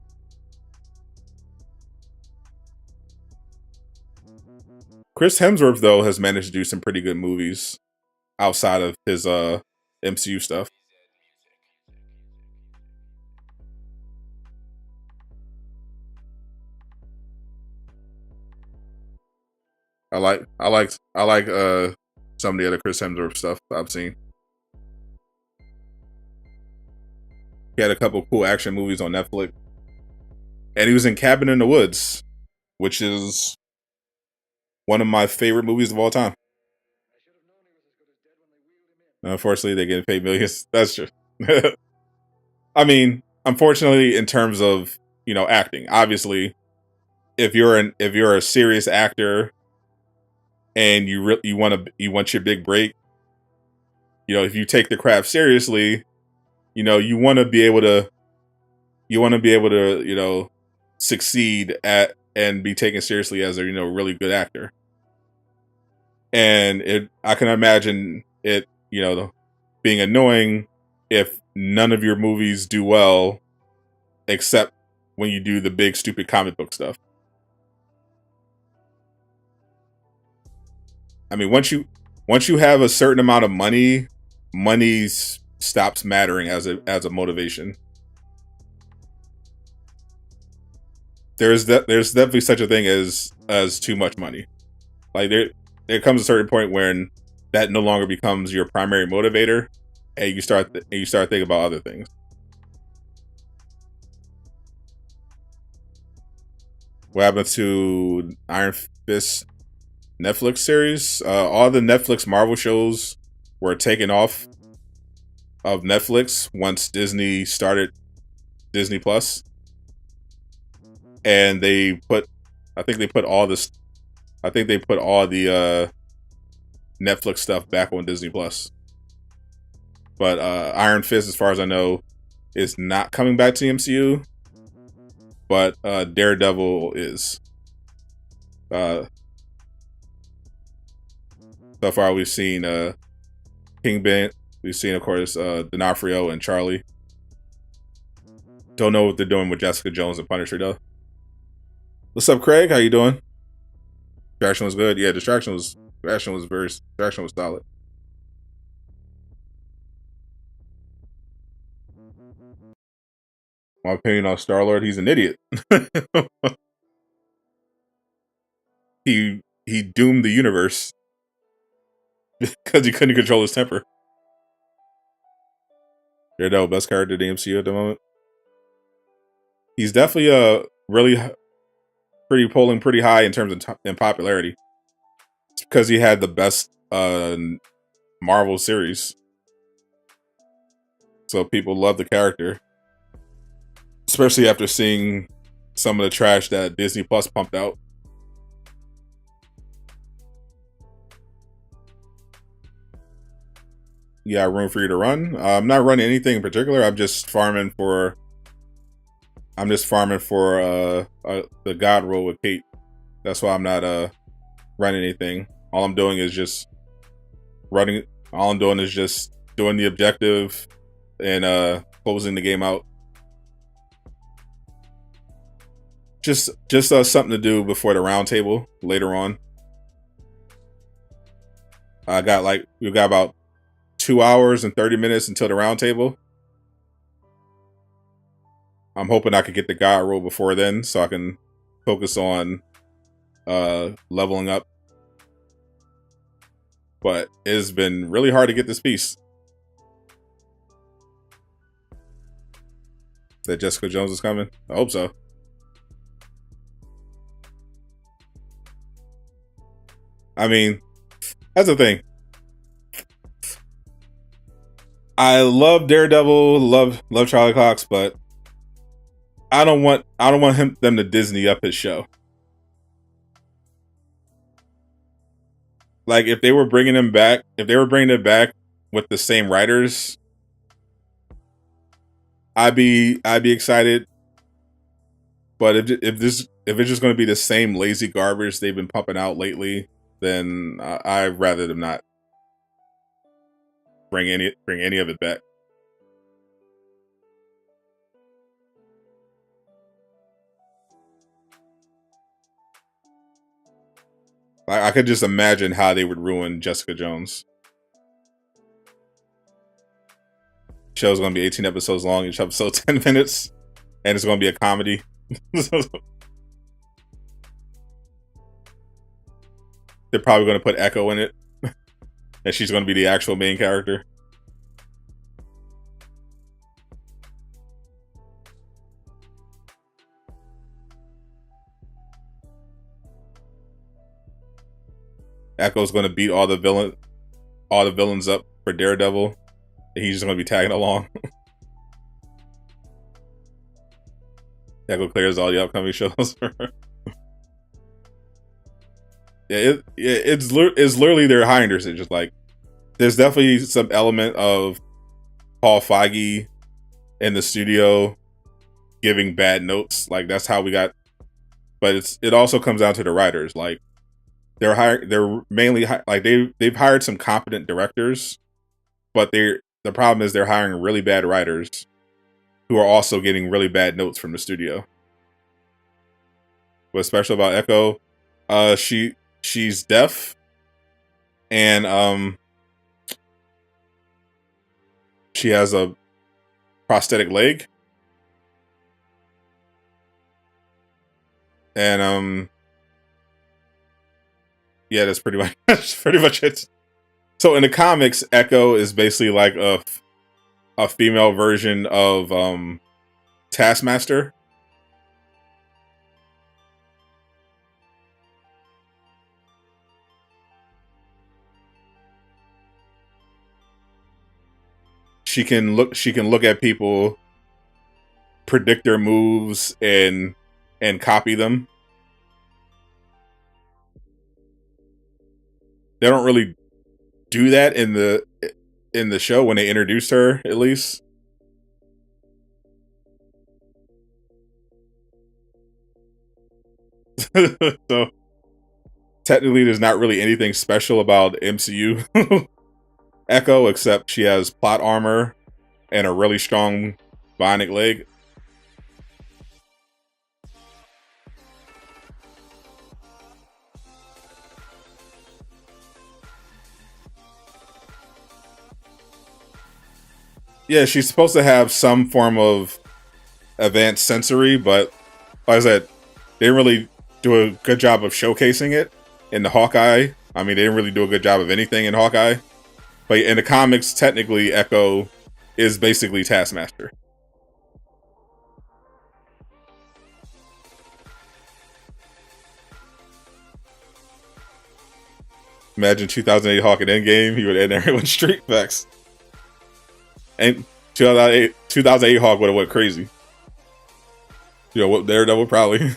Chris Hemsworth, though, has managed to do some pretty good movies outside of his MCU stuff. I like some of the other Chris Hemsworth stuff I've seen. He had a couple cool action movies on Netflix. And he was in Cabin in the Woods, which is one of my favorite movies of all time. Unfortunately, they get paid millions. That's true. I mean, unfortunately, in terms of, acting, obviously, if you're a serious actor and you want your big break, if you take the craft seriously, you want to be able to succeed at and be taken seriously as a really good actor. And I can imagine it being annoying if none of your movies do well except when you do the big stupid comic book stuff. I mean, once you have a certain amount of money stops mattering as a motivation. There's definitely such a thing as too much money. Like there comes a certain point when that no longer becomes your primary motivator, and you start thinking about other things. What happened to Iron Fist Netflix series? All the Netflix Marvel shows were taken off of Netflix once Disney started Disney Plus, and I think they put all the Netflix stuff back on Disney Plus. But Iron Fist, as far as I know, is not coming back to the MCU. But Daredevil is. So far, we've seen Kingpin. We've seen, of course, D'Onofrio and Charlie. Don't know what they're doing with Jessica Jones and Punisher though. What's up, Craig? How you doing? Distraction was good. Yeah, Distraction was solid. My opinion on Star-Lord, he's an idiot. he doomed the universe because he couldn't control his temper. Daredevil, best character in the MCU at the moment. He's definitely polling pretty high in terms of in popularity. It's because he had the best Marvel series, so people love the character, especially after seeing some of the trash that Disney Plus pumped out. Yeah, room for you to run. I'm not running anything in particular. I'm just farming for the Godroll with Kate. That's why I'm not running anything. All I'm doing is just running. All I'm doing is just doing the objective and closing the game out. Just something to do before the round table later on. We've got about 2 hours and 30 minutes until the round table. I'm hoping I could get the God roll before then so I can focus on leveling up. But it's been really hard to get this piece. That Jessica Jones is coming? I hope so. I mean, that's the thing. I love Daredevil, love Charlie Cox, but I don't want them to Disney up his show. Like if they were bringing it back with the same writers, I'd be excited. But if it's just going to be the same lazy garbage they've been pumping out lately, then I'd rather them not bring any of it back. I could just imagine how they would ruin Jessica Jones. Show's going to be 18 episodes long, each episode 10 minutes, and it's going to be a comedy. They're probably going to put Echo in it, and she's going to be the actual main character. Echo's going to beat all the villains up for Daredevil, and he's just going to be tagging along. Echo clears all the upcoming shows. It's literally their hiring decisions. Like, there's definitely some element of Paul Feige in the studio giving bad notes. Like, that's how we got. But it also comes down to the writers. Like, they're mainly like they've hired some competent directors, but the problem is they're hiring really bad writers who are also getting really bad notes from the studio. What's special about Echo? She's deaf, and she has a prosthetic leg, and yeah, that's pretty much it. So in the comics, Echo is basically like a female version of Taskmaster. She can look at people, predict their moves, and copy them. They don't really do that in the show when they introduced her, at least. So technically there's not really anything special about MCU Echo, except she has plot armor and a really strong bionic leg. Yeah, she's supposed to have some form of advanced sensory, but like I said, they didn't really do a good job of showcasing it in the Hawkeye. I mean, they didn't really do a good job of anything in Hawkeye. But in the comics, technically, Echo is basically Taskmaster. Imagine 2008 Hawk and Endgame, he would end everyone's streak facts. And 2008 Hawk would have went crazy. You know, what Daredevil probably.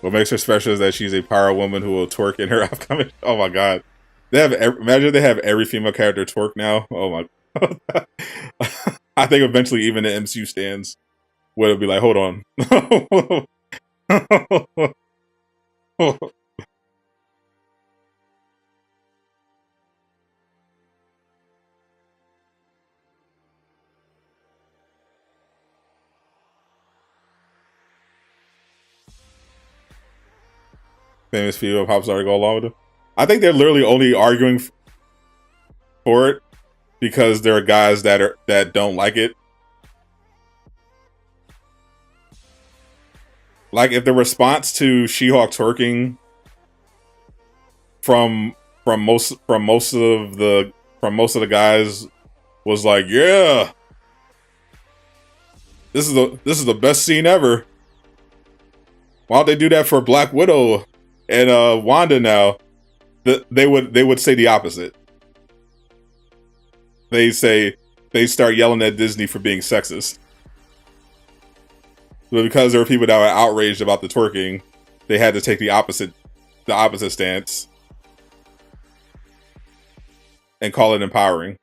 What makes her special is that she's a power woman who will twerk in her upcoming. Oh my god, imagine they have every female character twerk now. Oh my. I think eventually even the MCU stands would be like, hold on. Famous female pop star to go along with them. I think they're literally only arguing for it because there are guys that don't like it. Like if the response to She-Hulk twerking from most of the guys was like, yeah, this is the best scene ever. Why don't they do that for Black Widow and Wanda now? They would say the opposite. They start yelling at Disney for being sexist. But because there were people that were outraged about the twerking, they had to take the opposite stance and call it empowering.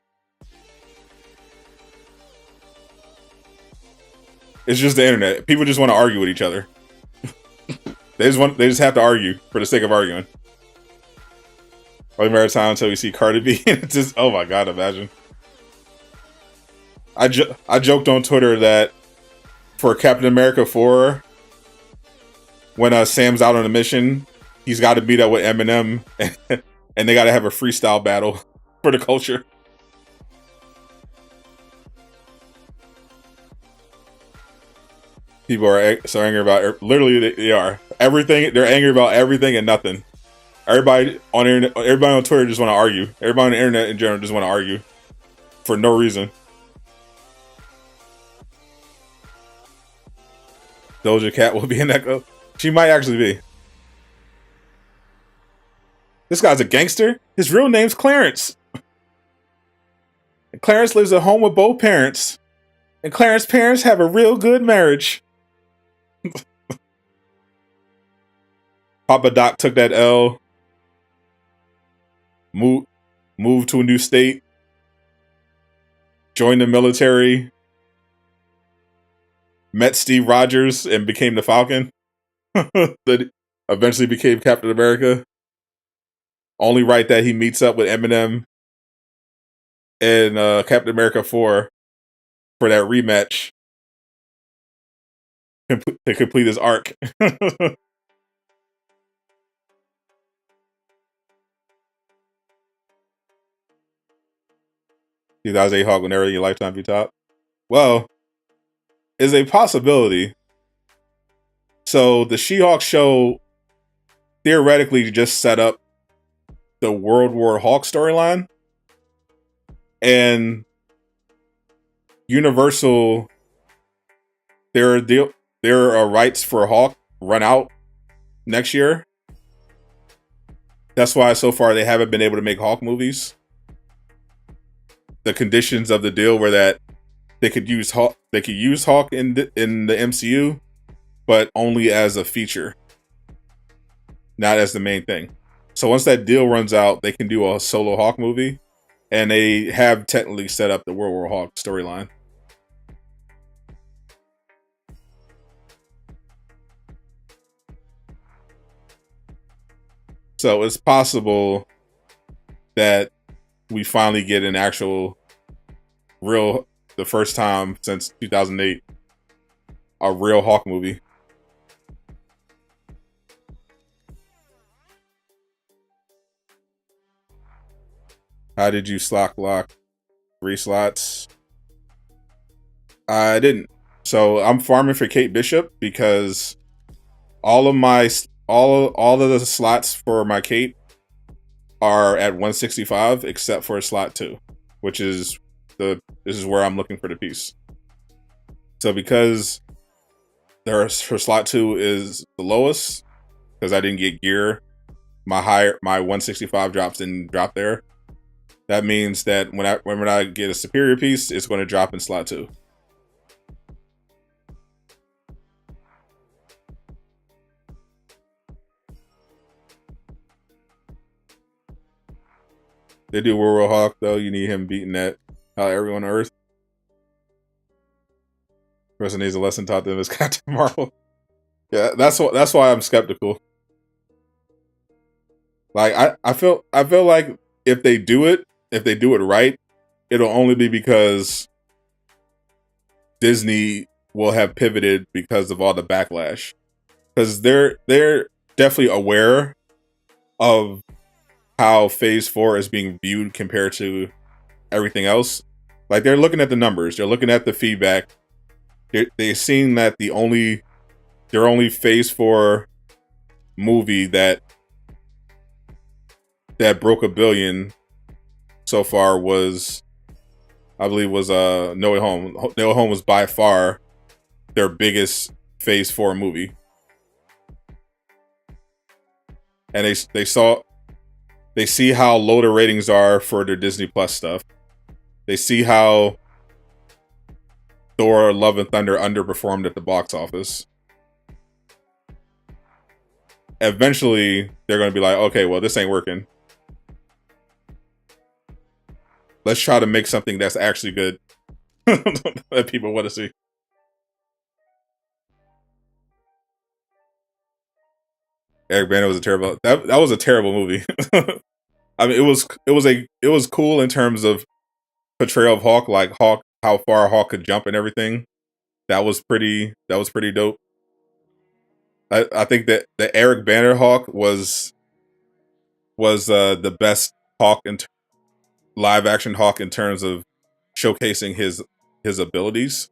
It's just the internet. People just want to argue with each other. They just have to argue for the sake of arguing. Only matter of time until we see Cardi B. It's just, oh my god, imagine. I joked on Twitter that for Captain America 4, when Sam's out on a mission, he's got to meet up with Eminem, and they got to have a freestyle battle for the culture. People are so angry about literally they are everything. They're angry about everything and nothing. Everybody on Twitter just want to argue. Everybody on the internet in general just want to argue for no reason. Doja Cat will be in Echo. She might actually be. This guy's a gangster. His real name's Clarence. And Clarence lives at home with both parents. And Clarence's parents have a real good marriage. Papa Doc took that L. Moved to a new state. Joined the military. Met Steve Rogers and became the Falcon. That eventually became Captain America. Only right that he meets up with Eminem in Captain America 4 for that rematch to complete his arc. 2008 Hawk will never in your lifetime be top. Well, is a possibility. So the She-Hulk show theoretically just set up the World War Hulk storyline, and Universal, their rights for Hulk run out next year. That's why so far they haven't been able to make Hulk movies. The conditions of the deal were that they could use Hulk in the MCU, but only as a feature, not as the main thing. So once that deal runs out, they can do a solo Hulk movie, and they have technically set up the World War Hulk storyline. So it's possible that we finally get an actual real, the first time since 2008, a real Hawk movie. How did you slot lock 3 slots? I didn't. So I'm farming for Kate Bishop because all of the slots for my Kate are at 165 except for slot 2, which is this is where I'm looking for the piece. So because her slot 2 is the lowest, because I didn't get gear, my 165 drops didn't drop there. That means that when I get a superior piece, it's going to drop in slot 2. They do World Hawk though. You need him beating that everyone on Earth. Person needs a lesson taught them is Captain Marvel. Yeah, that's why I'm skeptical. Like I feel like if they do it right, it'll only be because Disney will have pivoted because of all the backlash. Because they're definitely aware of how Phase 4 is being viewed compared to everything else. Like they're looking at the numbers, they're looking at the feedback. They're seeing that their only Phase 4 movie that broke $1 billion so far was, I believe, No Way Home. No Way Home was by far their biggest Phase 4 movie, and they see how low the ratings are for their Disney Plus stuff. They see how Thor: Love and Thunder underperformed at the box office. Eventually, they're going to be like, okay, well, this ain't working. Let's try to make something that's actually good that people want to see. Eric Bana was a terrible. That was a terrible movie. I mean, it was cool in terms of portrayal of Hawk, like Hawk, how far Hawk could jump and everything. That was pretty dope. I think that the Eric Banner Hawk was the best Hawk live action Hawk in terms of showcasing his abilities.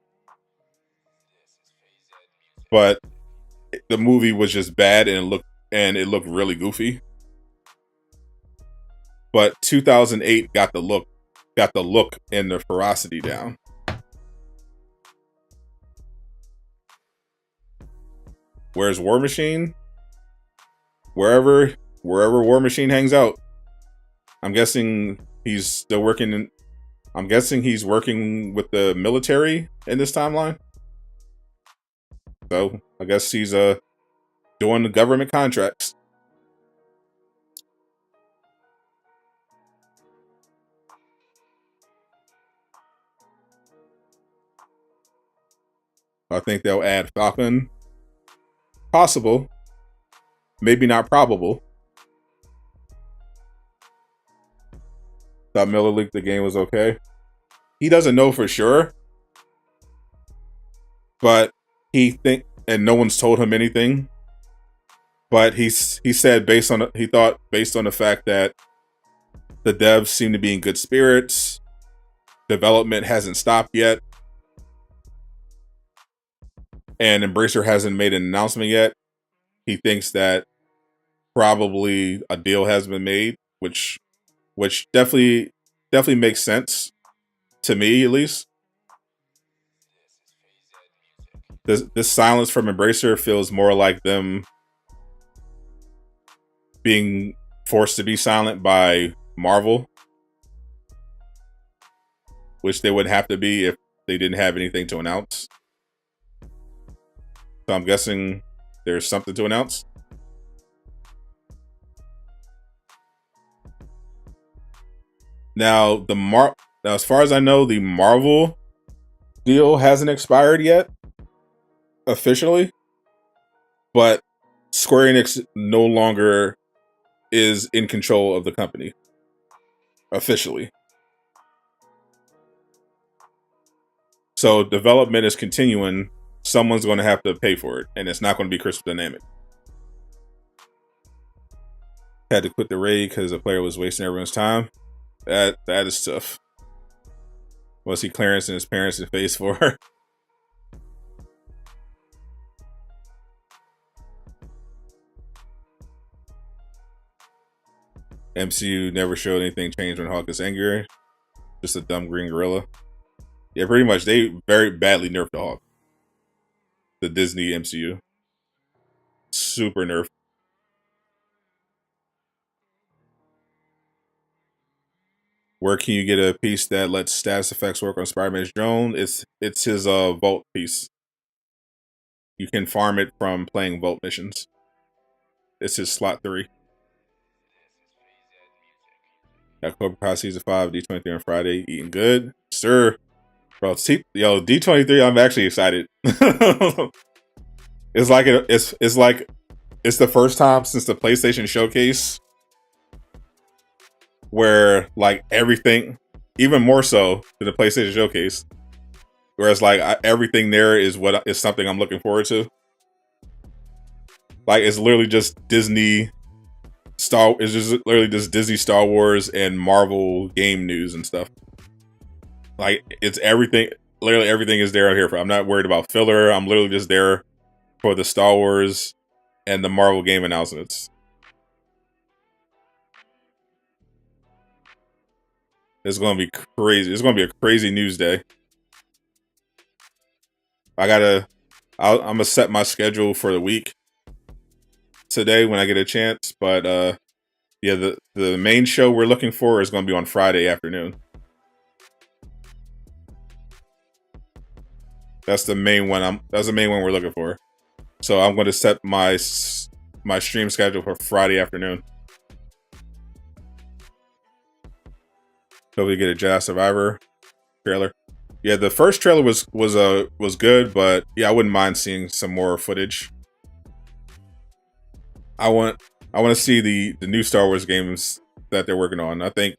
But the movie was just bad and it looked really goofy. But 2008 got the look and the ferocity down. Where's War Machine? Wherever War Machine hangs out. I'm guessing he's still working I'm guessing he's working with the military in this timeline. So I guess he's doing the government contracts. I think they'll add Falcon. Possible. Maybe not probable. Thought Miller leaked the game was okay. He doesn't know for sure. But and no one's told him anything. But he said based on the fact that the devs seem to be in good spirits, development hasn't stopped yet, and Embracer hasn't made an announcement yet, he thinks that probably a deal has been made, which definitely makes sense to me, at least. This silence from Embracer feels more like them being forced to be silent by Marvel, which they would have to be if they didn't have anything to announce. So I'm guessing there's something to announce. Now, as far as I know, the Marvel deal hasn't expired yet, officially. But Square Enix no longer is in control of the company officially. So development is continuing. Someone's going to have to pay for it, and it's not going to be Crystal Dynamic. Had to quit the raid because the player was wasting everyone's time. That is tough. Want to see Clarence and his parents in Phase 4. MCU never showed anything change when Hulk is angry. Just a dumb green gorilla. Yeah, pretty much. They very badly nerfed the Hulk. The Disney MCU. Super nerfed. Where can you get a piece that lets status effects work on Spider-Man's drone? It's his Vault piece. You can farm it from playing Vault missions. It's his slot 3. Got Cobra Kai Season 5, D23 on Friday. Eating good. Sir. Bro, yo, D23, I'm actually excited. It's like it's the first time since the PlayStation Showcase where like everything, even more so than the PlayStation Showcase, whereas like everything there is something I'm looking forward to. Like it's literally just Disney it's just literally just Disney Star Wars and Marvel game news and stuff. Like it's everything, literally everything is there out here for. I'm not worried about filler. I'm literally just there for the Star Wars and the Marvel game announcements. It's going to be crazy. It's going to be a crazy news day. I'm going to set my schedule for the week today when I get a chance. But yeah, the main show we're looking for is going to be on Friday afternoon. That's the main one. That's the main one we're looking for. So I'm going to set my stream schedule for Friday afternoon. Hopefully get a Jedi Survivor trailer. Yeah, the first trailer was good, but yeah, I wouldn't mind seeing some more footage. I want to see the new Star Wars games that they're working on. I think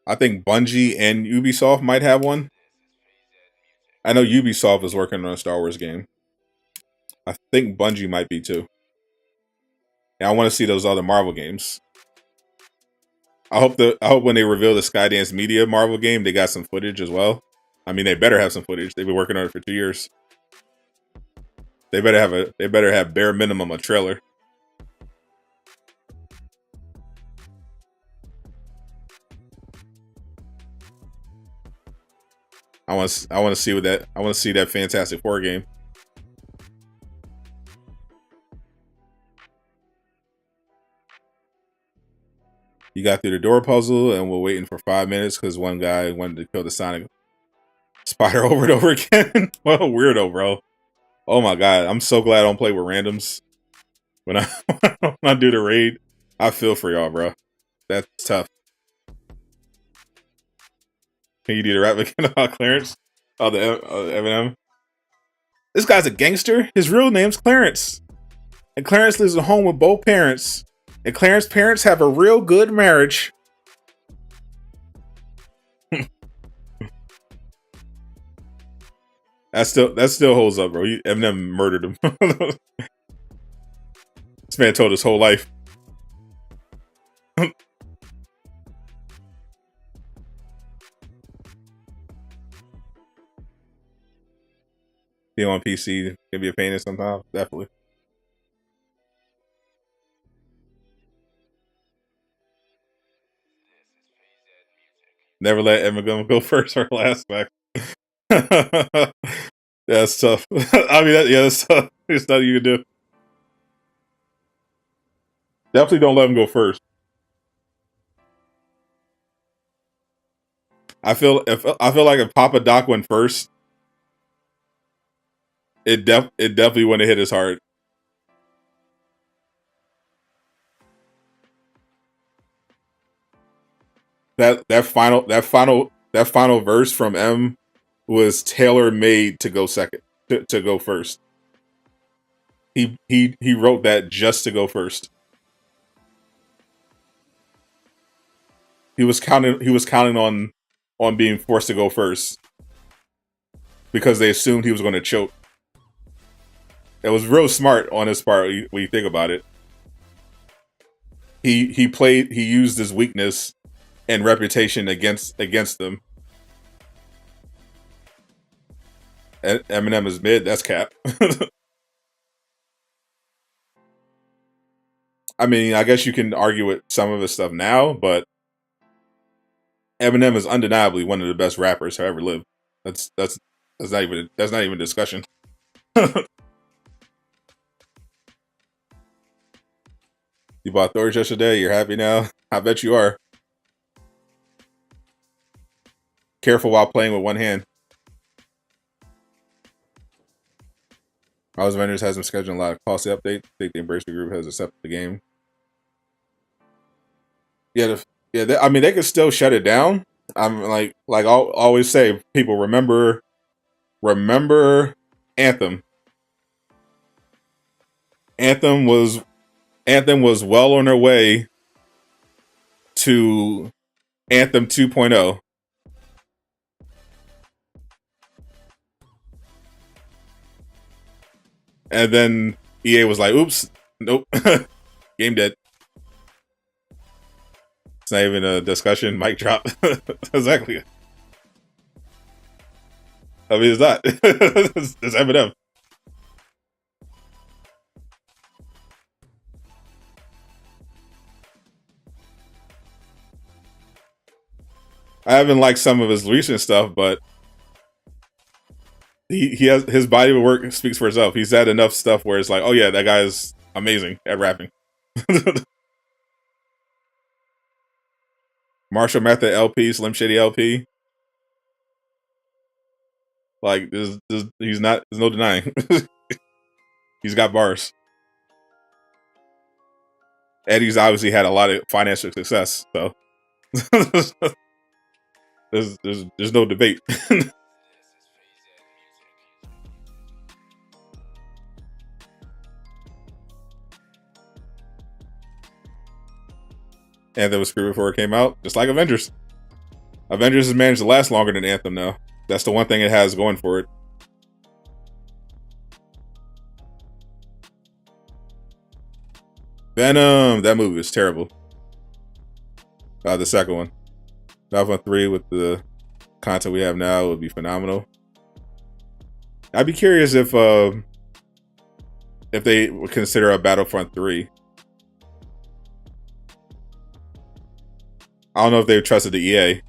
Bungie and Ubisoft might have one. I know Ubisoft is working on a Star Wars game. I think Bungie might be too. And I want to see those other Marvel games. I hope when they reveal the Skydance Media Marvel game, they got some footage as well. I mean, they better have some footage. They've been working on it for 2 years. They better have bare minimum a trailer. I want to see that Fantastic Four game. You got through the door puzzle, and we're waiting for 5 minutes because one guy wanted to kill the Sonic Spider over and over again. What a weirdo, bro. Oh my god, I'm so glad I don't play with randoms. When I do the raid, I feel for y'all, bro. That's tough. Can you do the rap again about Clarence? Oh, the Eminem? This guy's a gangster. His real name's Clarence. And Clarence lives at home with both parents. And Clarence's parents have a real good marriage. That still holds up, bro. Eminem murdered him. This man told his whole life. Being on PC can be a pain sometimes, definitely. Never let Eminem go first or last back. That's tough. I mean, that's tough. There's nothing you can do. Definitely don't let him go first. I feel like if Papa Doc went first, it definitely wouldn't have hit as hard. That final verse from M was tailor made to go second, to go first. He wrote that just to go first. he was counting on being forced to go first because they assumed he was going to choke. It was real smart on his part when you think about it. He used his weakness and reputation against them. Eminem is mid. That's cap. I mean, I guess you can argue with some of his stuff now, but Eminem is undeniably one of the best rappers to ever live. That's not even a discussion. You bought Thor yesterday. You're happy now. I bet you are. Careful while playing with one hand. Avengers has them scheduling a lot of costly updates. I think the Embracer Group has accepted the game. Yeah, I mean, they could still shut it down. I'm like I'll always say, people remember Anthem. Anthem was well on their way to Anthem 2.0. And then EA was like, oops, nope, game dead. It's not even a discussion, mic drop. Exactly. I mean, it's not. It's Eminem. I haven't liked some of his recent stuff, but he has, his body of work speaks for itself. He's had enough stuff where it's like, oh yeah, that guy is amazing at rapping. Marshall Method LP, Slim Shady LP. Like, there's no denying. He's got bars. Eddie's obviously had a lot of financial success, so there's no debate. Anthem was screwed before it came out, just like Avengers. Avengers has managed to last longer than Anthem now. That's the one thing it has going for it. Venom, that movie was terrible. The second one. Battlefront 3 with the content we have now would be phenomenal. I'd be curious if they would consider a Battlefront 3. I don't know if they trusted the EA.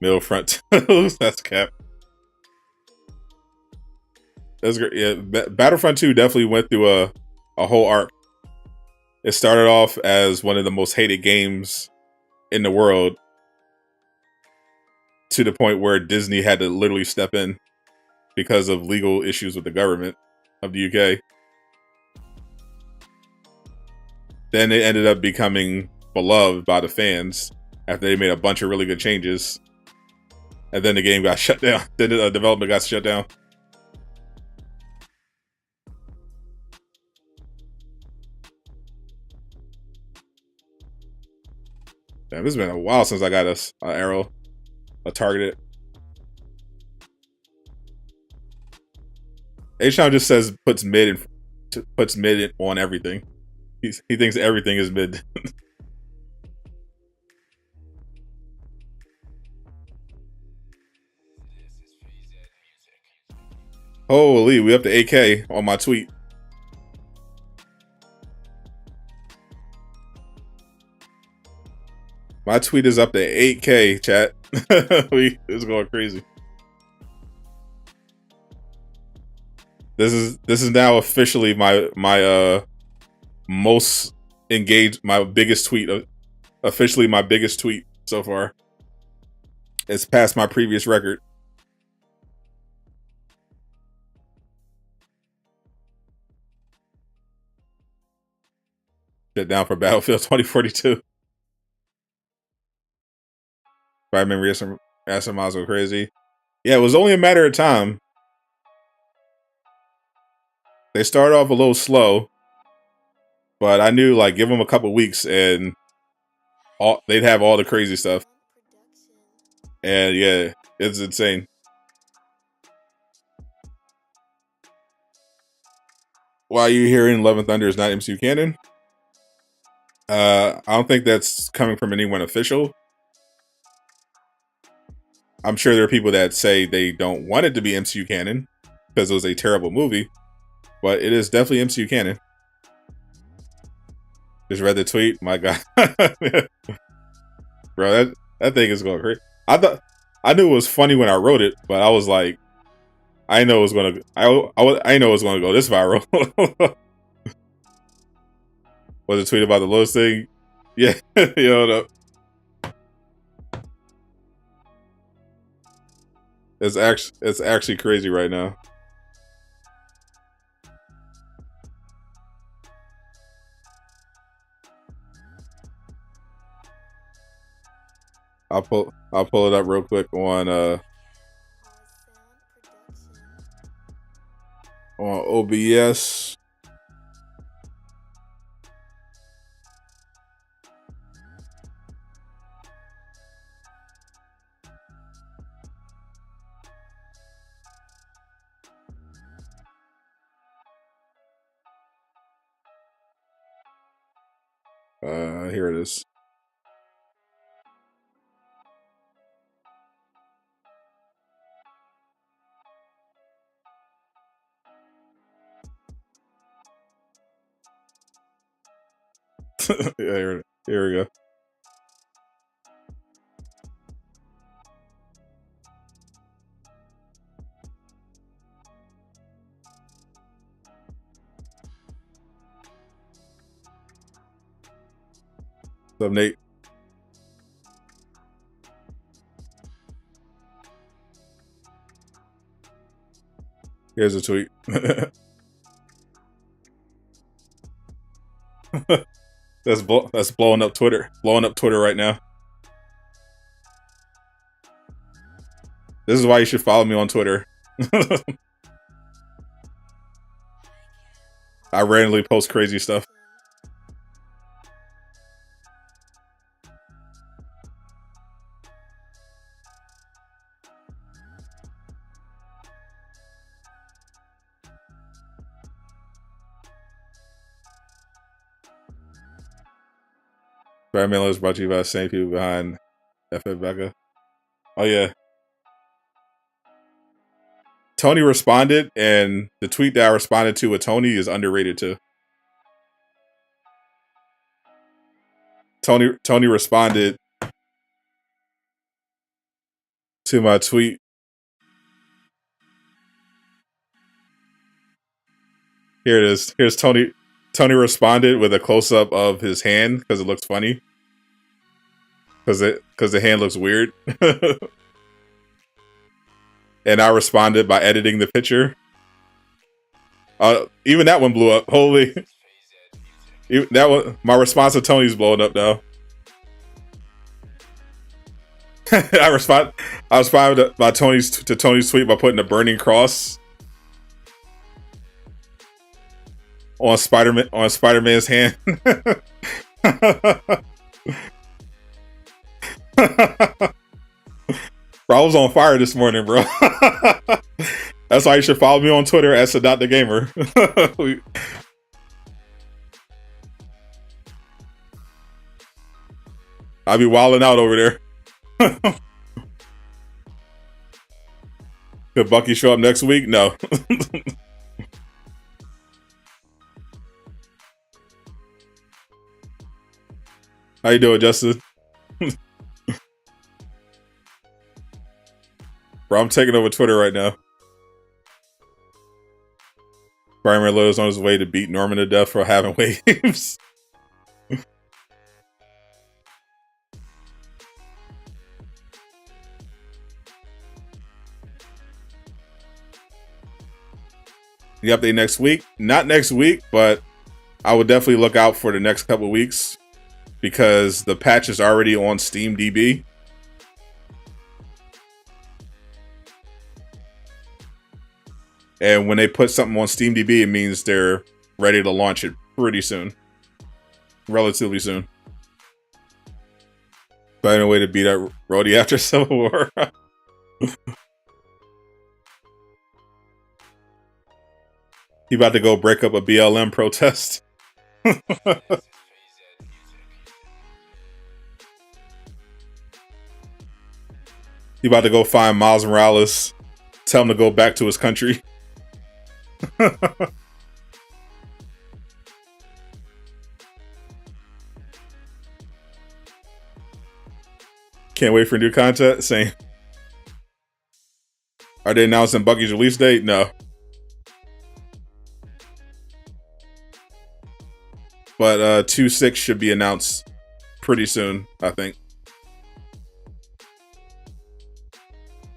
Middle front. That's cap. That's great. Yeah, Battlefront 2 definitely went through a whole arc. It started off as one of the most hated games in the world, to the point where Disney had to literally step in because of legal issues with the government of the UK. Then it ended up becoming beloved by the fans after they made a bunch of really good changes. And then the game got shut down. Then the development got shut down. Damn, it's been a while since I got an arrow, a targeted. H-Town just says puts mid on everything. He thinks everything is mid. Holy, we up to 8K on my tweet. My tweet is up to 8K, chat. It's going crazy. This is now officially my most engaged, my biggest tweet. Officially my biggest tweet so far. It's past my previous record. Shut down for Battlefield 2042. Spider-Man Miles go crazy. Yeah, it was only a matter of time. They started off a little slow, But I knew like give them a couple weeks and they'd have all the crazy stuff. And yeah, it's insane. Why are you hearing Love and Thunder is not MCU canon? I don't think that's coming from anyone official. I'm sure there are people that say they don't want it to be MCU canon because it was a terrible movie, but it is definitely MCU canon. Just read the tweet. My God, bro, that thing is going crazy. I knew it was funny when I wrote it, but I was like, I know it was gonna. I know it was gonna go this viral. Was a tweet about the Lowe's thing? Yeah, no. It's actually crazy right now. I'll pull it up real quick on OBS. Here it is. Yeah, here we go. What's up, Nate? Here's a tweet. That's blowing up Twitter. Blowing up Twitter right now. This is why you should follow me on Twitter. I randomly post crazy stuff. Spider-Man was brought to you by the same people behind FF Becca. Oh yeah. Tony responded, and the tweet that I responded to with Tony is underrated too. Tony responded to my tweet. Here it is. Here's Tony. Tony responded with a close-up of his hand because it looks funny. Because the hand looks weird. And I responded by editing the picture. Even that one blew up. Holy. That one, my response to Tony's blowing up now. I responded by Tony's tweet by putting a burning cross on Spider-Man's hand. Bro, I was on fire this morning, bro. That's why you should follow me on Twitter at Sadot the Gamer. I'll be wilding out over there. Could Bucky show up next week? No. How you doing, Justin? Bro, I'm taking over Twitter right now. Spider-Man Lowe's on his way to beat Norman to death for having waves. The update next week? Not next week, but I would definitely look out for the next couple weeks because the patch is already on SteamDB. And when they put something on SteamDB, it means they're ready to launch it pretty soon. relatively soon. Find a way to beat up Rhodey after Civil War. He about to go break up a BLM protest. He about to go find Miles Morales, tell him to go back to his country. Can't wait for new content. Same. Are they announcing Bucky's release date? No. But 2/6 should be announced pretty soon, I think.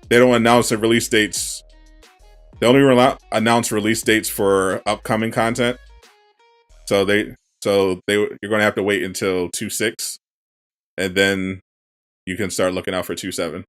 They don't announce the release dates. They only announce release dates for upcoming content. So you're gonna have to wait until 2/6, and then you can start looking out for 2/7.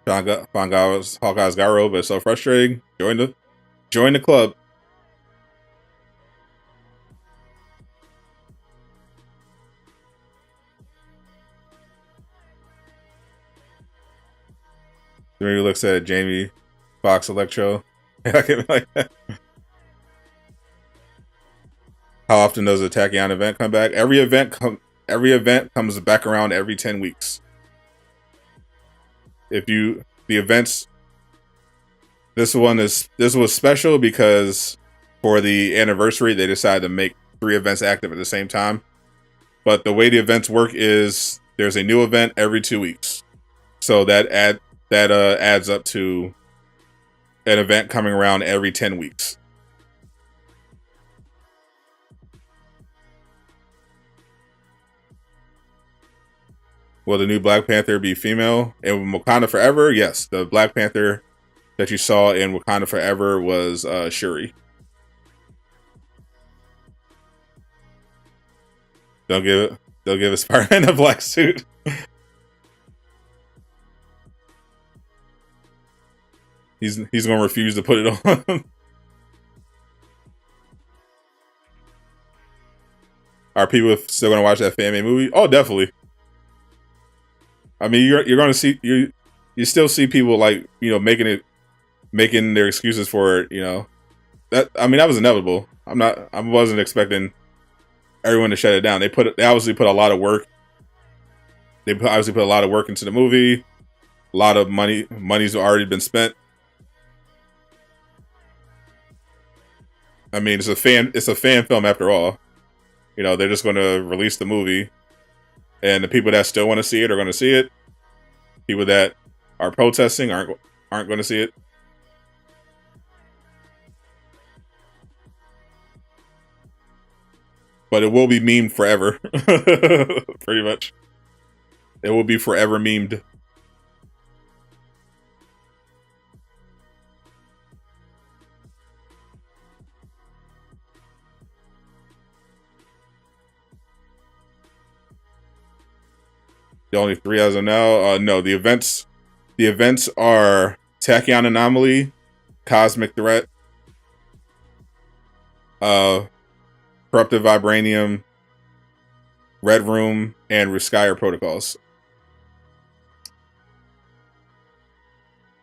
Hawkeye's Gyro, but it's so frustrating. Join the club. Maybe looks at Jamie Foxx Electro. Like that. How often does a Tachyon event come back? Every event comes back around every 10 weeks. The events, this was special because for the anniversary they decided to make 3 events active at the same time. But the way the events work is there's a new event every 2 weeks, so that adds up to an event coming around every 10 weeks. Will the new Black Panther be female? In Wakanda Forever, yes. The Black Panther that you saw in Wakanda Forever was Shuri. They'll give a Spider-Man a black suit. He's gonna refuse to put it on. Are people still gonna watch that fan-made movie? Oh, definitely. I mean, you're gonna see you still see people like making their excuses for it. That was inevitable. I wasn't expecting everyone to shut it down. They obviously put a lot of work. They obviously put a lot of work into the movie. A lot of money's already been spent. I mean, it's a fan film after all. They're just going to release the movie, and the people that still want to see it are going to see it. People that are protesting aren't going to see it. But it will be memed forever. Pretty much. It will be forever memed. The only 3 as of now. No, the events are Tachyon Anomaly, Cosmic Threat, Corrupted Vibranium, Red Room, and Ruskaya Protocols.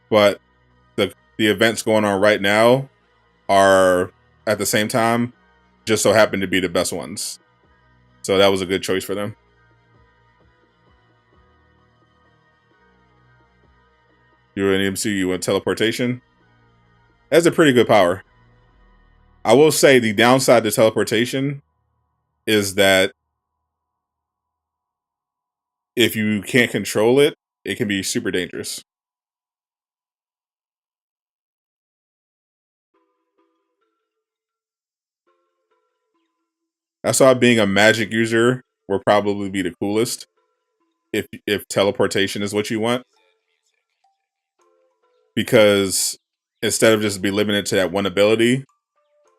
But the events going on right now are at the same time just so happen to be the best ones. So that was a good choice for them. You in MCU, you want teleportation? That's a pretty good power. I will say the downside to teleportation is that if you can't control it, it can be super dangerous. That's why being a magic user will probably be the coolest if teleportation is what you want. Because instead of just be limited to that one ability,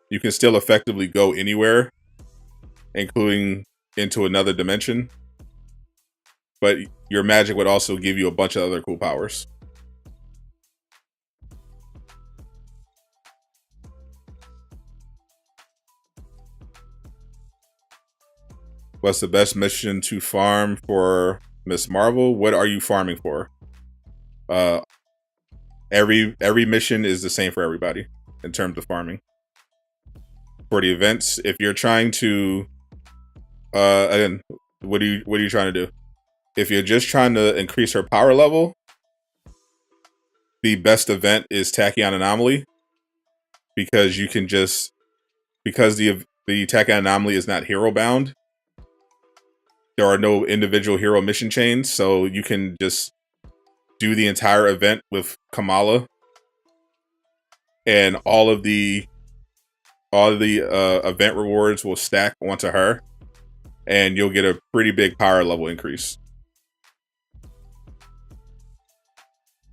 you can still effectively go anywhere, including into another dimension. But your magic would also give you a bunch of other cool powers. What's the best mission to farm for Miss Marvel? What are you farming for? Every mission is the same for everybody in terms of farming. For the events, if you're trying to, again, what are you trying to do? If you're just trying to increase her power level, the best event is Tachyon Anomaly, because you can just, because the Tachyon Anomaly is not hero bound. There are no individual hero mission chains, so you can just do the entire event with Kamala, and all of the event rewards will stack onto her, and you'll get a pretty big power level increase.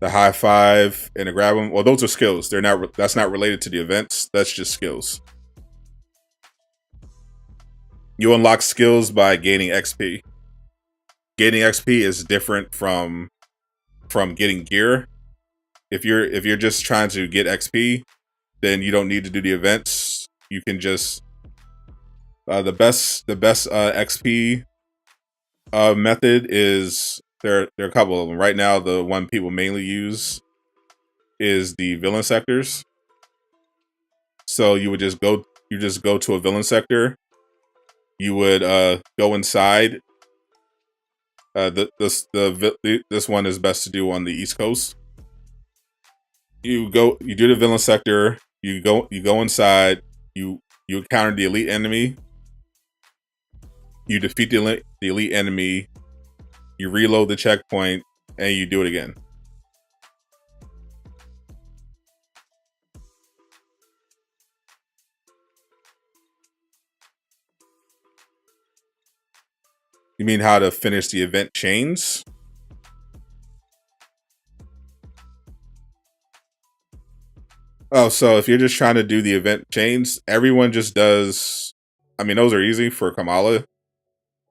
The high five and the grab them, well, those are skills. They're not. That's not related to the events. That's just skills. You unlock skills by gaining XP. Gaining XP is different from getting gear. If you're just trying to get XP, then you don't need to do the events. You can just the best XP method is there are a couple of them right now. The one people mainly use is the villain sectors. So you would just go to a villain sector. You would go inside. This one is best to do on the East Coast. You do the villain sector. You go inside. You encounter the elite enemy. You defeat the elite enemy. You reload the checkpoint, and you do it again. You mean how to finish the event chains? Oh, so if you're just trying to do the event chains, everyone just does. I mean, those are easy for Kamala.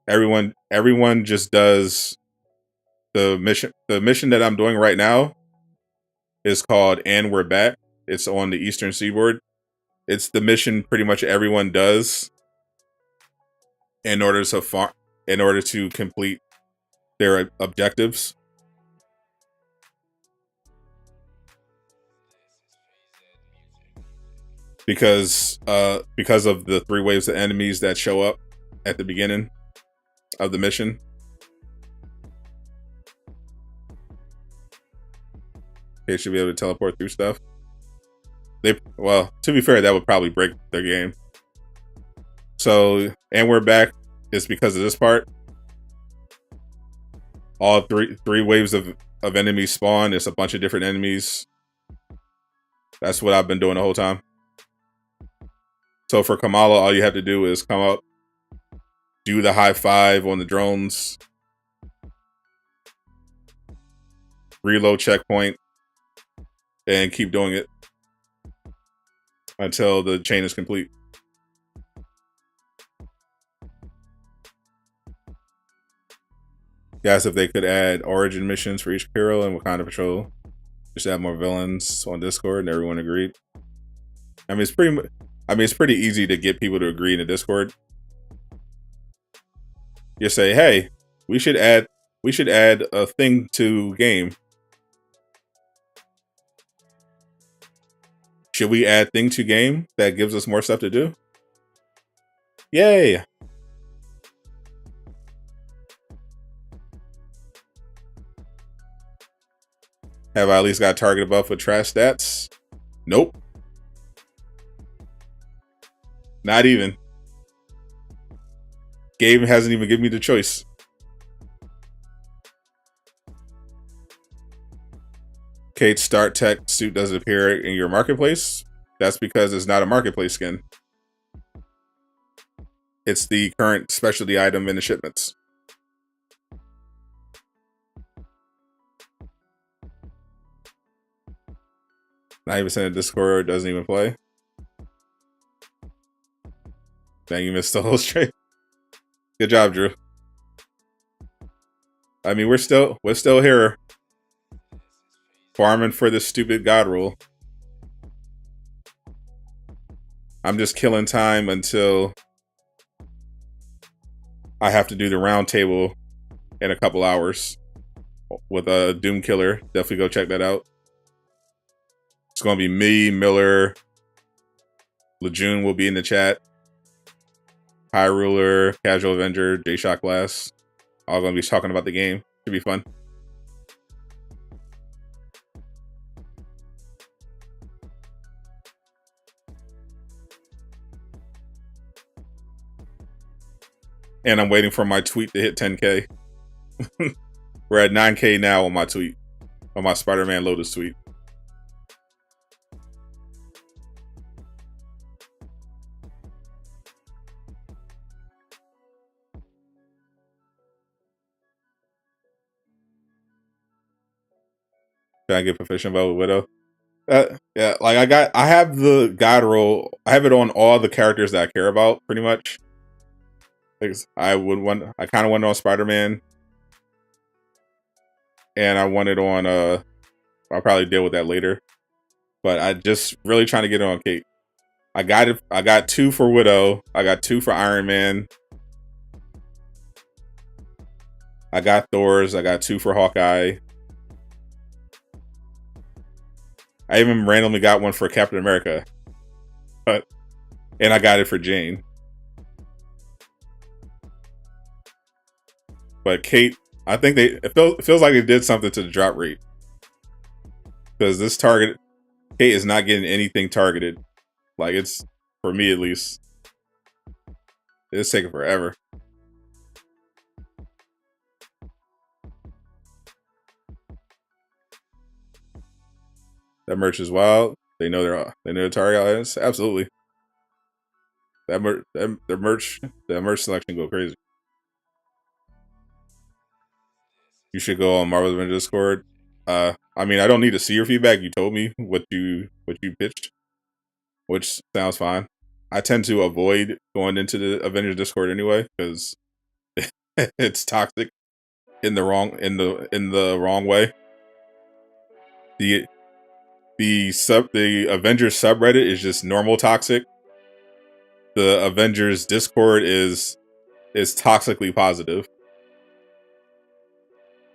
Everyone just does the mission. The mission that I'm doing right now is called "And We're Back." It's on the Eastern Seaboard. It's the mission pretty much everyone does in order to complete their objectives. Because of the 3 waves of enemies that show up at the beginning of the mission. They should be able to teleport through stuff. Well, to be fair, that would probably break their game. So, and we're back. It's because of this part. All three waves of enemies spawn. It's a bunch of different enemies. That's what I've been doing the whole time. So for Kamala, all you have to do is come up, do the high five on the drones, reload checkpoint, and keep doing it until the chain is complete. Guys, if they could add origin missions for each hero and Wakanda Patrol, just add more villains on Discord, and everyone agreed. I mean, it's pretty easy to get people to agree in the Discord. You say, "Hey, we should add a thing to game. Should we add thing to game that gives us more stuff to do?" Yay! Have I at least got a target buff with trash stats? Nope. Not even. Game hasn't even given me the choice. Kate's Start Tech suit doesn't appear in your marketplace. That's because it's not a marketplace skin. It's the current specialty item in the shipments. Not even sent a Discord, doesn't even play. Dang, you missed the whole stream. Good job, Drew. I mean, we're still here, farming for this stupid Godroll. I'm just killing time until I have to do the round table in a couple hours with a Doom Killer. Definitely go check that out. It's gonna be me, Miller, Laajune will be in the chat, High Ruler, Casual Avenger, J Shot Glass. All gonna be talking about the game. Should be fun. And I'm waiting for my tweet to hit 10K. We're at 9K now on my tweet, on my Spider-Man Lotus tweet. Can I get proficient Velvet Widow? Yeah, like I have the Godroll. I have it on all the characters that I care about, pretty much. I kind of want it on Spider-Man, and I want it on. I'll probably deal with that later, but I just really trying to get it on Kate. I got it. I got 2 for Widow. I got 2 for Iron Man. I got Thor's. I got 2 for Hawkeye. I even randomly got 1 for Captain America, and I got it for Jane. But Kate, I think it feels like they did something to the drop rate, because this Kate is not getting anything targeted. Like, it's, for me at least, it's taking forever. That merch is wild. They know their target audience. Absolutely. That merch selection go crazy. You should go on Marvel's Avengers Discord. I mean, I don't need to see your feedback. You told me what you pitched, which sounds fine. I tend to avoid going into the Avengers Discord anyway, because it's toxic in the wrong way. The Avengers subreddit is just normal toxic. The Avengers Discord is toxically positive.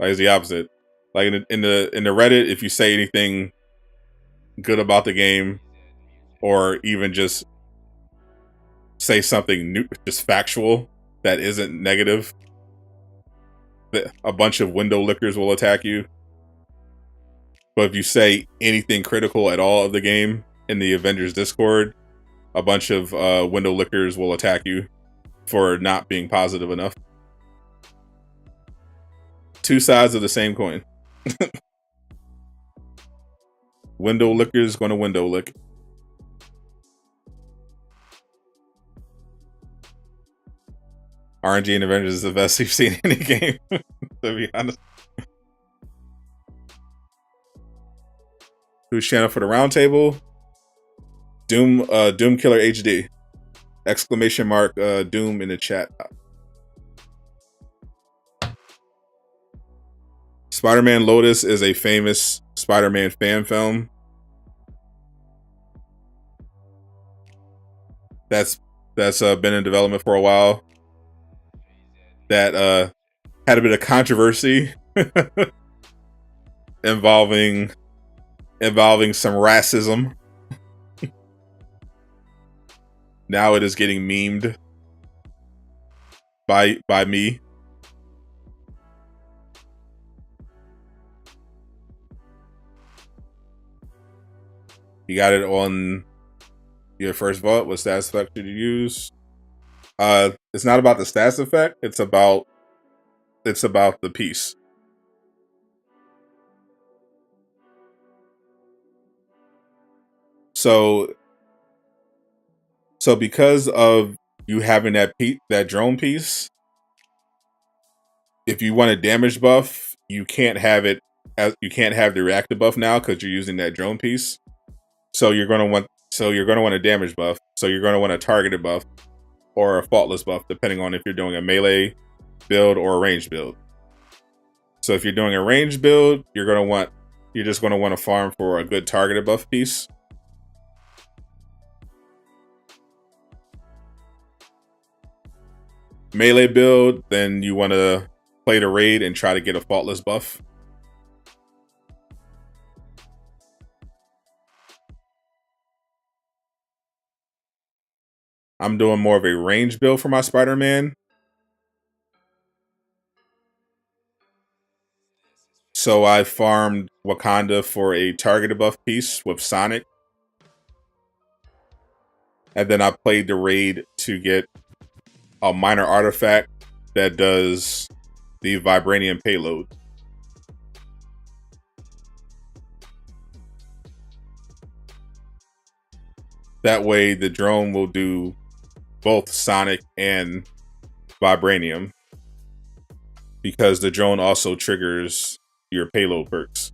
Like, it's the opposite. Like, in the Reddit, if you say anything good about the game, or even just say something new, just factual that isn't negative, a bunch of window lickers will attack you. But if you say anything critical at all of the game in the Avengers Discord, a bunch of window lickers will attack you for not being positive enough. 2 sides of the same coin. Window lickers gonna window lick. RNG and Avengers is the best you've seen in any game, to be honest. Who's channel for the round table? Doom Killer HD. Exclamation mark Doom in the chat. Spider-Man Lotus is a famous Spider-Man fan film that's been in development for a while, that had a bit of controversy involving some racism. Now it is getting memed by me. You got it on your first vote. What stats effect did you use? It's not about the stats effect. It's about the piece. So because of you having that drone piece, if you want a damage buff, you can't have the reactive buff now because you're using that drone piece. So you're gonna want a damage buff. So you're gonna want a targeted buff or a faultless buff, depending on if you're doing a melee build or a ranged build. So if you're doing a ranged build, you're just gonna want to farm for a good targeted buff piece. Melee build, then you want to play the raid and try to get a faultless buff. I'm doing more of a range build for my Spider-Man. So I farmed Wakanda for a targeted buff piece with Sonic. And then I played the raid to get a minor artifact that does the vibranium payload. That way the drone will do both Sonic and vibranium, because the drone also triggers your payload perks.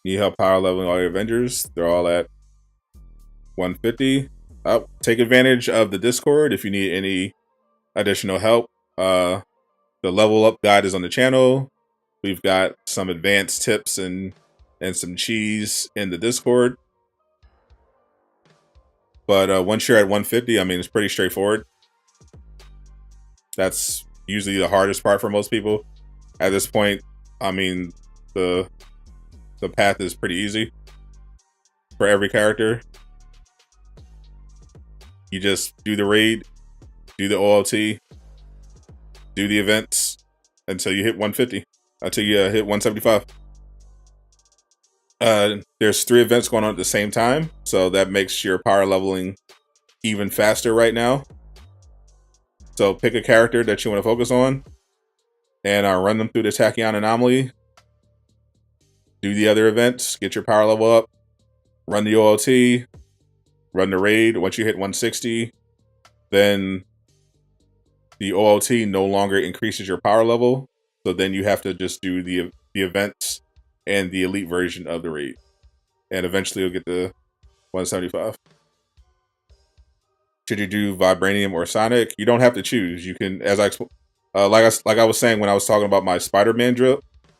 Need help power leveling all your Avengers? They're all at 150. Take advantage of the Discord if you need any additional help. The level up guide is on the channel. We've got some advanced tips and some cheese in the Discord. But once you're at 150, I mean, it's pretty straightforward. That's usually the hardest part for most people. At this point, I mean, the path is pretty easy for every character. You just do the raid, do the OLT, do the events until you hit 150, until you hit 175. There's 3 events going on at the same time, so that makes your power leveling even faster right now. So pick a character that you want to focus on and run them through the Tachyon anomaly. Do the other events, get your power level up, run the OLT, run the raid. Once you hit 160, then the OLT no longer increases your power level. So then you have to just do the events and the elite version of the raid. And eventually you'll get to 175. Should you do Vibranium or Sonic? You don't have to choose. You can, as like I was saying when I was talking about my Spider-Man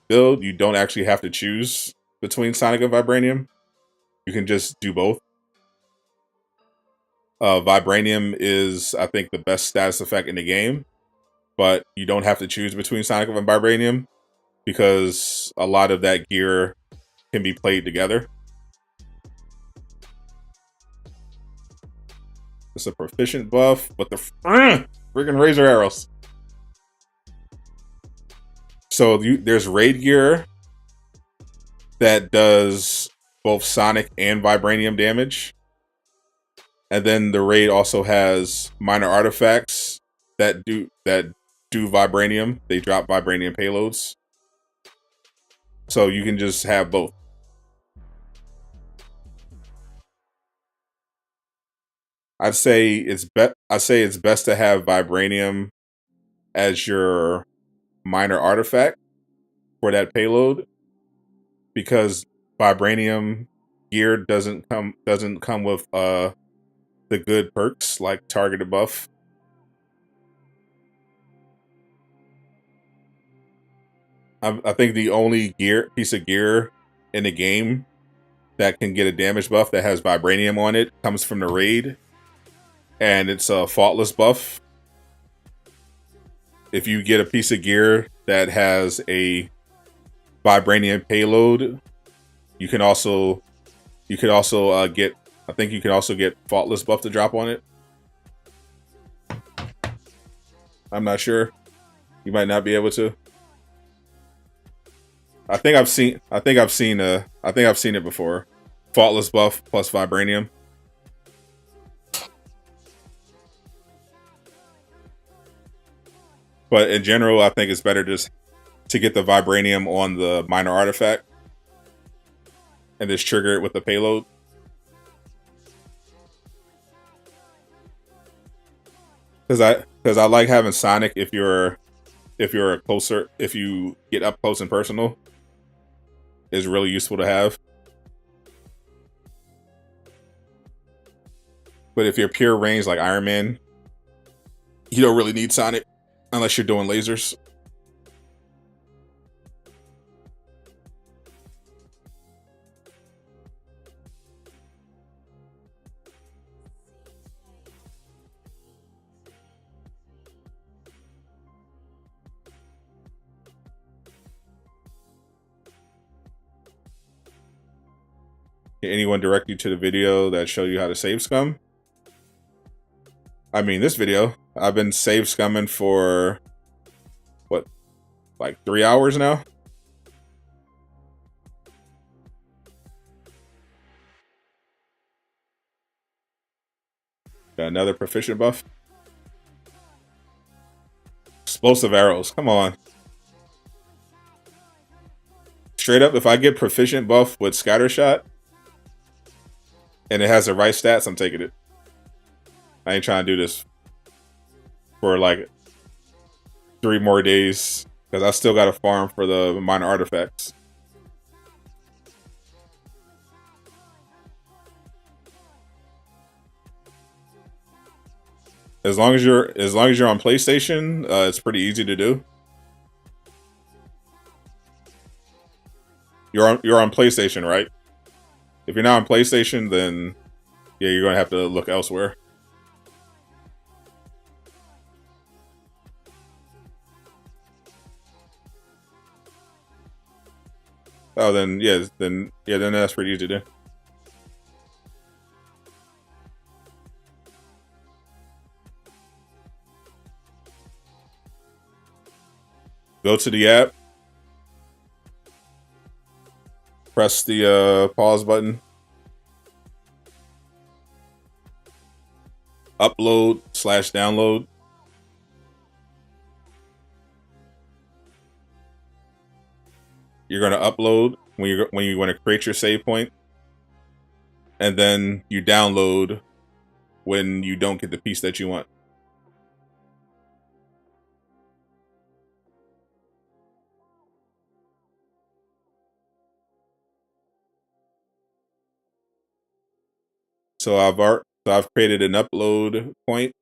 build, you don't actually have to choose between Sonic and Vibranium. You can just do both. Vibranium is, I think, the best status effect in the game, but you don't have to choose between Sonic and Vibranium because a lot of that gear can be played together. It's a proficient buff, but the freaking razor arrows. So there's raid gear that does both Sonic and Vibranium damage. And then the raid also has minor artifacts that do Vibranium. They drop Vibranium payloads. So you can just have both. I'd say it's best to have Vibranium as your minor artifact for that payload, because Vibranium gear doesn't come with the good perks like targeted buff. I think the only piece of gear in the game that can get a damage buff that has Vibranium on it comes from the raid, and it's a faultless buff. If you get a piece of gear that has a Vibranium payload, you could also get, I think you can also get faultless buff to drop on it. I'm not sure. You might not be able to. I think I've seen it before. Faultless buff plus Vibranium. But in general, I think it's better just to get the Vibranium on the minor artifact and just trigger it with the payload. Because I like having Sonic if you're if you get up close and personal, is really useful to have. But if you're pure range like Iron Man, you don't really need Sonic unless you're doing lasers. Can anyone direct you to the video that showed you how to save scum? I mean, this video, I've been save scumming for, what, like 3 hours now? Got another proficient buff. Explosive arrows, come on. Straight up, if I get proficient buff with scatter shot, and it has the right stats, I'm taking it. I ain't trying to do this for like 3 more days, because I still got to farm for the minor artifacts. As long as you're on PlayStation, it's pretty easy to do. You're on PlayStation, right? If you're not on PlayStation, then yeah, you're gonna have to look elsewhere. Oh, then that's pretty easy to do. Go to the app, press the pause button, upload/download. You're gonna upload when you want to create your save point, and then you download when you don't get the piece that you want. So I've created an upload point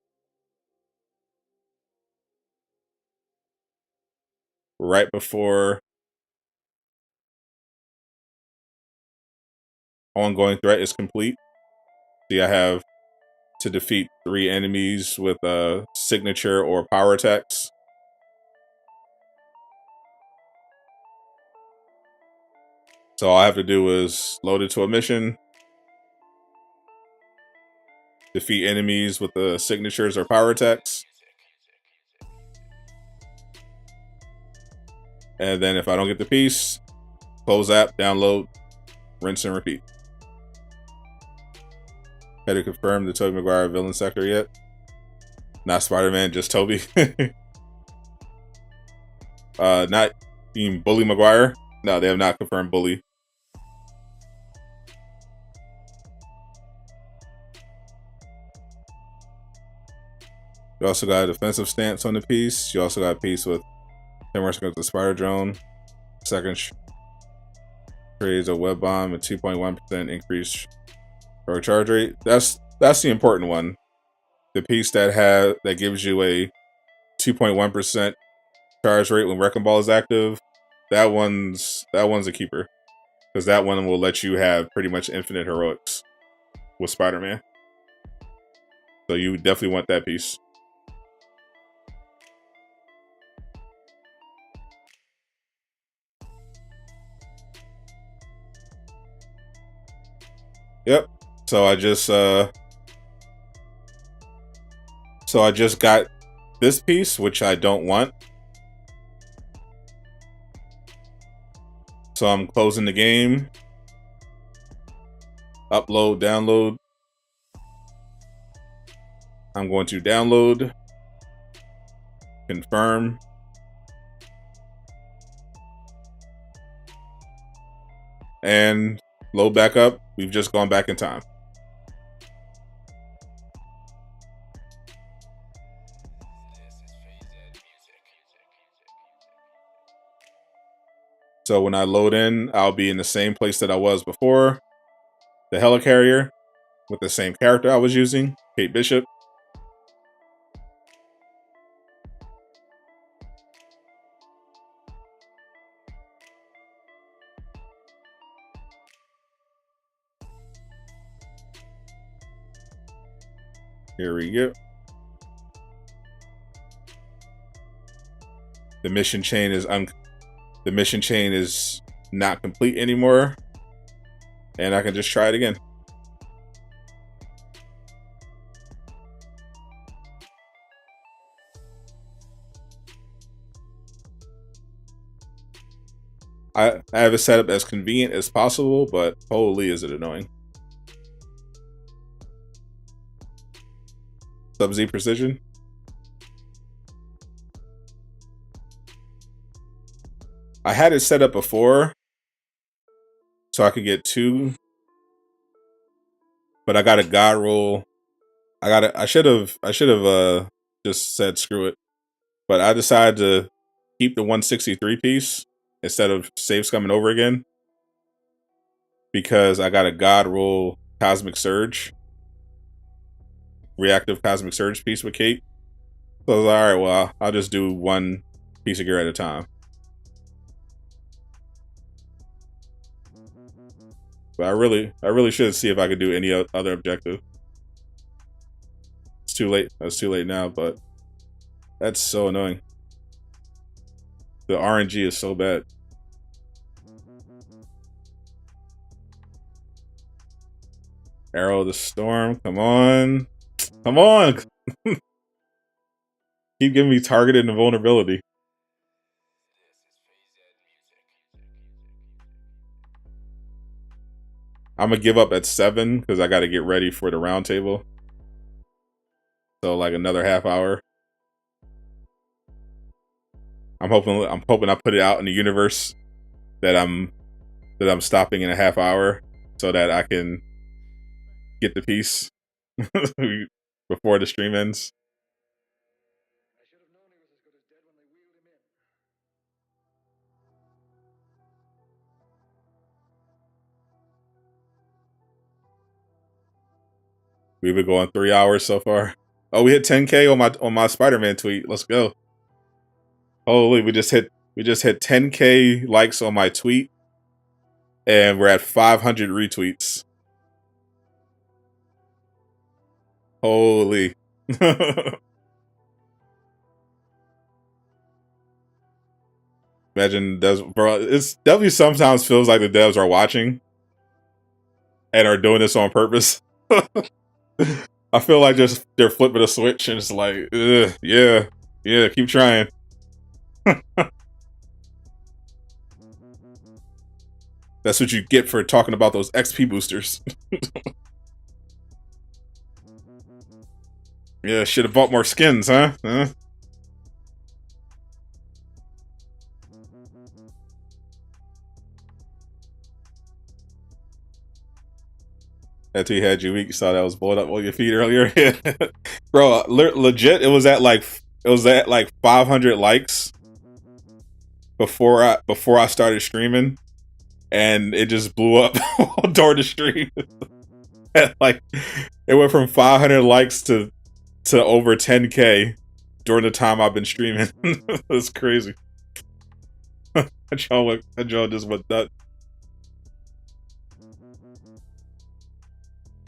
right before ongoing threat is complete. See, I have to defeat 3 enemies with a signature or power attacks. So all I have to do is load it to a mission, defeat enemies with the signatures or power attacks, and then if I don't get the piece, close app, download, rinse and repeat. Had to confirm the Tobey Maguire villain sector yet? Not Spider-Man, just Tobey. Not you mean Bully Maguire? No, they have not confirmed Bully. You also got a defensive stance on the piece. You also got a piece with 10 against the spider drone. Second creates a web bomb, a 2.1% increase for charge rate. That's the important one. The piece that gives you a 2.1% charge rate when Wrecking Ball is active. That one's a keeper, because that one will let you have pretty much infinite heroics with Spider-Man. So you definitely want that piece. Yep. So I just got this piece, which I don't want. So I'm closing the game. Upload, download. I'm going to download. Confirm. And load back up. We've just gone back in time. So when I load in, I'll be in the same place that I was before, the helicarrier, with the same character I was using, Kate Bishop. Here we go. The mission chain is not complete anymore, and I can just try it again. I have it set up as convenient as possible, but holy is it annoying. Sub-Z precision. I had it set up before so I could get 2, but I got a Godroll. I should have just said screw it, but I decided to keep the 163 piece instead of save scumming over again because I got a Godroll Cosmic Surge, reactive Cosmic Surge piece with Kate. So I was like, all right, well, I'll just do 1 piece of gear at a time. But I really should see if I could do any other objective. It's too late. That's too late now, but that's so annoying. The RNG is so bad. Arrow of the Storm, come on. Come on! Keep giving me targeted and vulnerability. I'm gonna give up at 7 because I gotta get ready for the round table. So like another half hour. I'm hoping I put it out in the universe that I'm stopping in a half hour so that I can get the piece before the stream ends. We've been going 3 hours so far. Oh, we hit 10K on my Spider-Man tweet. Let's go. Holy, we just hit 10K likes on my tweet, and we're at 500 retweets. Holy. Imagine bro. It's definitely sometimes feels like the devs are watching and are doing this on purpose. I feel like they're flipping a switch and it's like, yeah, keep trying. That's what you get for talking about those XP boosters. Yeah, should have bought more skins, huh? That's who had you weak. You saw that was blowing up on your feet earlier. Bro, legit, it was at like 500 likes before I started streaming, and it just blew up during the stream. Like it went from 500 likes to over 10K during the time I've been streaming. That's crazy. That y'all just went nuts.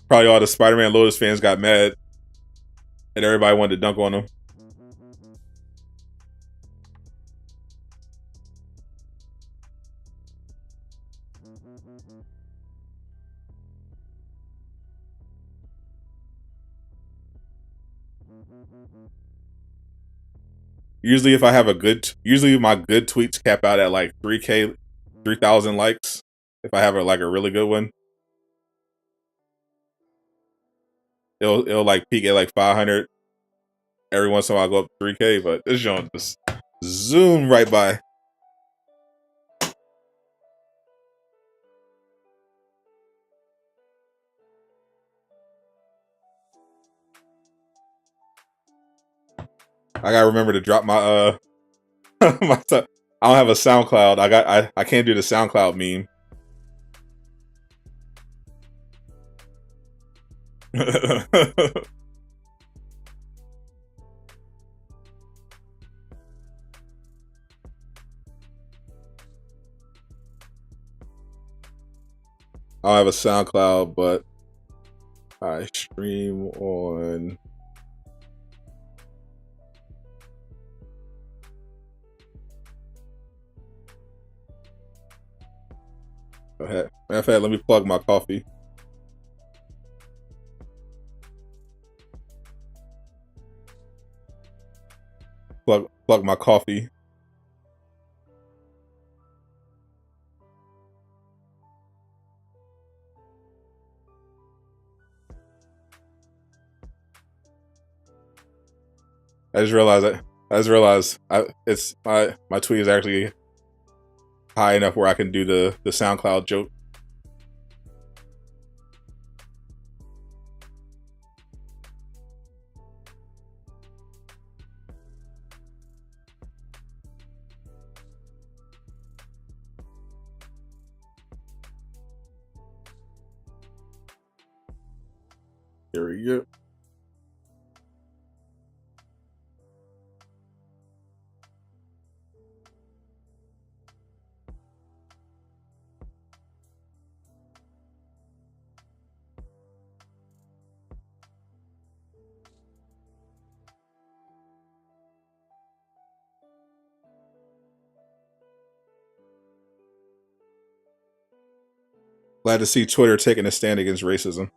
Probably all the Spider-Man Lotus fans got mad, and everybody wanted to dunk on them. Usually, if I have usually my good tweets cap out at like 3K, 3,000 likes. If I have a really good one, it'll like peak at like 500. Every once in a while, I go up 3K, but this joint just zoom right by. I gotta remember to drop my I don't have a SoundCloud. I can't do the SoundCloud meme. I don't have a SoundCloud, but I stream on. Matter of fact, let me plug my coffee. Plug my coffee. I just realized it's my tweet is actually high enough where I can do the SoundCloud joke. Here we go. Glad to see Twitter taking a stand against racism.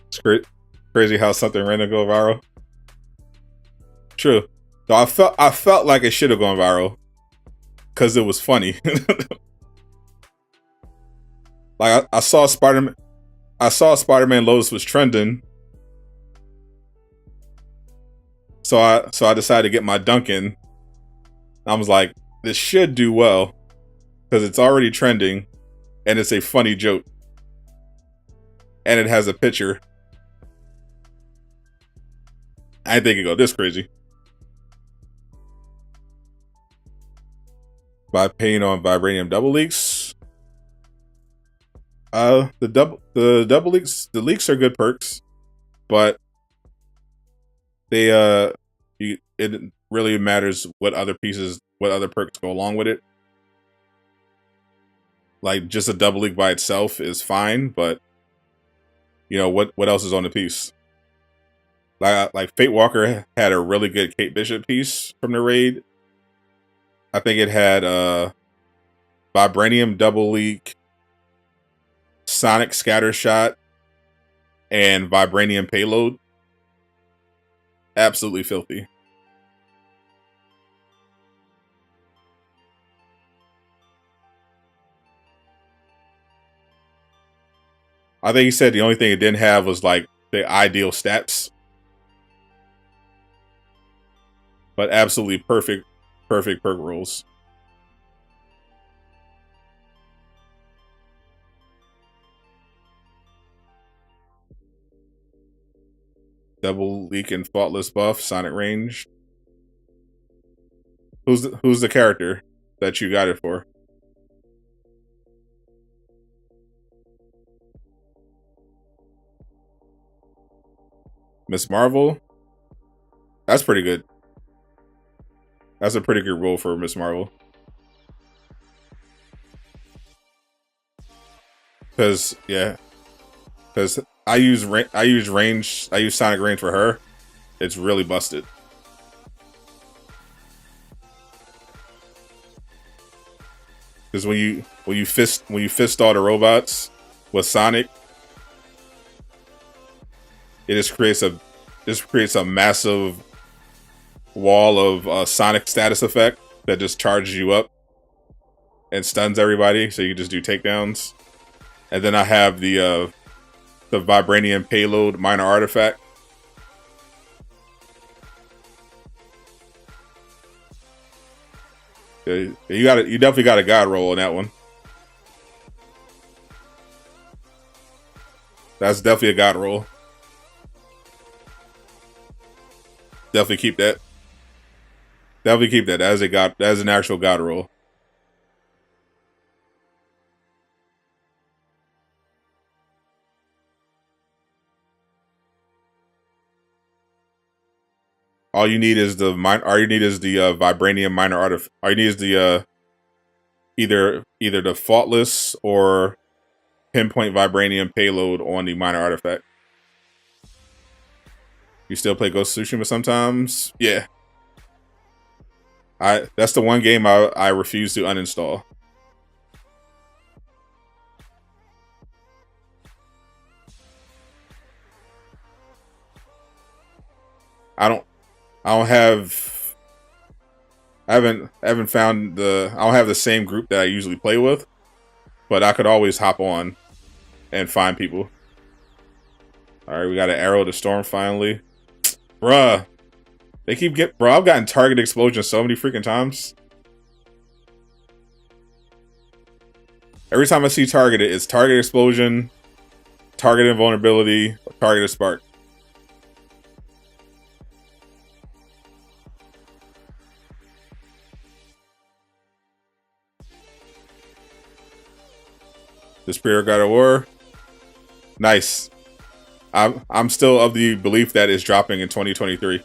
It's crazy how something random go viral. True. So I felt like it should have gone viral because it was funny. Like I saw Spider-Man Lotus was trending. So I decided to get my Dunkin'. I was like, this should do well because it's already trending and it's a funny joke. And it has a picture. I didn't think it'd go this crazy. By paying on vibranium double leaks. The double leaks, the leaks are good perks, but they it really matters what other perks go along with it. Like just a double leak by itself is fine, but you know what else is on the piece? Like Fate Walker had a really good Kate Bishop piece from the raid. I think it had vibranium double leak, sonic scatter shot, and vibranium payload. Absolutely filthy. I think he said the only thing it didn't have was like the ideal stats. But absolutely perfect perk rolls. Double leak and faultless buff, sonic range. Who's the character that you got it for? Miss Marvel? That's pretty good. That's a pretty good role for Miss Marvel. Because I use sonic range for her. It's really busted. Because when you fist all the robots with Sonic, it just creates a massive wall of Sonic status effect that just charges you up and stuns everybody, so you just do takedowns. And then I have the vibranium payload minor artifact. You got it. You definitely got a god roll on that one. That's definitely a god roll. Definitely keep that. Definitely keep that. That is a god. That is an actual god roll. All you need is the vibranium minor artifact. All you need is the either the faultless or pinpoint vibranium payload on the minor artifact. You still play Ghost of Tsushima sometimes? Yeah. That's the one game I refuse to uninstall. I don't have I haven't found I don't have the same group that I usually play with, but I could always hop on and find people. Alright, we got an arrow to storm finally. Bruh. They keep bro, I've gotten target explosion so many freaking times. Every time I see targeted, it's target explosion, target invulnerability, targeted spark. The Spirit God of War. Nice. I'm still of the belief that it's dropping in 2023.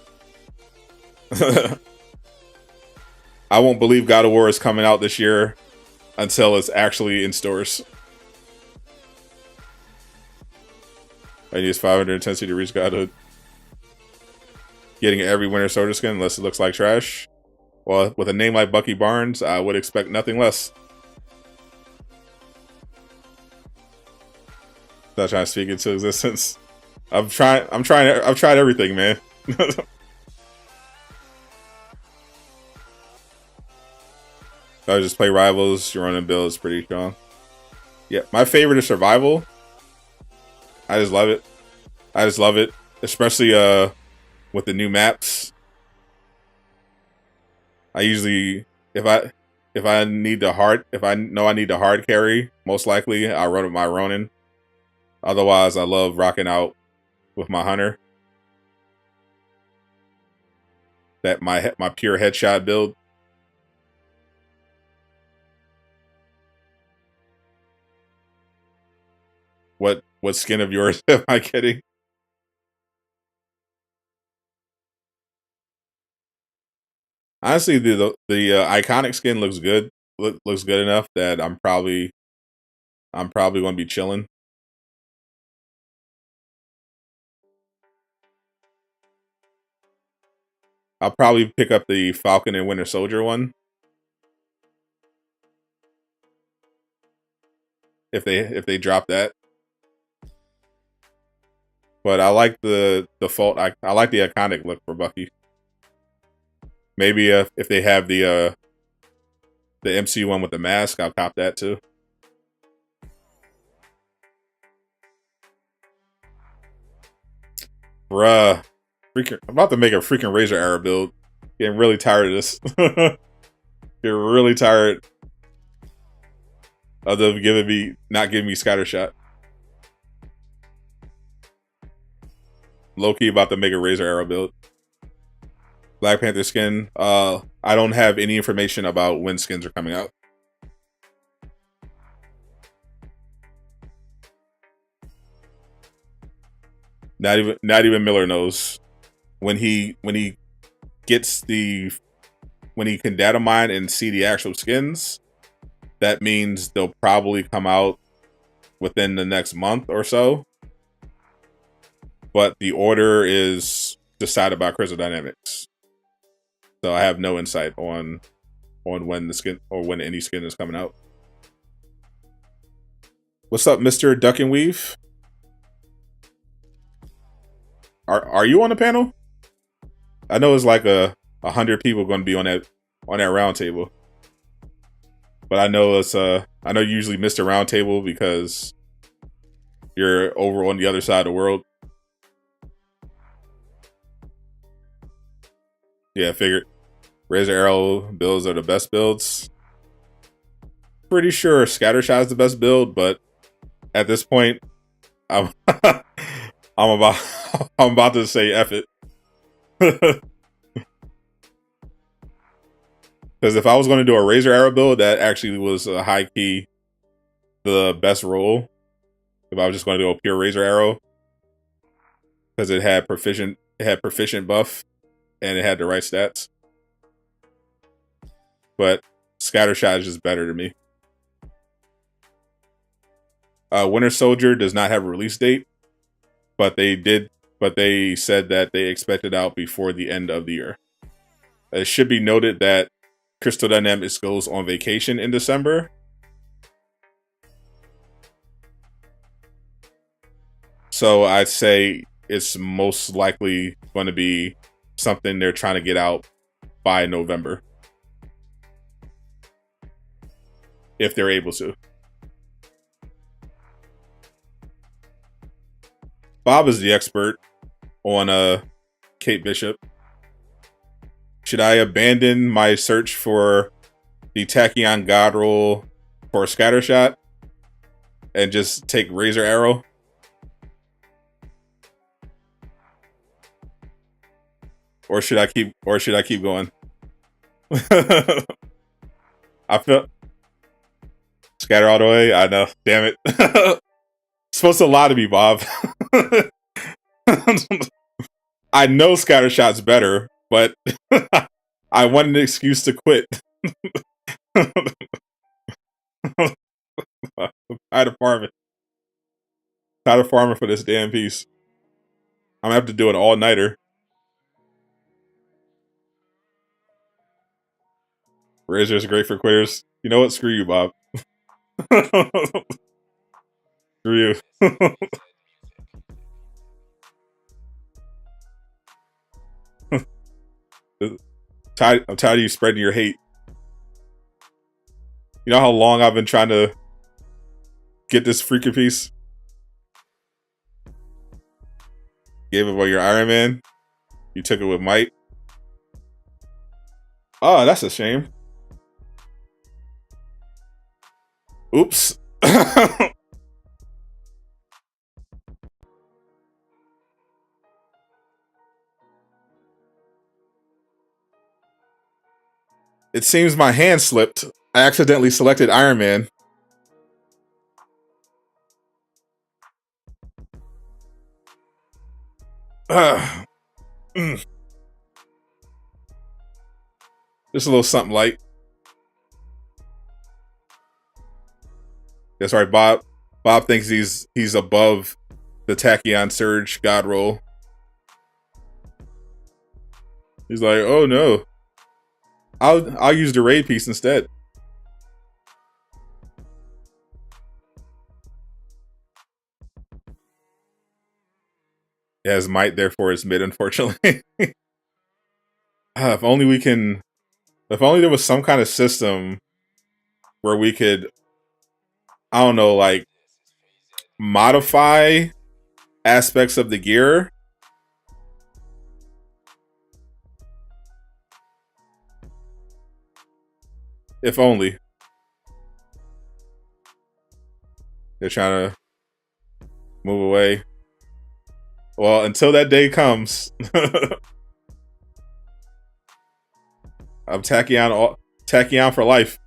I won't believe God of War is coming out this year until it's actually in stores. I use 500 intensity to reach Godhood. Getting every Winter Soldier skin unless it looks like trash. Well, with a name like Bucky Barnes, I would expect nothing less. Not trying to speak into existence. I've tried everything, man. I just play Rivals. Your running build is pretty strong. Yeah, my favorite is Survival. I just love it. I just love it, especially with the new maps. I usually, if I know I need the hard carry, most likely I run with my Ronin. Otherwise, I love rocking out with my Hunter. That my pure headshot build. What skin of yours am I getting? Honestly, the iconic skin looks good. Looks good enough that I'm probably going to be chilling. I'll probably pick up the Falcon and Winter Soldier one if they drop that. But I like the default. I like the iconic look for Bucky. Maybe if they have the MCU one with the mask, I'll cop that too. Bruh, freaking! I'm about to make a freaking Razor Arrow build. Getting really tired of this. Getting really tired of them not giving me scatter shot. Low-key about to make a Razor Arrow build. Black Panther skin. I don't have any information about when skins are coming out. Not even Miller knows. When he can data mine and see the actual skins, that means they'll probably come out within the next month or so. But the order is decided by Crystal Dynamics. So I have no insight on when the skin or when any skin is coming out. What's up, Mr. Duck and Weave? Are you on the panel? I know it's like 100 people going to be on that round table. But I know usually Mr. Round Table because you're over on the other side of the world. Yeah, I figured. Razor Arrow builds are the best builds. Pretty sure Scattershot is the best build, but at this point, I'm I'm about I'm about to say F it. Because if I was going to do a Razor Arrow build, that actually was a high key the best roll. If I was just going to do a pure Razor Arrow, because it had proficient buff, and it had the right stats. But Scattershot is just better to me. Winter Soldier does not have a release date, but they said that they expect it out before the end of the year. It should be noted that Crystal Dynamics goes on vacation in December. So I'd say it's most likely going to be something they're trying to get out by November. If they're able to. Bob is the expert on Kate Bishop. Should I abandon my search for the Tachyon Godroll for Scattershot and just take Razor Arrow? Or should I keep going? I feel scatter all the way. I know. Damn it. It's supposed to lie to me, Bob. I know Scattershot's better, but I want an excuse to quit. I'm tired of farming. Tired of farming for this damn piece. I'm gonna have to do an all-nighter. Razor's great for quitters. You know what? Screw you, Bob. Screw you. I'm tired of you spreading your hate. You know how long I've been trying to get this freaking piece? Gave away your Iron Man. You took it with might. Oh, that's a shame. Oops. It seems my hand slipped. I accidentally selected Iron Man. Just a little something light. That's right, Bob. Bob thinks he's above the Tachyon Surge Godroll. He's like, oh no. I'll use the raid piece instead. It has might, therefore it's mid, unfortunately. If only there was some kind of system where we could, I don't know, like modify aspects of the gear. If only. They're trying to move away. Well, until that day comes, I'm Tachyon for life.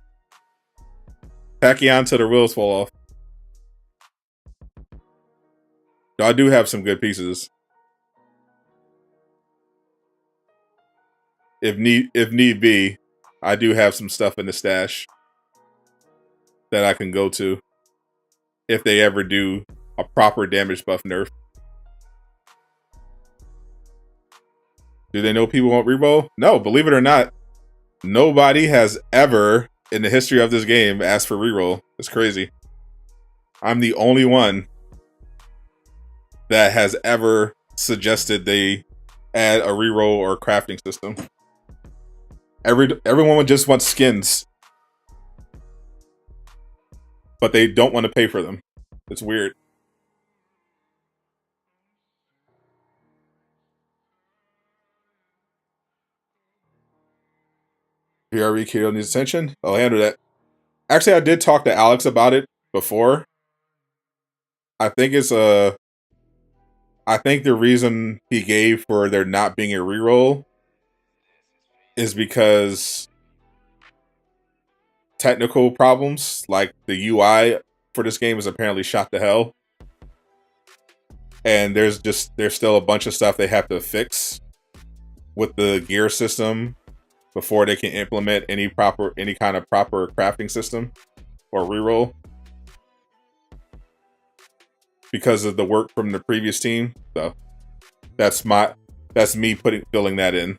Tachyon till the wheels fall off. I do have some good pieces. If need be, I do have some stuff in the stash that I can go to if they ever do a proper damage buff nerf. Do they know people won't reroll? No, believe it or not, nobody has ever in the history of this game asked for reroll. It's crazy. I'm the only one that has ever suggested they add a reroll or crafting system. Everyone would just want skins, but they don't want to pay for them. It's weird. PRE Kiddo needs attention. I'll handle that. Actually, I did talk to Alex about it before. I think I think the reason he gave for there not being a reroll is because technical problems, like the UI for this game is apparently shot to hell. And there's still a bunch of stuff they have to fix with the gear system before they can implement any kind of proper crafting system or reroll because of the work from the previous team. So that's me filling that in.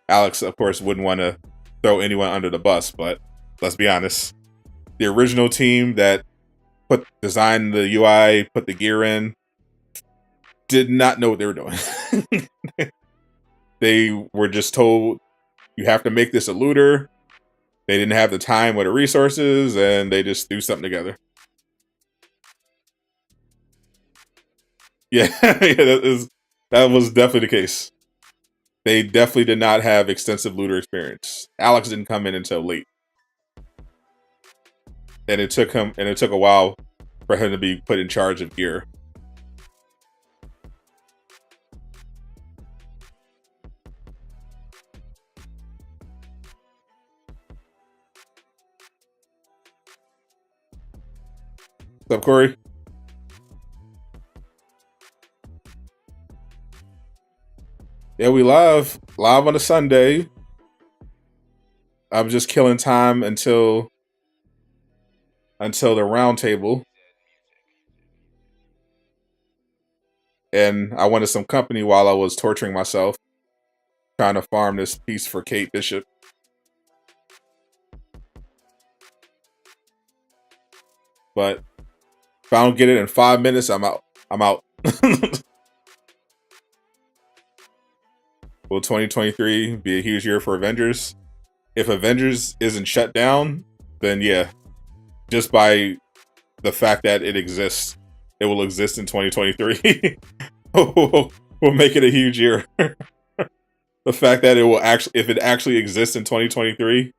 Alex, of course, wouldn't want to throw anyone under the bus, but let's be honest. The original team that designed the UI, put the gear in, did not know what they were doing. They were just told, you have to make this a looter. They didn't have the time or the resources, and they just threw something together. Yeah, that was definitely the case. They definitely did not have extensive looter experience. Alex didn't come in until late. And it took a while for him to be put in charge of gear. What's up, Corey? Yeah, we live on a Sunday. I'm just killing time until the round table. And I wanted some company while I was torturing myself, trying to farm this piece for Kate Bishop. But if I don't get it in 5 minutes, I'm out. Will 2023 be a huge year for Avengers? If Avengers isn't shut down, then yeah. Just by the fact that it exists, it will exist in 2023. We'll make it a huge year. The fact that if it actually exists in 2023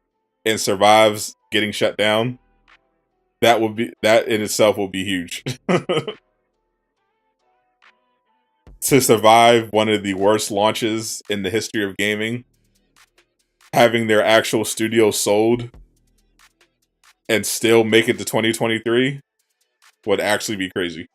and survives getting shut down, that in itself will be huge. To survive one of the worst launches in the history of gaming, having their actual studio sold and still make it to 2023 would actually be crazy.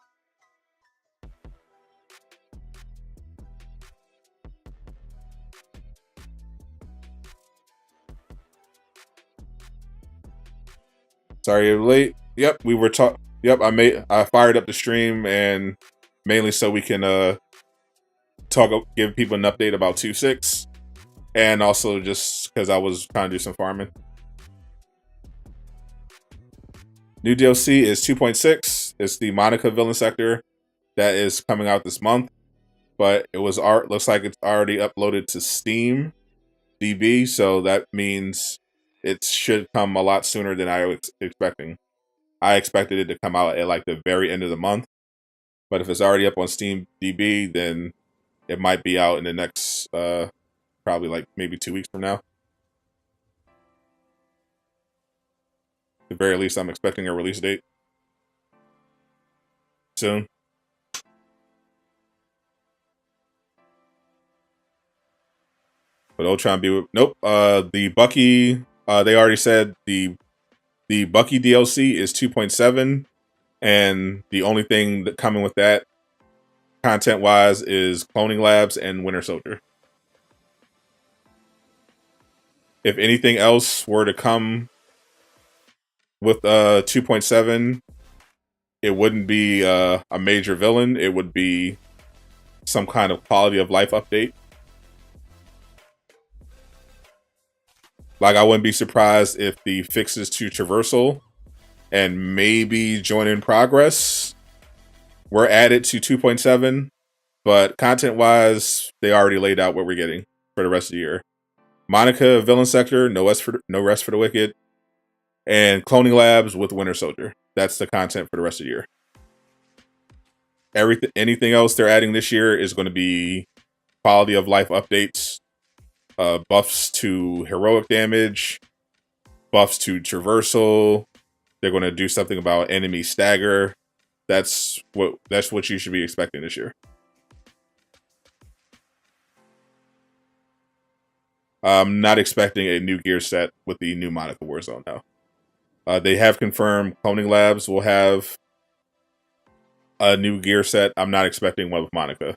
Sorry you're late. Yep, we were Yep, I fired up the stream, and mainly so we can give people an update about 2.6, and also just because I was trying to do some farming. New DLC is 2.6. It's the Monica villain sector that is coming out this month, but looks like it's already uploaded to Steam DB, so that means it should come a lot sooner than I was expecting. I expected it to come out at like the very end of the month, but if it's already up on Steam DB, then it might be out in the next probably like maybe 2 weeks from now. At the very least, I'm expecting a release date soon. But Ultron nope. The Bucky, they already said the Bucky DLC is 2.7, and the only thing that coming with that content wise is Cloning Labs and Winter Soldier. If anything else were to come with 2.7, it wouldn't be a major villain. It would be some kind of quality of life update. Like, I wouldn't be surprised if the fixes to traversal and maybe join in progress were added to 2.7, but content-wise, they already laid out what we're getting for the rest of the year. Monica villain sector, no rest for the wicked, and Cloning Labs with Winter Soldier. That's the content for the rest of the year. Anything else they're adding this year is going to be quality of life updates, buffs to heroic damage, buffs to traversal. They're going to do something about enemy stagger. That's what you should be expecting this year. I'm not expecting a new gear set with the new Monica Warzone now. They have confirmed Cloning Labs will have a new gear set. I'm not expecting one with Monica.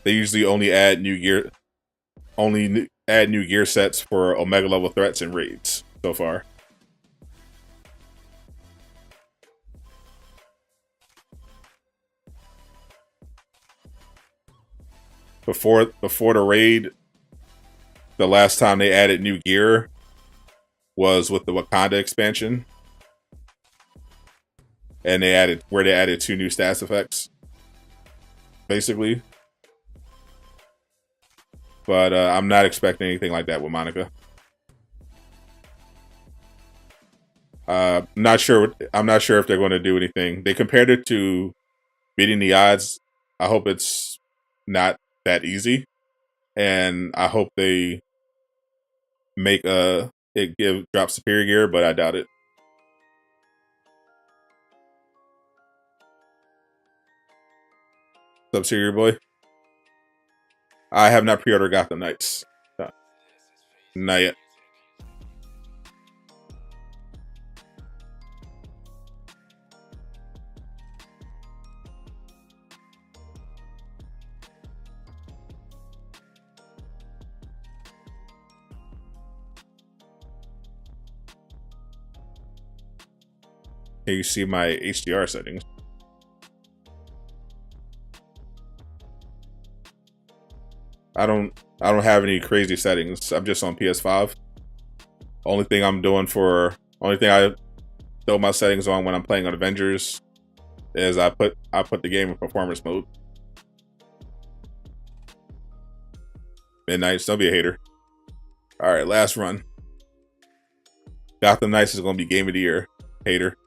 They usually only add new gear sets for Omega level threats and raids so far. Before the raid, the last time they added new gear was with the Wakanda expansion, and they added 2 new stats effects, basically. But I'm not expecting anything like that with Monica. I'm not sure if they're going to do anything. They compared it to beating the odds. I hope it's not that easy, and I hope they make drop superior gear, but I doubt it. What's up, Superior Boy? I have not pre-ordered Gotham Knights. No. Not yet. Can you see my HDR settings? I don't have any crazy settings. I'm just on PS5. Only thing I throw my settings on when I'm playing on Avengers is I put the game in performance mode. Midnights, don't be a hater. All right, last run. Gotham Knights is going to be game of the year. Hater.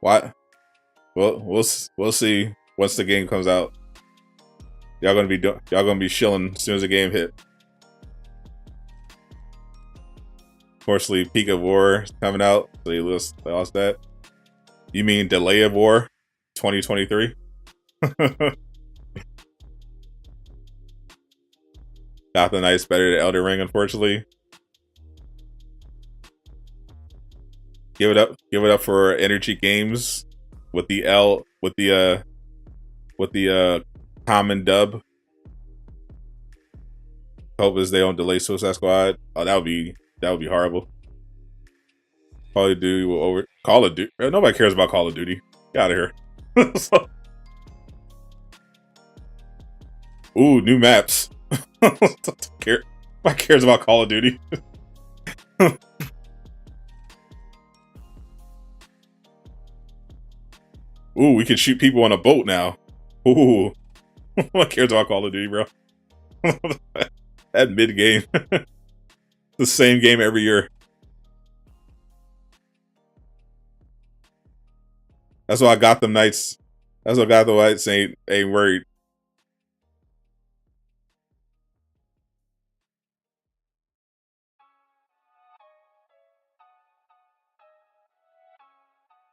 What? Well, we'll see once the game comes out. Y'all gonna be shilling as soon as the game hit. Unfortunately, Peak of War is coming out, so you lost that. You mean Delay of War, 2023? Gotham Knights better than Elden Ring, unfortunately. Give it up for Energy Games with the common dub. Hope is they don't delay Suicide Squad. Oh, that would be horrible. Call of Duty will over Call of Duty. Nobody cares about Call of Duty. Get out of here. Ooh, new maps. Nobody cares about Call of Duty. Ooh, we can shoot people on a boat now. Ooh. Nobody cares about Call of Duty, bro. That mid game. The same game every year. That's why I got them Knights. That's why I got the Knights ain't worried.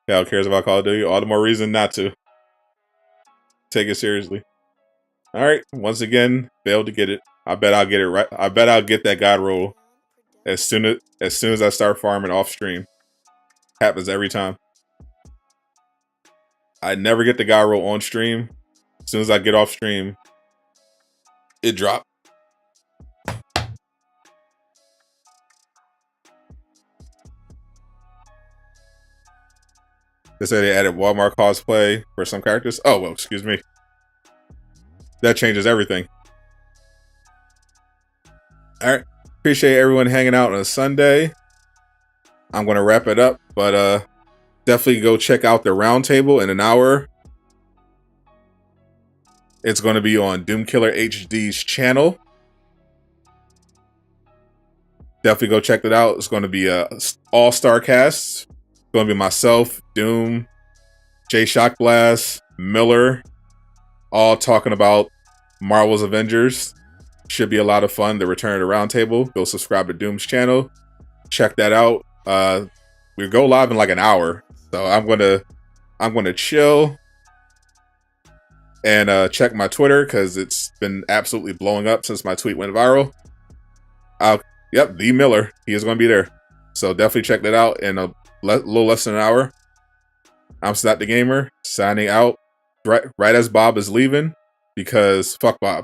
Cal cares about Call of Duty. All the more reason not to take it seriously. All right, once again, failed to get it. I bet I'll get it right. I bet I'll get that Godroll as soon as I start farming off stream. Happens every time. I never get the Godroll on stream. As soon as I get off stream, it dropped. They say they added Walmart cosplay for some characters. Oh, well, excuse me. That changes everything. All right. Appreciate everyone hanging out on a Sunday. I'm going to wrap it up, but definitely go check out the roundtable in an hour. It's going to be on Doomkiller HD's channel. Definitely go check it out. It's going to be a all-star cast. It's going to be myself, Doom, Jay Shockblast, Miller, all talking about Marvel's Avengers. Should be a lot of fun. The Return of the Roundtable. Go subscribe to Doom's channel. Check that out. We go live in like an hour, so I'm gonna chill and check my Twitter because it's been absolutely blowing up since my tweet went viral. Yep, the Miller. He is going to be there. So definitely check that out in a little less than an hour. I'm Sadot the Gamer, signing out right as Bob is leaving because fuck Bob.